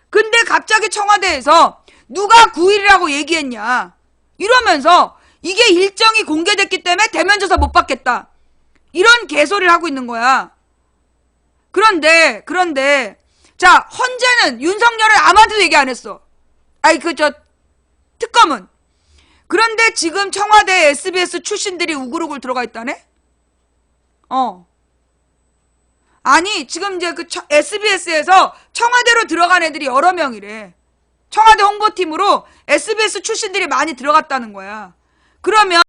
근데 갑자기 청와대에서 누가 9일이라고 얘기했냐. 이러면서 이게 일정이 공개됐기 때문에 대면 조사 못 받겠다. 이런 개소리를 하고 있는 거야. 그런데 자, 헌재는 윤석열을 아무한테도 얘기 안 했어. 아니 특검은. 그런데 지금 청와대 SBS 출신들이 우글우글 들어가 있다네? 아니, 지금 이제 SBS에서 청와대로 들어간 애들이 여러 명이래. 청와대 홍보팀으로 SBS 출신들이 많이 들어갔다는 거야. 그러면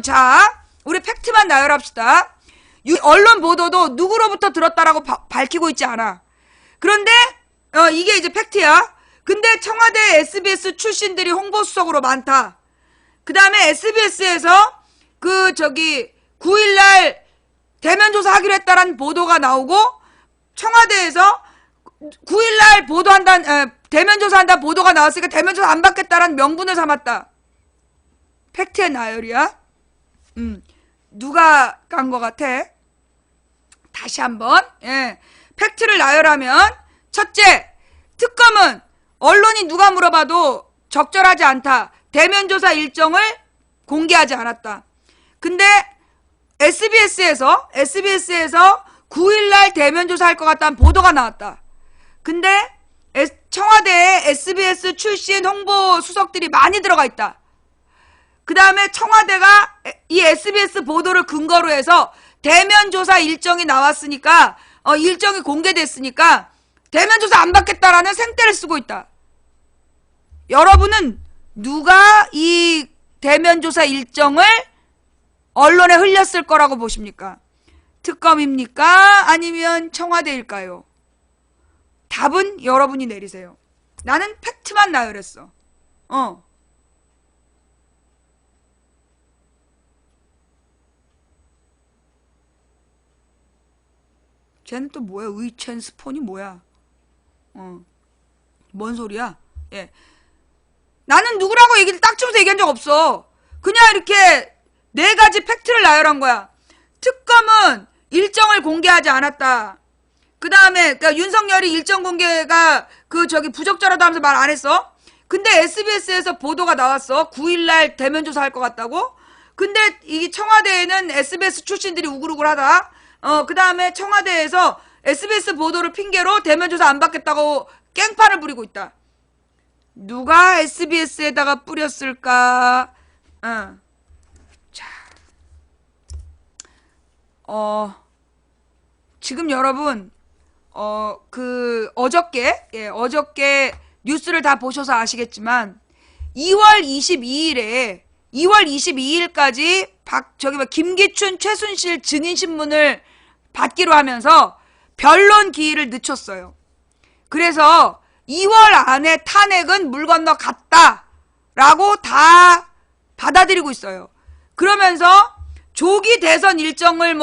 자, 우리 팩트만 나열합시다. 언론 보도도 누구로부터 들었다라고 밝히고 있지 않아. 그런데 이게 이제 팩트야. 근데 청와대 SBS 출신들이 홍보수석으로 많다. 그 다음에 SBS에서 9일날 대면 조사하기로 했다라는 보도가 나오고, 청와대에서 9일날 대면 조사한다 보도가 나왔으니까 대면 조사 안 받겠다라는 명분을 삼았다. 팩트의 나열이야. 누가 간 것 같아? 다시 한번, 팩트를 나열하면, 첫째, 특검은 언론이 누가 물어봐도 적절하지 않다. 대면 조사 일정을 공개하지 않았다. 근데 SBS에서 9일날 대면 조사할 것 같다는 보도가 나왔다. 근데 청와대에 SBS 출신 홍보 수석들이 많이 들어가 있다. 그 다음에 청와대가 이 SBS 보도를 근거로 해서 대면 조사 일정이 나왔으니까, 일정이 공개됐으니까 대면 조사 안 받겠다라는 생떼를 쓰고 있다. 여러분은 누가 이 대면 조사 일정을 언론에 흘렸을 거라고 보십니까? 특검입니까? 아니면 청와대일까요? 답은 여러분이 내리세요. 나는 팩트만 나열했어. 쟤는 또 뭐야? 의첸 스폰이 뭐야? 뭔 소리야? 예. 나는 누구라고 얘기를 딱 집어서 얘기한 적 없어. 그냥 이렇게 4가지 팩트를 나열한 거야. 특검은 일정을 공개하지 않았다. 그 다음에 윤석열이 일정 공개가 부적절하다 하면서 말 안 했어. 근데 SBS에서 보도가 나왔어. 9일날 대면 조사할 것 같다고. 근데 이 청와대에는 SBS 출신들이 우글우글하다. 그 다음에 청와대에서 SBS 보도를 핑계로 대면 조사 안 받겠다고 깽판을 부리고 있다. 누가 SBS에다가 뿌렸을까? 자, 지금 여러분, 어저께 뉴스를 다 보셔서 아시겠지만, 2월 22일까지 김기춘, 최순실 증인신문을 받기로 하면서 변론 기일을 늦췄어요. 그래서 2월 안에 탄핵은 물 건너 갔다라고 다 받아들이고 있어요. 그러면서 조기 대선 일정을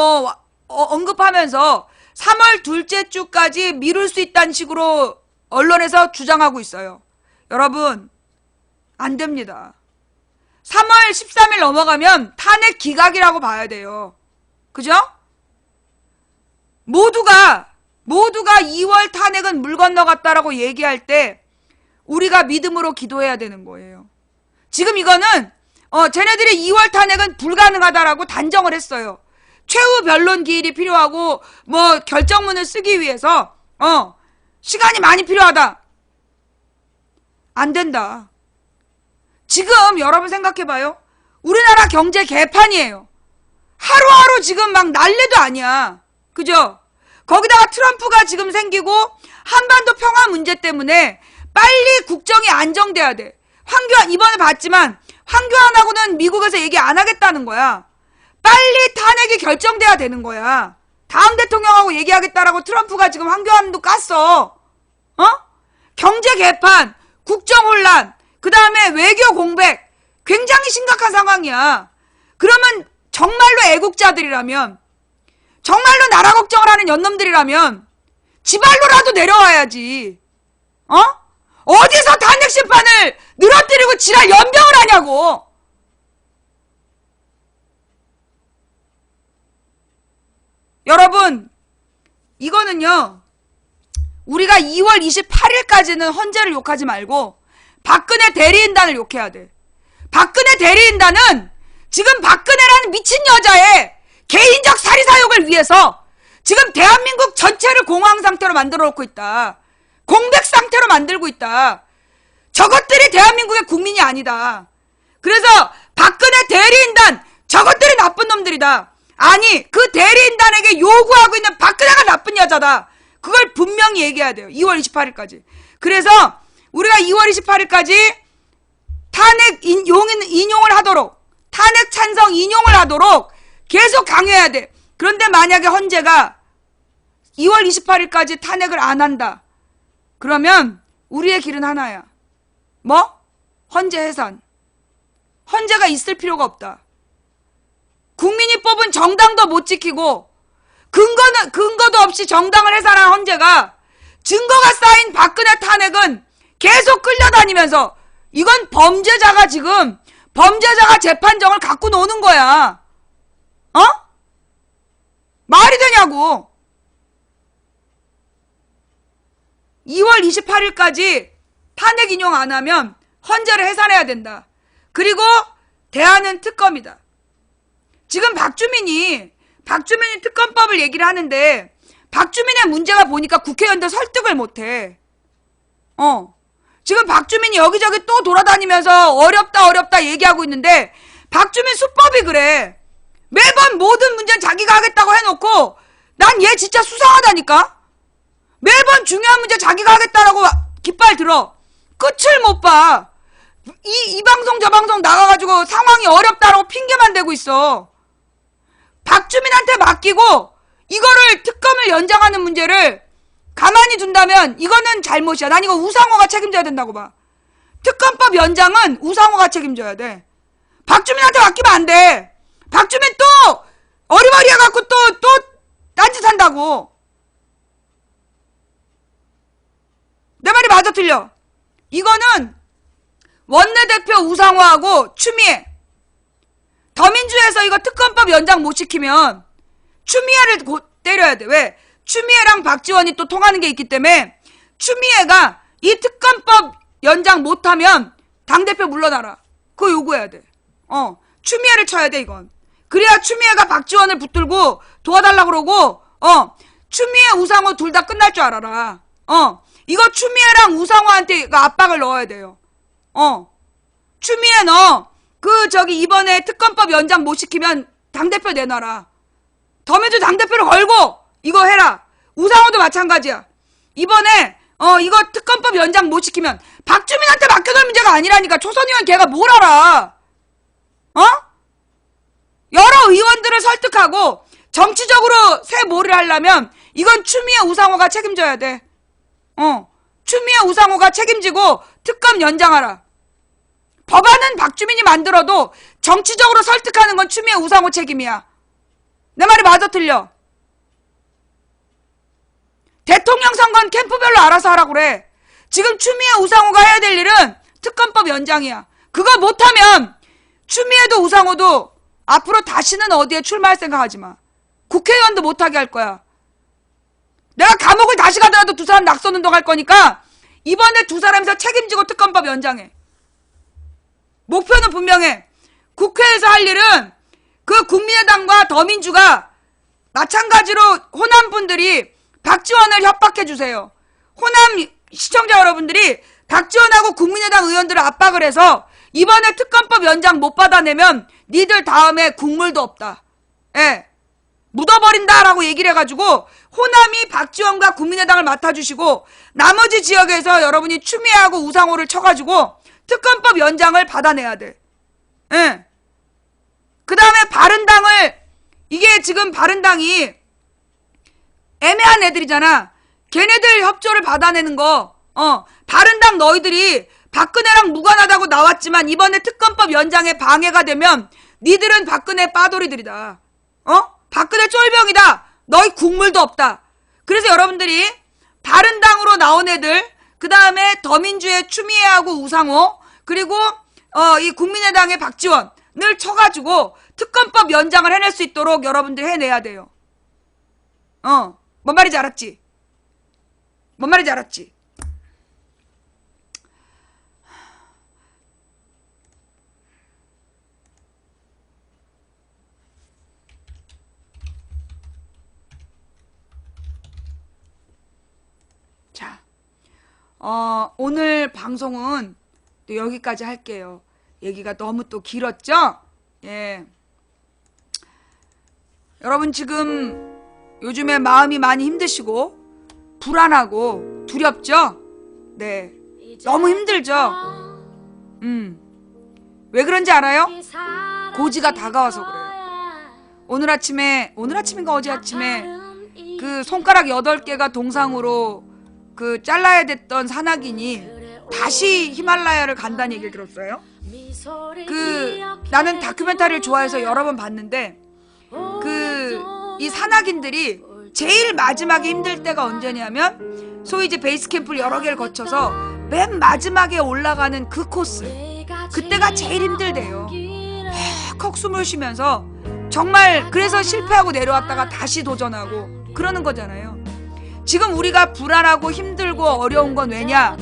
언급하면서 3월 둘째 주까지 미룰 수 있다는 식으로 언론에서 주장하고 있어요. 여러분, 안 됩니다. 3월 13일 넘어가면 탄핵 기각이라고 봐야 돼요. 그죠? 모두가 2월 탄핵은 물 건너갔다라고 얘기할 때 우리가 믿음으로 기도해야 되는 거예요. 지금 이거는 쟤네들이 2월 탄핵은 불가능하다라고 단정을 했어요. 최후 변론 기일이 필요하고 결정문을 쓰기 위해서 시간이 많이 필요하다. 안 된다. 지금 여러분 생각해봐요. 우리나라 경제 개판이에요. 하루하루 지금 막 난리도 아니야. 그죠? 거기다가 트럼프가 지금 생기고 한반도 평화 문제 때문에 빨리 국정이 안정돼야 돼. 황교안 이번에 봤지만 황교안하고는 미국에서 얘기 안 하겠다는 거야. 빨리 탄핵이 결정돼야 되는 거야. 다음 대통령하고 얘기하겠다라고 트럼프가 지금 황교안도 깠어. 경제 개판, 국정 혼란, 그 다음에 외교 공백, 굉장히 심각한 상황이야. 그러면 정말로 애국자들이라면, 정말로 나라 걱정을 하는 연놈들이라면 지발로라도 내려와야지. 어디서 탄핵 심판을 늘어뜨리고 지랄 연병을 하냐고. 여러분, 이거는요, 우리가 2월 28일까지는 헌재를 욕하지 말고 박근혜 대리인단을 욕해야 돼. 박근혜 대리인단은 지금 박근혜라는 미친 여자의 개인적 사리사욕을 위해서 지금 대한민국 전체를 공황 상태로 만들어 놓고 있다. 공백 상태로 만들고 있다. 저것들이 대한민국의 국민이 아니다. 그래서 박근혜 대리인단, 저것들이 나쁜 놈들이다. 아니, 그 대리인단에게 요구하고 있는 박근혜가 나쁜 여자다. 그걸 분명히 얘기해야 돼요. 2월 28일까지. 그래서 우리가 2월 28일까지 탄핵 인용을 하도록, 탄핵 찬성 인용을 하도록 계속 강요해야 돼. 그런데 만약에 헌재가 2월 28일까지 탄핵을 안 한다. 그러면 우리의 길은 하나야. 뭐? 헌재 해산. 헌재가 있을 필요가 없다. 국민이 뽑은 정당도 못 지키고 근거도 없이 정당을 해산한 헌재가 증거가 쌓인 박근혜 탄핵은 계속 끌려다니면서 이건 범죄자가 재판정을 갖고 노는 거야. 어? 말이 되냐고. 2월 28일까지 탄핵 인용 안 하면 헌재를 해산해야 된다. 그리고 대안은 특검이다. 지금 박주민이 특검법을 얘기를 하는데 박주민의 문제가 보니까 국회의원들 설득을 못해. 지금 박주민이 여기저기 또 돌아다니면서 어렵다 얘기하고 있는데 박주민 수법이 그래. 매번 모든 문제는 자기가 하겠다고 해놓고 난 얘 진짜 수상하다니까. 매번 중요한 문제 자기가 하겠다라고 깃발 들어. 끝을 못 봐. 이 방송 저 방송 나가가지고 상황이 어렵다라고 핑계만 대고 있어. 박주민한테 맡기고 이거를 특검을 연장하는 문제를 가만히 둔다면 이거는 잘못이야. 난 이거 우상호가 책임져야 된다고 봐. 특검법 연장은 우상호가 책임져야 돼. 박주민한테 맡기면 안 돼. 박주민 또 어리버리해갖고 또 딴짓한다고. 내 말이 맞아 틀려? 이거는 원내대표 우상호하고 추미애, 더민주에서 이거 특검법 연장 못 시키면 추미애를 때려야 돼. 왜? 추미애랑 박지원이 또 통하는 게 있기 때문에 추미애가 이 특검법 연장 못하면 당대표 물러나라. 그거 요구해야 돼. 추미애를 쳐야 돼 이건. 그래야 추미애가 박지원을 붙들고 도와달라고 그러고 추미애 우상호 둘 다 끝날 줄 알아라. 이거 추미애랑 우상호한테 압박을 넣어야 돼요. 추미애 너 이번에 특검법 연장 못 시키면 당대표 내놔라. 더민주 당대표를 걸고 이거 해라. 우상호도 마찬가지야. 이번에 이거 특검법 연장 못 시키면 박주민한테 맡겨놓을 문제가 아니라니까. 초선 의원 걔가 뭘 알아. 여러 의원들을 설득하고 정치적으로 새몰이를 하려면 이건 추미애 우상호가 책임져야 돼. 추미애 우상호가 책임지고 특검 연장하라. 법안은 박주민이 만들어도 정치적으로 설득하는 건 추미애 우상호 책임이야. 내 말이 맞아 틀려? 대통령 선거는 캠프별로 알아서 하라고 그래. 지금 추미애 우상호가 해야 될 일은 특검법 연장이야. 그거 못하면 추미애도 우상호도 앞으로 다시는 어디에 출마할 생각하지 마. 국회의원도 못하게 할 거야. 내가 감옥을 다시 가더라도 두 사람 낙선운동 할 거니까 이번에 두 사람이서 책임지고 특검법 연장해. 목표는 분명해. 국회에서 할 일은 그 국민의당과 더민주가 마찬가지로 호남 분들이 박지원을 협박해 주세요. 호남 시청자 여러분들이 박지원하고 국민의당 의원들을 압박을 해서 이번에 특검법 연장 못 받아내면 니들 다음에 국물도 없다. 예. 묻어버린다라고 얘기를 해가지고 호남이 박지원과 국민의당을 맡아주시고 나머지 지역에서 여러분이 추미애하고 우상호를 쳐가지고 특검법 연장을 받아내야 돼. 예. 그 다음에 바른당을, 이게 지금 바른당이 애매한 애들이잖아. 걔네들 협조를 받아내는 거, 바른당 너희들이 박근혜랑 무관하다고 나왔지만 이번에 특검법 연장에 방해가 되면 니들은 박근혜 빠돌이들이다. 박근혜 쫄병이다. 너희 국물도 없다. 그래서 여러분들이 바른당으로 나온 애들, 그 다음에 더민주의 추미애하고 우상호, 그리고 이 국민의당의 박지원을 쳐가지고 특검법 연장을 해낼 수 있도록 여러분들이 해내야 돼요. 뭔 말인지 알았지? 뭔 말인지 알았지? 자, 오늘 방송은 또 여기까지 할게요. 얘기가 너무 또 길었죠? 예. 여러분 지금 요즘에 마음이 많이 힘드시고 불안하고 두렵죠? 네. 너무 힘들죠? 왜 그런지 알아요? 고지가 다가와서 그래요. 오늘 아침인가 어제 아침에 그 손가락 8개가 동상으로 그 잘라야 됐던 산악인이 다시 히말라야를 간다는 얘기를 들었어요. 나는 다큐멘터리를 좋아해서 여러 번 봤는데 이 산악인들이 제일 마지막에 힘들 때가 언제냐면 소위 이제 베이스 캠프를 여러 개를 거쳐서 맨 마지막에 올라가는 그 코스, 그때가 제일 힘들대요. 헉 숨을 쉬면서 정말 그래서 실패하고 내려왔다가 다시 도전하고 그러는 거잖아요. 지금 우리가 불안하고 힘들고 어려운 건 왜냐?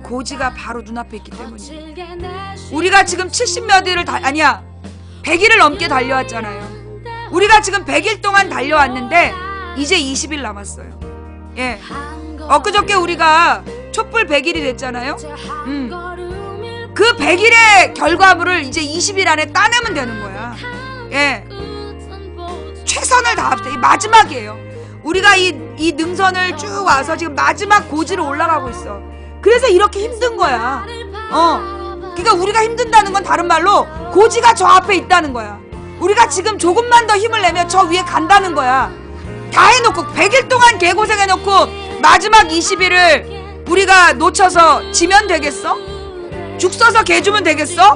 고지가 바로 눈앞에 있기 때문이에요. 우리가 지금 70몇 일을 100일을 넘게 달려왔잖아요. 우리가 지금 100일 동안 달려왔는데 이제 20일 남았어요. 예. 엊그저께 우리가 촛불 100일이 됐잖아요. 그 100일의 결과물을 이제 20일 안에 따내면 되는 거야. 예. 최선을 다합시다. 이 마지막이에요. 우리가 이 능선을 쭉 와서 지금 마지막 고지로 올라가고 있어. 그래서 이렇게 힘든 거야. 그러니까 우리가 힘든다는 건 다른 말로 고지가 저 앞에 있다는 거야. 우리가 지금 조금만 더 힘을 내면 저 위에 간다는 거야. 다 해놓고 100일 동안 개고생해놓고 마지막 20일을 우리가 놓쳐서 지면 되겠어? 죽 써서 개 주면 되겠어?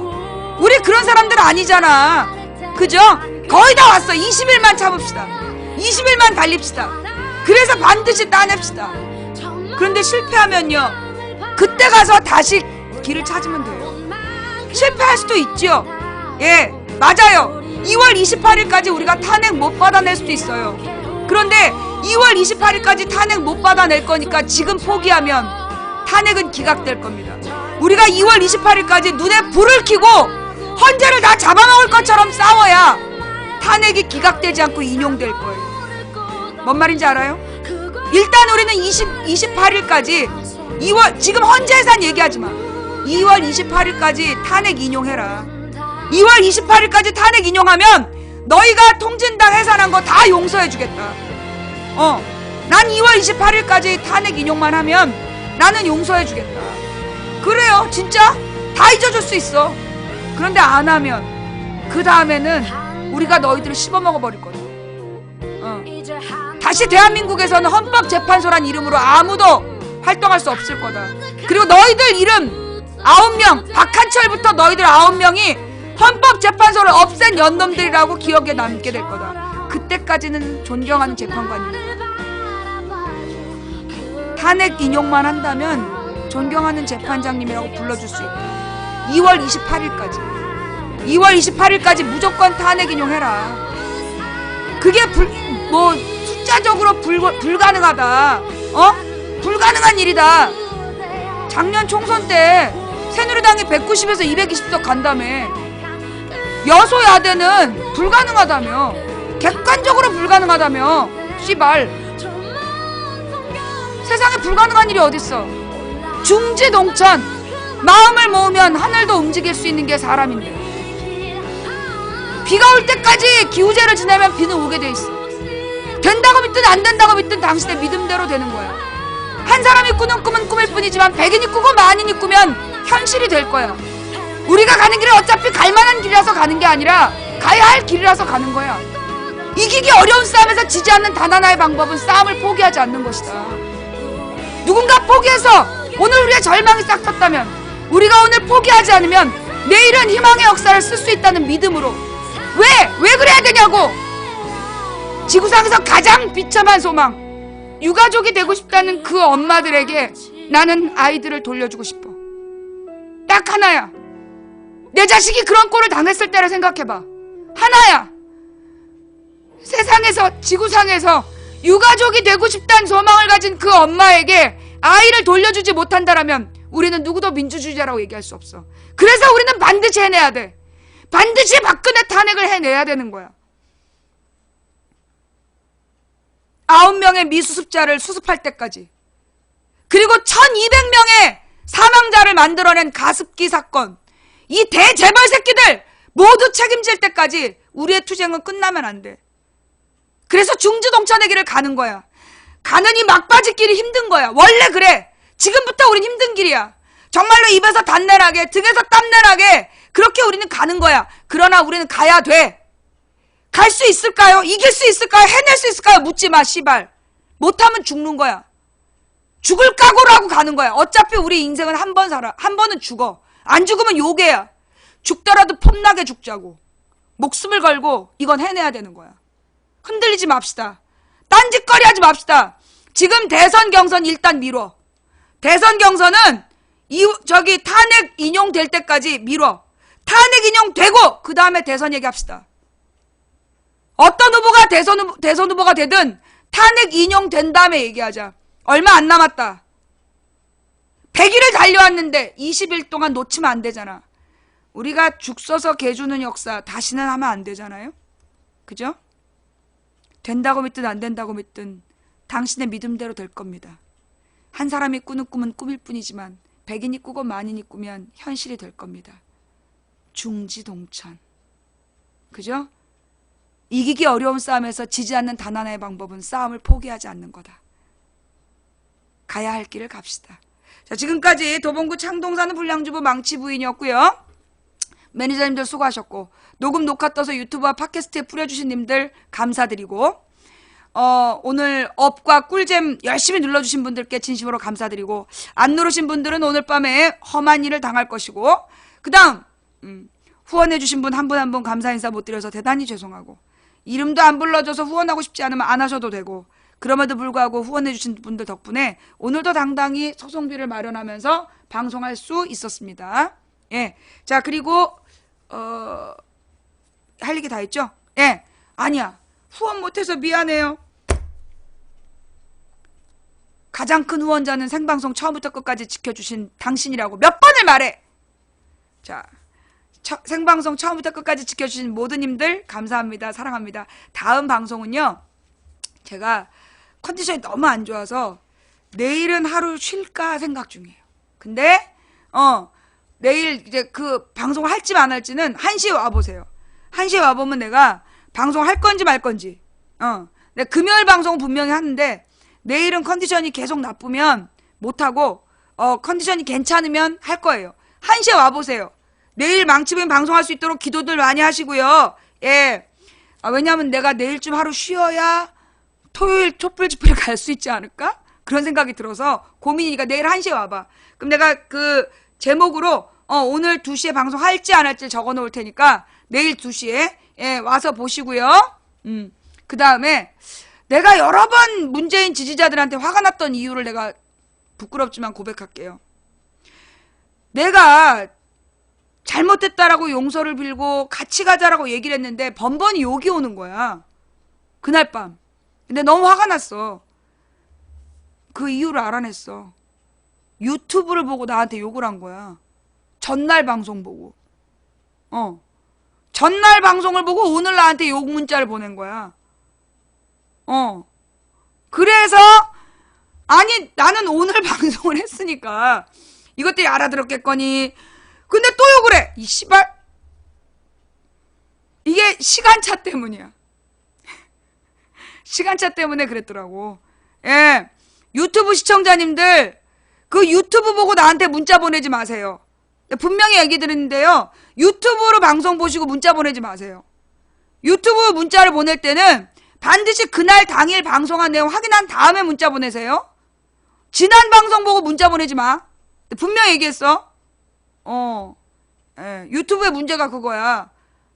우리 그런 사람들 아니잖아. 그죠? 거의 다 왔어. 20일만 참읍시다. 20일만 달립시다. 그래서 반드시 따냅시다. 그런데 실패하면요, 그때 가서 다시 길을 찾으면 돼요. 실패할 수도 있죠. 예, 맞아요. 2월 28일까지 우리가 탄핵 못 받아낼 수도 있어요. 그런데 2월 28일까지 탄핵 못 받아낼 거니까 지금 포기하면 탄핵은 기각될 겁니다. 우리가 2월 28일까지 눈에 불을 켜고 헌재를 다 잡아먹을 것처럼 싸워야 탄핵이 기각되지 않고 인용될 거예요. 뭔 말인지 알아요? 일단 우리는 28일까지 지금 헌재에선 얘기하지 마. 2월 28일까지 탄핵 인용해라. 2월 28일까지 탄핵 인용하면 너희가 통진당 해산한 거 다 용서해 주겠다. 난 2월 28일까지 탄핵 인용만 하면 나는 용서해 주겠다. 그래요. 진짜 다 잊어줄 수 있어. 그런데 안 하면 그 다음에는 우리가 너희들을 씹어먹어 버릴 거다. 다시 대한민국에서는 헌법재판소란 이름으로 아무도 활동할 수 없을 거다. 그리고 너희들 이름 9명, 박한철부터 너희들 9명이 헌법재판소를 없앤 연놈들이라고 기억에 남게 될 거다. 그때까지는 존경하는 재판관입니다. 탄핵 인용만 한다면 존경하는 재판장님이라고 불러줄 수 있다. 2월 28일까지 무조건 탄핵 인용해라. 그게 숫자적으로 불가능하다. 불가능한 일이다. 작년 총선 때 새누리당이 190에서 220석 간다며. 여소야대는 불가능하다며. 객관적으로 불가능하다며. 씨발. 세상에 불가능한 일이 어딨어. 중지농천. 마음을 모으면 하늘도 움직일 수 있는 게 사람인데. 비가 올 때까지 기우제를 지내면 비는 오게 돼 있어. 된다고 믿든 안 된다고 믿든 당신의 믿음대로 되는 거야. 한 사람이 꾸는 꿈은 꿈일 뿐이지만 100인이 꾸고 만인이 꾸면 현실이 될 거야. 우리가 가는 길은 어차피 갈만한 길이라서 가는 게 아니라 가야 할 길이라서 가는 거야. 이기기 어려운 싸움에서 지지 않는 단 하나의 방법은 싸움을 포기하지 않는 것이다. 누군가 포기해서 오늘 우리의 절망이 싹 텄다면, 우리가 오늘 포기하지 않으면 내일은 희망의 역사를 쓸 수 있다는 믿음으로. 왜 그래야 되냐고. 지구상에서 가장 비참한 소망, 유가족이 되고 싶다는 그 엄마들에게 나는 아이들을 돌려주고 싶어. 딱 하나야. 내 자식이 그런 꼴을 당했을 때를 생각해봐. 하나야. 세상에서, 지구상에서 유가족이 되고 싶다는 소망을 가진 그 엄마에게 아이를 돌려주지 못한다라면 우리는 누구도 민주주의자라고 얘기할 수 없어. 그래서 우리는 반드시 해내야 돼. 반드시 박근혜 탄핵을 해내야 되는 거야. 9명의 미수습자를 수습할 때까지. 그리고 1200명의 사망자를 만들어낸 가습기 사건. 이 대재벌 새끼들 모두 책임질 때까지 우리의 투쟁은 끝나면 안 돼. 그래서 중주동천의 길을 가는 거야. 가는 이 막바지 길이 힘든 거야. 원래 그래. 지금부터 우린 힘든 길이야. 정말로 입에서 단내나게 등에서 땀내나게 그렇게 우리는 가는 거야. 그러나 우리는 가야 돼. 갈 수 있을까요? 이길 수 있을까요? 해낼 수 있을까요? 묻지 마, 씨발. 못하면 죽는 거야. 죽을 각오로 하고 가는 거야. 어차피 우리 인생은 한 번 살아. 한 번은 죽어. 안 죽으면 요괴야. 죽더라도 폼나게 죽자고. 목숨을 걸고 이건 해내야 되는 거야. 흔들리지 맙시다. 딴짓거리 하지 맙시다. 지금 대선 경선 일단 미뤄. 대선 경선은 탄핵 인용될 때까지 미뤄. 탄핵 인용되고 그 다음에 대선 얘기합시다. 어떤 후보가 대선 후보가 되든 탄핵 인용된 다음에 얘기하자. 얼마 안 남았다. 100일을 달려왔는데 20일 동안 놓치면 안 되잖아. 우리가 죽 써서 개 주는 역사 다시는 하면 안 되잖아요. 그죠? 된다고 믿든 안 된다고 믿든 당신의 믿음대로 될 겁니다. 한 사람이 꾸는 꿈은 꿈일 뿐이지만 100인이 꾸고 만인이 꾸면 현실이 될 겁니다. 중지동천. 그죠? 이기기 어려운 싸움에서 지지 않는 단 하나의 방법은 싸움을 포기하지 않는 거다. 가야 할 길을 갑시다. 자, 지금까지 도봉구 창동사는 불량주부 망치 부인이었고요. 매니저님들 수고하셨고, 녹음 녹화 떠서 유튜브와 팟캐스트에 뿌려주신 님들 감사드리고, 오늘 업과 꿀잼 열심히 눌러주신 분들께 진심으로 감사드리고, 안 누르신 분들은 오늘 밤에 험한 일을 당할 것이고, 그 다음 후원해주신 분 한 분 한 분 감사 인사 못 드려서 대단히 죄송하고, 이름도 안 불러줘서 후원하고 싶지 않으면 안 하셔도 되고, 그럼에도 불구하고 후원해주신 분들 덕분에 오늘도 당당히 소송비를 마련하면서 방송할 수 있었습니다. 예. 자, 그리고 할 얘기 다 했죠? 예. 아니야. 후원 못해서 미안해요. 가장 큰 후원자는 생방송 처음부터 끝까지 지켜주신 당신이라고 몇 번을 말해. 자, 생방송 처음부터 끝까지 지켜주신 모든 님들 감사합니다. 사랑합니다. 다음 방송은요, 제가 컨디션이 너무 안 좋아서 내일은 하루 쉴까 생각 중이에요. 근데 내일 이제 그 방송을 할지 안 할지는 1시에 와보세요. 1시에 와보면 내가 방송할 건지 말 건지. 내가 금요일 방송은 분명히 하는데 내일은 컨디션이 계속 나쁘면 못하고 컨디션이 괜찮으면 할 거예요. 1시에 와보세요. 내일 망치부인 방송할 수 있도록 기도들 많이 하시고요. 예. 왜냐면 내가 내일쯤 하루 쉬어야 토요일 촛불 집회를 갈 수 있지 않을까? 그런 생각이 들어서 고민이니까 내일 1시에 와봐. 그럼 내가 그 제목으로 오늘 2시에 방송 할지 안 할지 적어 놓을 테니까 내일 2시에 예, 와서 보시고요. 그 다음에 내가 여러 번 문재인 지지자들한테 화가 났던 이유를 내가 부끄럽지만 고백할게요. 내가 잘못됐다라고 용서를 빌고 같이 가자라고 얘기를 했는데 번번이 욕이 오는 거야. 그날 밤. 근데 너무 화가 났어. 그 이유를 알아냈어. 유튜브를 보고 나한테 욕을 한 거야. 전날 방송 보고. 전날 방송을 보고 오늘 나한테 욕 문자를 보낸 거야. 그래서 아니 나는 오늘 방송을 했으니까 이것들이 알아들었겠거니. 근데 또 욕을 해. 이 씨발. 이게 시간차 때문이야. 시간차 때문에 그랬더라고. 예. 유튜브 시청자님들, 그 유튜브 보고 나한테 문자 보내지 마세요. 분명히 얘기 드리는데요. 유튜브로 방송 보시고 문자 보내지 마세요. 유튜브 문자를 보낼 때는 반드시 그날 당일 방송한 내용 확인한 다음에 문자 보내세요. 지난 방송 보고 문자 보내지 마. 분명히 얘기했어. 예. 유튜브의 문제가 그거야.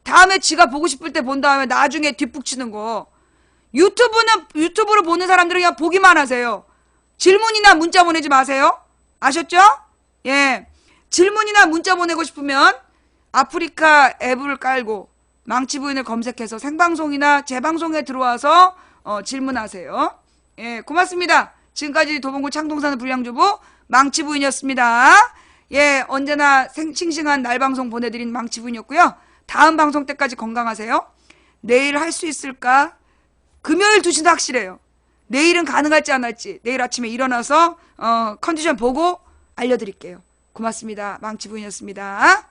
다음에 지가 보고 싶을 때 본 다음에 나중에 뒷북치는 거. 유튜브로 보는 사람들은 그냥 보기만 하세요. 질문이나 문자 보내지 마세요. 아셨죠? 예. 질문이나 문자 보내고 싶으면 아프리카 앱을 깔고 망치부인을 검색해서 생방송이나 재방송에 들어와서 질문하세요. 예, 고맙습니다. 지금까지 도봉구 창동사는 불량주부 망치부인이었습니다. 예, 언제나 싱싱한 날방송 보내드린 망치부인이었고요. 다음 방송 때까지 건강하세요. 내일 할 수 있을까? 금요일 2시도 확실해요. 내일은 가능할지 안 할지 내일 아침에 일어나서 컨디션 보고 알려드릴게요. 고맙습니다. 망치부인이었습니다.